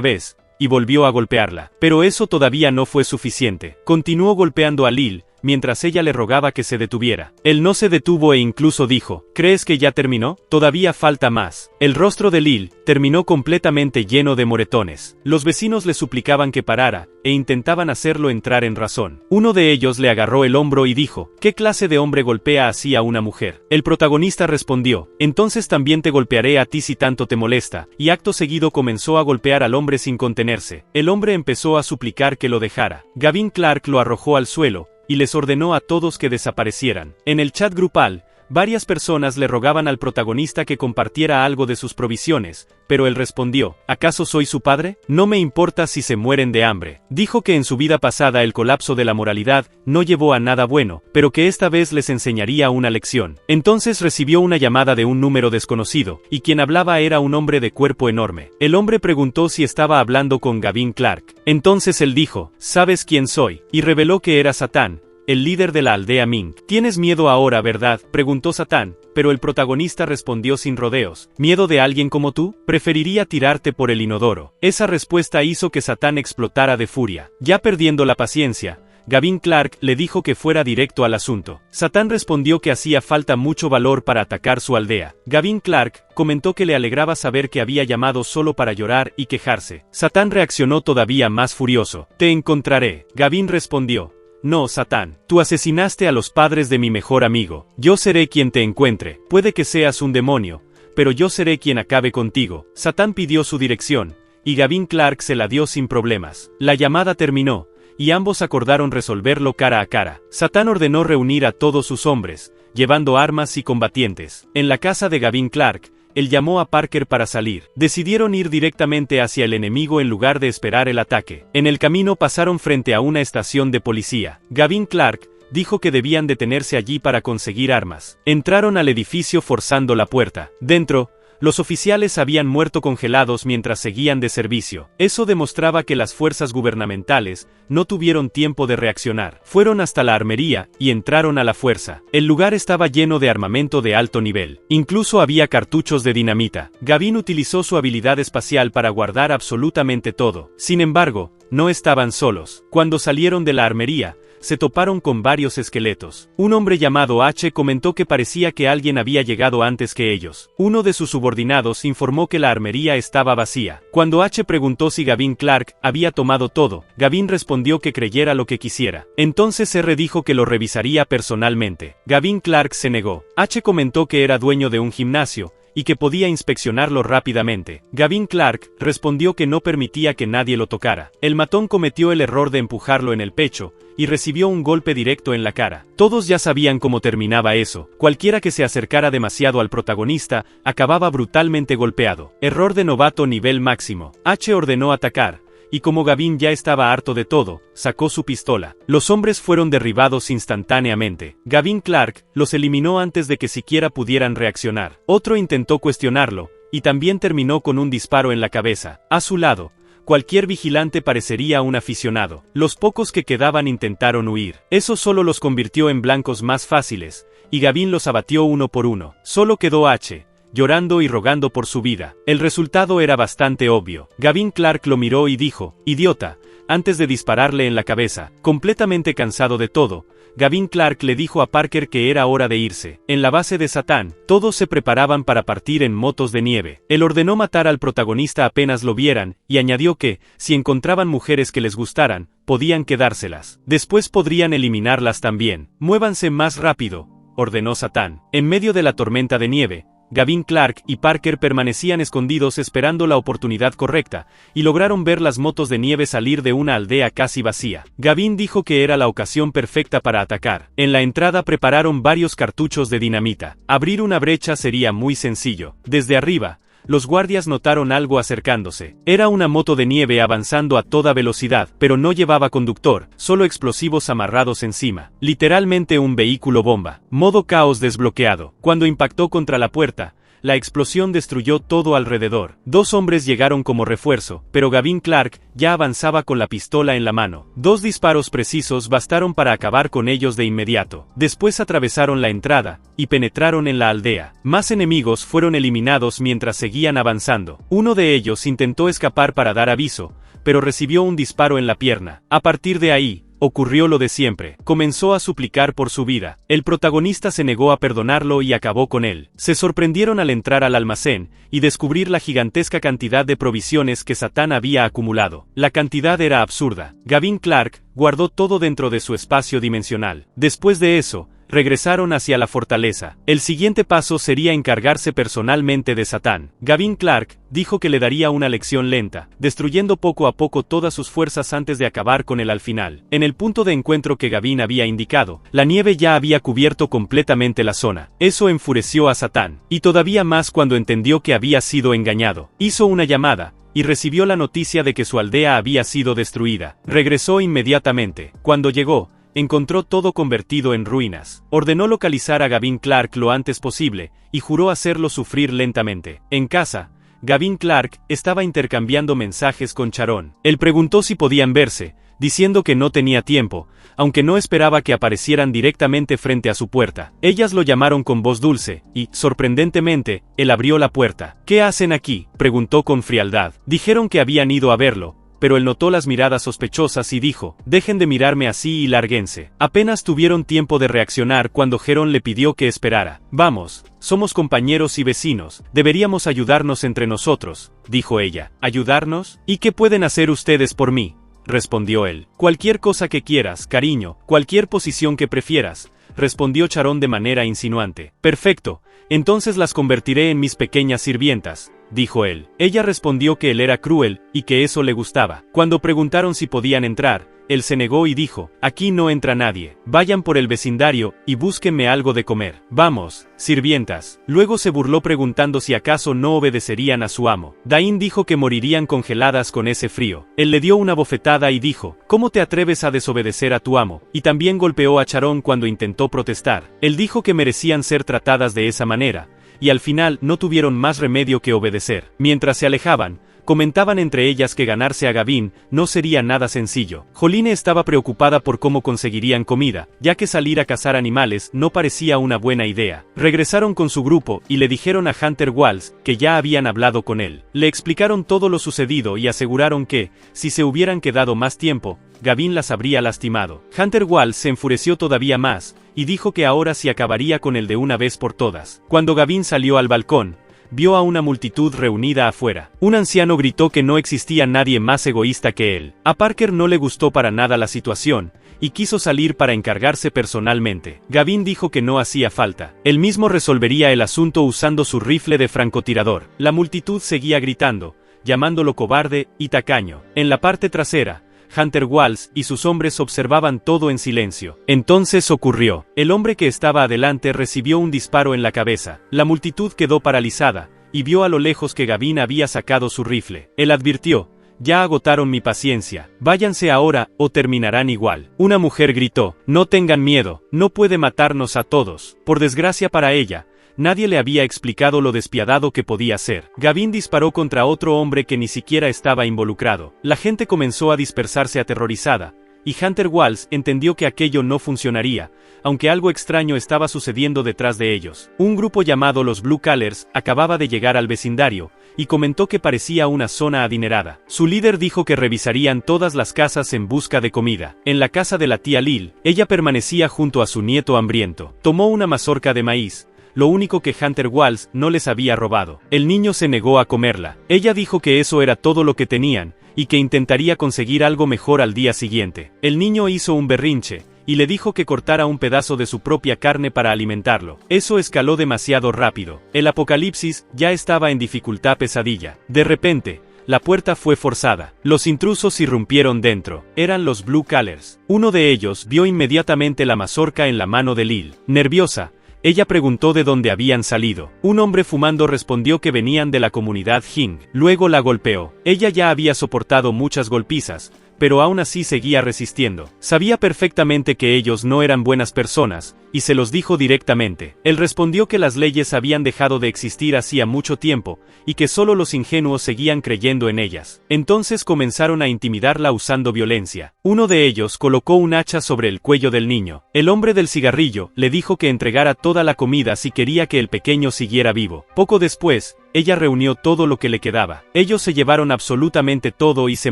vez, y volvió a golpearla. Pero eso todavía no fue suficiente. Continuó golpeando a Lil, mientras ella le rogaba que se detuviera. Él no se detuvo e incluso dijo, ¿crees que ya terminó? Todavía falta más. El rostro de Lil terminó completamente lleno de moretones. Los vecinos le suplicaban que parara, e intentaban hacerlo entrar en razón. Uno de ellos le agarró el hombro y dijo, ¿qué clase de hombre golpea así a una mujer? El protagonista respondió, entonces también te golpearé a ti si tanto te molesta, y acto seguido comenzó a golpear al hombre sin contenerse. El hombre empezó a suplicar que lo dejara. Gavin Clark lo arrojó al suelo, y les ordenó a todos que desaparecieran. En el chat grupal, Varias personas le rogaban al protagonista que compartiera algo de sus provisiones, pero él respondió: ¿acaso soy su padre? No me importa si se mueren de hambre. Dijo que en su vida pasada el colapso de la moralidad no llevó a nada bueno, pero que esta vez les enseñaría una lección. Entonces recibió una llamada de un número desconocido, y quien hablaba era un hombre de cuerpo enorme. El hombre preguntó si estaba hablando con Gavin Clark. Entonces él dijo: ¿sabes quién soy? Y reveló que era Satán, el líder de la aldea Mink. ¿Tienes miedo ahora, verdad?, preguntó Satán, pero el protagonista respondió sin rodeos: ¿miedo de alguien como tú? Preferiría tirarte por el inodoro. Esa respuesta hizo que Satán explotara de furia. Ya perdiendo la paciencia, Gavin Clark le dijo que fuera directo al asunto. Satán respondió que hacía falta mucho valor para atacar su aldea. Gavin Clark comentó que le alegraba saber que había llamado solo para llorar y quejarse. Satán reaccionó todavía más furioso. Te encontraré. Gavin respondió: no, Satán, tú asesinaste a los padres de mi mejor amigo. Yo seré quien te encuentre. Puede que seas un demonio, pero yo seré quien acabe contigo. Satán pidió su dirección, y Gavin Clark se la dio sin problemas. La llamada terminó, y ambos acordaron resolverlo cara a cara. Satán ordenó reunir a todos sus hombres, llevando armas y combatientes. En la casa de Gavin Clark, él llamó a Parker para salir. Decidieron ir directamente hacia el enemigo en lugar de esperar el ataque. En el camino pasaron frente a una estación de policía. Gavin Clark dijo que debían detenerse allí para conseguir armas. Entraron al edificio forzando la puerta. Dentro, los oficiales habían muerto congelados mientras seguían de servicio. Eso demostraba que las fuerzas gubernamentales no tuvieron tiempo de reaccionar. Fueron hasta la armería y entraron a la fuerza. El lugar estaba lleno de armamento de alto nivel. Incluso había cartuchos de dinamita. Gavin utilizó su habilidad espacial para guardar absolutamente todo. Sin embargo, no estaban solos. Cuando salieron de la armería, se toparon con varios esqueletos. Un hombre llamado H comentó que parecía que alguien había llegado antes que ellos. Uno de sus subordinados informó que la armería estaba vacía. Cuando H preguntó si Gavin Clark había tomado todo, Gavin respondió que creyera lo que quisiera. Entonces R dijo que lo revisaría personalmente. Gavin Clark se negó. H comentó que era dueño de un gimnasio, y que podía inspeccionarlo rápidamente. Gavin Clark respondió que no permitía que nadie lo tocara. El matón cometió el error de empujarlo en el pecho, y recibió un golpe directo en la cara. Todos ya sabían cómo terminaba eso. Cualquiera que se acercara demasiado al protagonista, acababa brutalmente golpeado. Error de novato nivel máximo. H ordenó atacar, y como Gavin ya estaba harto de todo, sacó su pistola. Los hombres fueron derribados instantáneamente. Gavin Clark los eliminó antes de que siquiera pudieran reaccionar. Otro intentó cuestionarlo, y también terminó con un disparo en la cabeza. A su lado, cualquier vigilante parecería un aficionado. Los pocos que quedaban intentaron huir. Eso solo los convirtió en blancos más fáciles, y Gavin los abatió uno por uno. Solo quedó H, llorando y rogando por su vida. El resultado era bastante obvio. Gavin Clark lo miró y dijo: idiota, antes de dispararle en la cabeza. Completamente cansado de todo, Gavin Clark le dijo a Parker que era hora de irse. En la base de Satán, todos se preparaban para partir en motos de nieve. Él ordenó matar al protagonista apenas lo vieran, y añadió que, si encontraban mujeres que les gustaran, podían quedárselas. Después podrían eliminarlas también. Muévanse más rápido, ordenó Satán. En medio de la tormenta de nieve, Gavin Clark y Parker permanecían escondidos esperando la oportunidad correcta, y lograron ver las motos de nieve salir de una aldea casi vacía. Gavin dijo que era la ocasión perfecta para atacar. En la entrada prepararon varios cartuchos de dinamita. Abrir una brecha sería muy sencillo. Desde arriba, los guardias notaron algo acercándose. Era una moto de nieve avanzando a toda velocidad, pero no llevaba conductor, solo explosivos amarrados encima. Literalmente un vehículo bomba. Modo caos desbloqueado. Cuando impactó contra la puerta, la explosión destruyó todo alrededor. Dos hombres llegaron como refuerzo, pero Gavin Clark ya avanzaba con la pistola en la mano. Dos disparos precisos bastaron para acabar con ellos de inmediato. Después atravesaron la entrada y penetraron en la aldea. Más enemigos fueron eliminados mientras seguían avanzando. Uno de ellos intentó escapar para dar aviso, pero recibió un disparo en la pierna. A partir de ahí, ocurrió lo de siempre. Comenzó a suplicar por su vida. El protagonista se negó a perdonarlo y acabó con él. Se sorprendieron al entrar al almacén y descubrir la gigantesca cantidad de provisiones que Satán había acumulado. La cantidad era absurda. Gavin Clark guardó todo dentro de su espacio dimensional. Después de eso, regresaron hacia la fortaleza. El siguiente paso sería encargarse personalmente de Satán. Gavin Clark dijo que le daría una lección lenta, destruyendo poco a poco todas sus fuerzas antes de acabar con él al final. En el punto de encuentro que Gavin había indicado, la nieve ya había cubierto completamente la zona. Eso enfureció a Satán, y todavía más cuando entendió que había sido engañado. Hizo una llamada, y recibió la noticia de que su aldea había sido destruida. Regresó inmediatamente. Cuando llegó, encontró todo convertido en ruinas. Ordenó localizar a Gavin Clark lo antes posible, y juró hacerlo sufrir lentamente. En casa, Gavin Clark estaba intercambiando mensajes con Sharon. Él preguntó si podían verse, diciendo que no tenía tiempo, aunque no esperaba que aparecieran directamente frente a su puerta. Ellas lo llamaron con voz dulce, y, sorprendentemente, él abrió la puerta. ¿Qué hacen aquí?, preguntó con frialdad. Dijeron que habían ido a verlo, pero él notó las miradas sospechosas y dijo, dejen de mirarme así y lárguense. Apenas tuvieron tiempo de reaccionar cuando Jerón le pidió que esperara. Vamos, somos compañeros y vecinos, deberíamos ayudarnos entre nosotros, dijo ella. ¿Ayudarnos? ¿Y qué pueden hacer ustedes por mí?, respondió él. Cualquier cosa que quieras, cariño, cualquier posición que prefieras, respondió Sharon de manera insinuante. Perfecto, entonces las convertiré en mis pequeñas sirvientas, dijo él. Ella respondió que él era cruel, y que eso le gustaba. Cuando preguntaron si podían entrar, él se negó y dijo, aquí no entra nadie, vayan por el vecindario, y búsquenme algo de comer. Vamos, sirvientas. Luego se burló preguntando si acaso no obedecerían a su amo. Dain dijo que morirían congeladas con ese frío. Él le dio una bofetada y dijo, ¿cómo te atreves a desobedecer a tu amo? Y también golpeó a Sharon cuando intentó protestar. Él dijo que merecían ser tratadas de esa manera, y al final no tuvieron más remedio que obedecer. Mientras se alejaban, comentaban entre ellas que ganarse a Gavin no sería nada sencillo. Joline estaba preocupada por cómo conseguirían comida, ya que salir a cazar animales no parecía una buena idea. Regresaron con su grupo y le dijeron a Hunter Walls que ya habían hablado con él. Le explicaron todo lo sucedido y aseguraron que, si se hubieran quedado más tiempo, Gavin las habría lastimado. Hunter Walls se enfureció todavía más, y dijo que ahora sí acabaría con él de una vez por todas. Cuando Gavin salió al balcón, vio a una multitud reunida afuera. Un anciano gritó que no existía nadie más egoísta que él. A Parker no le gustó para nada la situación, y quiso salir para encargarse personalmente. Gavin dijo que no hacía falta. Él mismo resolvería el asunto usando su rifle de francotirador. La multitud seguía gritando, llamándolo cobarde y tacaño. En la parte trasera, Hunter Walls y sus hombres observaban todo en silencio. Entonces ocurrió. El hombre que estaba adelante recibió un disparo en la cabeza. La multitud quedó paralizada, y vio a lo lejos que Gavin había sacado su rifle. Él advirtió, ya agotaron mi paciencia, váyanse ahora, o terminarán igual. Una mujer gritó, no tengan miedo, no puede matarnos a todos. Por desgracia para ella, nadie le había explicado lo despiadado que podía ser. Gavin disparó contra otro hombre que ni siquiera estaba involucrado. La gente comenzó a dispersarse aterrorizada, y Hunter Walls entendió que aquello no funcionaría, aunque algo extraño estaba sucediendo detrás de ellos. Un grupo llamado los Blue Collars acababa de llegar al vecindario, y comentó que parecía una zona adinerada. Su líder dijo que revisarían todas las casas en busca de comida. En la casa de la tía Lil, ella permanecía junto a su nieto hambriento. Tomó una mazorca de maíz, lo único que Hunter Walls no les había robado. El niño se negó a comerla. Ella dijo que eso era todo lo que tenían, y que intentaría conseguir algo mejor al día siguiente. El niño hizo un berrinche, y le dijo que cortara un pedazo de su propia carne para alimentarlo. Eso escaló demasiado rápido. El apocalipsis ya estaba en dificultad pesadilla. De repente, la puerta fue forzada. Los intrusos irrumpieron dentro. Eran los Blue Collars. Uno de ellos vio inmediatamente la mazorca en la mano de Lil. Nerviosa, ella preguntó de dónde habían salido. Un hombre fumando respondió que venían de la comunidad Hing. Luego la golpeó. Ella ya había soportado muchas golpizas, pero aún así seguía resistiendo. Sabía perfectamente que ellos no eran buenas personas, y se los dijo directamente. Él respondió que las leyes habían dejado de existir hacía mucho tiempo, y que solo los ingenuos seguían creyendo en ellas. Entonces comenzaron a intimidarla usando violencia. Uno de ellos colocó un hacha sobre el cuello del niño. El hombre del cigarrillo le dijo que entregara toda la comida si quería que el pequeño siguiera vivo. Poco después, ella reunió todo lo que le quedaba. Ellos se llevaron absolutamente todo y se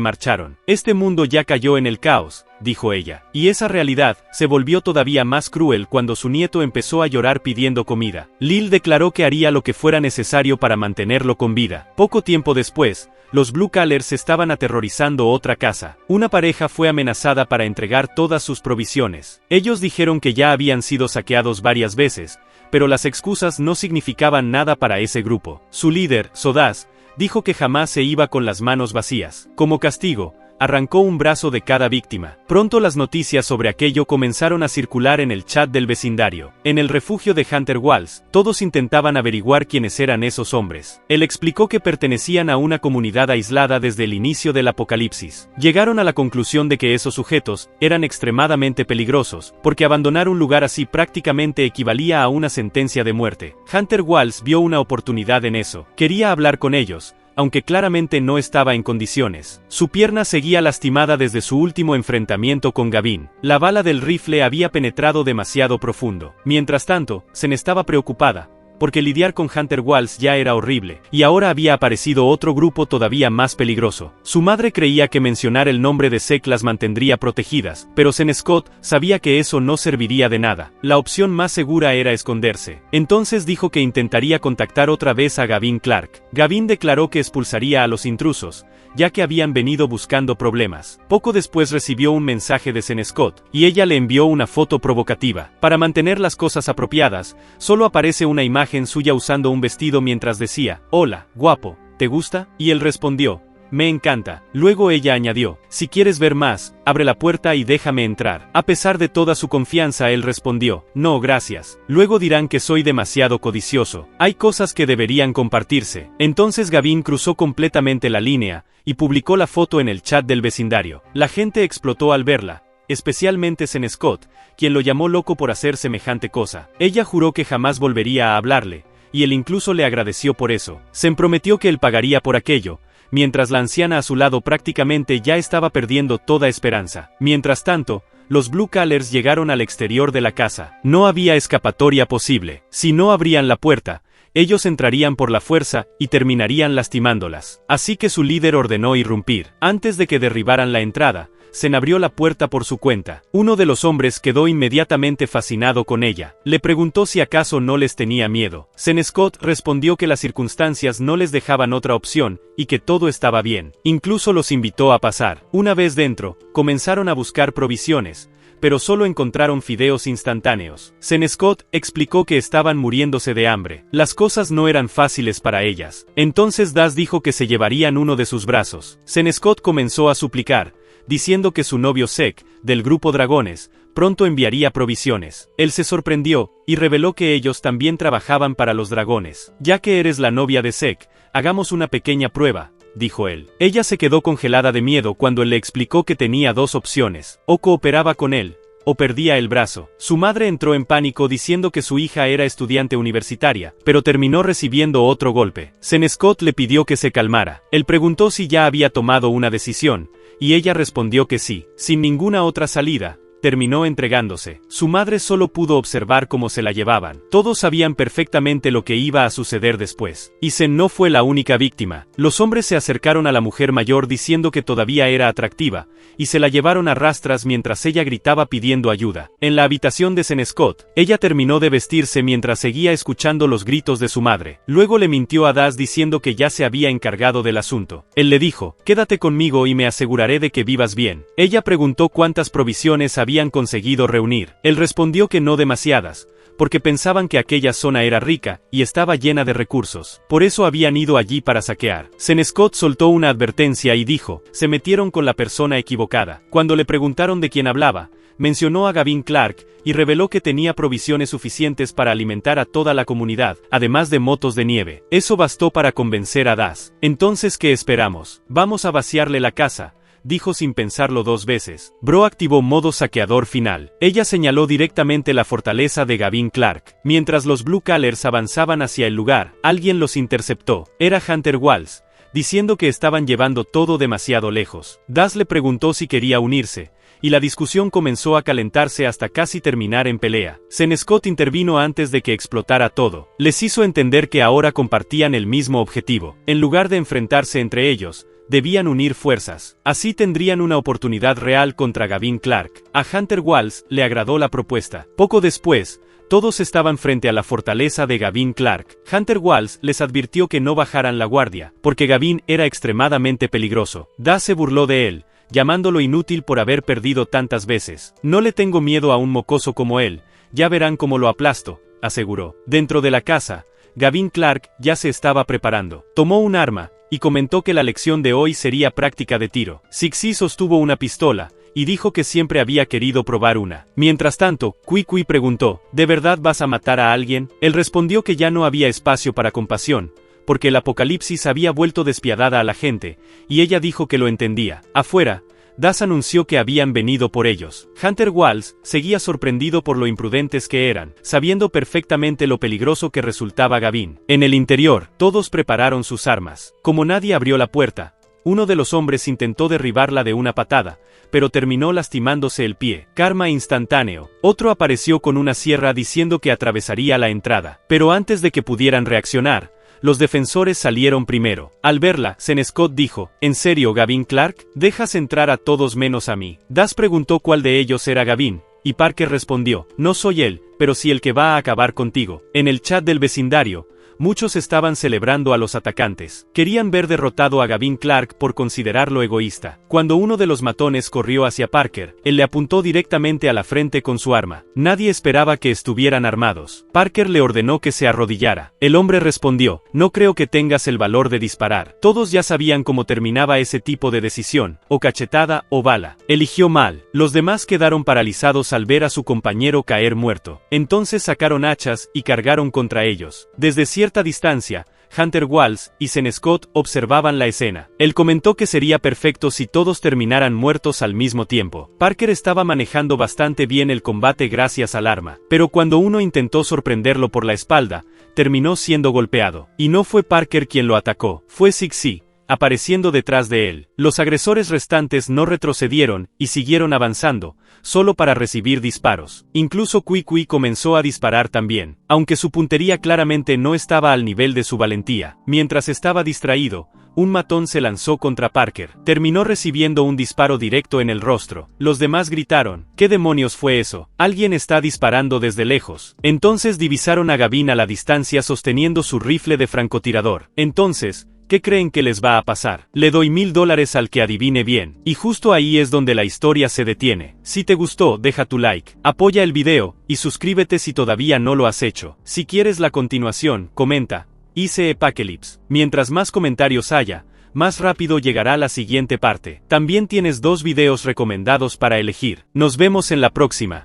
marcharon. Este mundo ya cayó en el caos, dijo ella. Y esa realidad se volvió todavía más cruel cuando su nieto empezó a llorar pidiendo comida. Lil declaró que haría lo que fuera necesario para mantenerlo con vida. Poco tiempo después, los Blue Colors estaban aterrorizando otra casa. Una pareja fue amenazada para entregar todas sus provisiones. Ellos dijeron que ya habían sido saqueados varias veces, pero las excusas no significaban nada para ese grupo. Su líder, Sodas, dijo que jamás se iba con las manos vacías. Como castigo, arrancó un brazo de cada víctima. Pronto las noticias sobre aquello comenzaron a circular en el chat del vecindario. En el refugio de Hunter Walls, todos intentaban averiguar quiénes eran esos hombres. Él explicó que pertenecían a una comunidad aislada desde el inicio del apocalipsis. Llegaron a la conclusión de que esos sujetos eran extremadamente peligrosos, porque abandonar un lugar así prácticamente equivalía a una sentencia de muerte. Hunter Walls vio una oportunidad en eso. Quería hablar con ellos, aunque claramente no estaba en condiciones. Su pierna seguía lastimada desde su último enfrentamiento con Gavin. La bala del rifle había penetrado demasiado profundo. Mientras tanto, Zen estaba preocupada, porque lidiar con Hunter Walls ya era horrible, y ahora había aparecido otro grupo todavía más peligroso. Su madre creía que mencionar el nombre de Zek las mantendría protegidas, pero Zen Scott sabía que eso no serviría de nada. La opción más segura era esconderse. Entonces dijo que intentaría contactar otra vez a Gavin Clark. Gavin declaró que expulsaría a los intrusos, ya que habían venido buscando problemas. Poco después recibió un mensaje de Zen Scott, y ella le envió una foto provocativa. Para mantener las cosas apropiadas, solo aparece una imagen suya usando un vestido mientras decía, «Hola, guapo, ¿te gusta?» Y él respondió, «Me encanta». Luego ella añadió, «Si quieres ver más, abre la puerta y déjame entrar». A pesar de toda su confianza, él respondió, «No, gracias. Luego dirán que soy demasiado codicioso. Hay cosas que deberían compartirse». Entonces Gavin cruzó completamente la línea y publicó la foto en el chat del vecindario. La gente explotó al verla, especialmente Zen Scott, quien lo llamó loco por hacer semejante cosa. Ella juró que jamás volvería a hablarle, y él incluso le agradeció por eso. Zen prometió que él pagaría por aquello, mientras la anciana a su lado prácticamente ya estaba perdiendo toda esperanza. Mientras tanto, los Blue Colors llegaron al exterior de la casa. No había escapatoria posible. Si no abrían la puerta, ellos entrarían por la fuerza y terminarían lastimándolas. Así que su líder ordenó irrumpir. Antes de que derribaran la entrada, Zen abrió la puerta por su cuenta. Uno de los hombres quedó inmediatamente fascinado con ella. Le preguntó si acaso no les tenía miedo. Zen Scott respondió que las circunstancias no les dejaban otra opción, y que todo estaba bien. Incluso los invitó a pasar. Una vez dentro, comenzaron a buscar provisiones, pero solo encontraron fideos instantáneos. Zen Scott explicó que estaban muriéndose de hambre. Las cosas no eran fáciles para ellas. Entonces Das dijo que se llevarían uno de sus brazos. Zen Scott comenzó a suplicar, diciendo que su novio Zek, del grupo Dragones, pronto enviaría provisiones. Él se sorprendió, y reveló que ellos también trabajaban para los dragones. «Ya que eres la novia de Zek, hagamos una pequeña prueba», dijo él. Ella se quedó congelada de miedo cuando él le explicó que tenía dos opciones: o cooperaba con él, o perdía el brazo. Su madre entró en pánico diciendo que su hija era estudiante universitaria, pero terminó recibiendo otro golpe. Zen Scott le pidió que se calmara. Él preguntó si ya había tomado una decisión, y ella respondió que sí. Sin ninguna otra salida, terminó entregándose. Su madre solo pudo observar cómo se la llevaban. Todos sabían perfectamente lo que iba a suceder después. Y Zen no fue la única víctima. Los hombres se acercaron a la mujer mayor diciendo que todavía era atractiva, y se la llevaron a rastras mientras ella gritaba pidiendo ayuda. En la habitación de Zen Scott, ella terminó de vestirse mientras seguía escuchando los gritos de su madre. Luego le mintió a Das diciendo que ya se había encargado del asunto. Él le dijo, «Quédate conmigo y me aseguraré de que vivas bien». Ella preguntó cuántas provisiones habían conseguido reunir. Él respondió que no demasiadas, porque pensaban que aquella zona era rica y estaba llena de recursos. Por eso habían ido allí para saquear. Zen Scott soltó una advertencia y dijo, «Se metieron con la persona equivocada». Cuando le preguntaron de quién hablaba, mencionó a Gavin Clark y reveló que tenía provisiones suficientes para alimentar a toda la comunidad, además de motos de nieve. Eso bastó para convencer a Das. «Entonces, ¿qué esperamos? Vamos a vaciarle la casa», dijo sin pensarlo dos veces. Bro activó modo saqueador final. Ella señaló directamente la fortaleza de Gavin Clark. Mientras los Blue Colors avanzaban hacia el lugar, alguien los interceptó. Era Hunter Walls, diciendo que estaban llevando todo demasiado lejos. Das le preguntó si quería unirse, y la discusión comenzó a calentarse hasta casi terminar en pelea. Senescott intervino antes de que explotara todo. Les hizo entender que ahora compartían el mismo objetivo. En lugar de enfrentarse entre ellos, debían unir fuerzas. Así tendrían una oportunidad real contra Gavin Clark. A Hunter Walls le agradó la propuesta. Poco después, todos estaban frente a la fortaleza de Gavin Clark. Hunter Walls les advirtió que no bajaran la guardia, porque Gavin era extremadamente peligroso. Da se burló de él, llamándolo inútil por haber perdido tantas veces. No le tengo miedo a un mocoso como él, ya verán cómo lo aplasto, aseguró. Dentro de la casa, Gavin Clark ya se estaba preparando. Tomó un arma, y comentó que la lección de hoy sería práctica de tiro. Sixi sostuvo una pistola, y dijo que siempre había querido probar una. Mientras tanto, Kwee preguntó, ¿de verdad vas a matar a alguien? Él respondió que ya no había espacio para compasión, porque el apocalipsis había vuelto despiadada a la gente, y ella dijo que lo entendía. Afuera, Das anunció que habían venido por ellos. Hunter Walls seguía sorprendido por lo imprudentes que eran, sabiendo perfectamente lo peligroso que resultaba Gavin. En el interior, todos prepararon sus armas. Como nadie abrió la puerta, uno de los hombres intentó derribarla de una patada, pero terminó lastimándose el pie. Karma instantáneo. Otro apareció con una sierra diciendo que atravesaría la entrada. Pero antes de que pudieran reaccionar, los defensores salieron primero. Al verla, Senescott dijo, ¿en serio, Gavin Clark? ¿Dejas entrar a todos menos a mí? Das preguntó cuál de ellos era Gavin, y Parker respondió, no soy él, pero sí el que va a acabar contigo. En el chat del vecindario, muchos estaban celebrando a los atacantes. Querían ver derrotado a Gavin Clark por considerarlo egoísta. Cuando uno de los matones corrió hacia Parker, él le apuntó directamente a la frente con su arma. Nadie esperaba que estuvieran armados. Parker le ordenó que se arrodillara. El hombre respondió, no creo que tengas el valor de disparar. Todos ya sabían cómo terminaba ese tipo de decisión, o cachetada o bala. Eligió mal. Los demás quedaron paralizados al ver a su compañero caer muerto. Entonces sacaron hachas y cargaron contra ellos. Desde cierta distancia, Hunter Walls y Senescott observaban la escena. Él comentó que sería perfecto si todos terminaran muertos al mismo tiempo. Parker estaba manejando bastante bien el combate gracias al arma, pero cuando uno intentó sorprenderlo por la espalda, terminó siendo golpeado. Y no fue Parker quien lo atacó, fue Sixi, apareciendo detrás de él. Los agresores restantes no retrocedieron y siguieron avanzando, solo para recibir disparos. Incluso Kwee comenzó a disparar también, aunque su puntería claramente no estaba al nivel de su valentía. Mientras estaba distraído, un matón se lanzó contra Parker. Terminó recibiendo un disparo directo en el rostro. Los demás gritaron, ¿qué demonios fue eso? Alguien está disparando desde lejos. Entonces divisaron a Gavin a la distancia sosteniendo su rifle de francotirador. Entonces, ¿qué creen que les va a pasar? Le doy $1000 al que adivine bien. Y justo ahí es donde la historia se detiene. Si te gustó, deja tu like, apoya el video, y suscríbete si todavía no lo has hecho. Si quieres la continuación, comenta, hice Apocalypse. Mientras más comentarios haya, más rápido llegará la siguiente parte. También tienes 2 videos recomendados para elegir. Nos vemos en la próxima.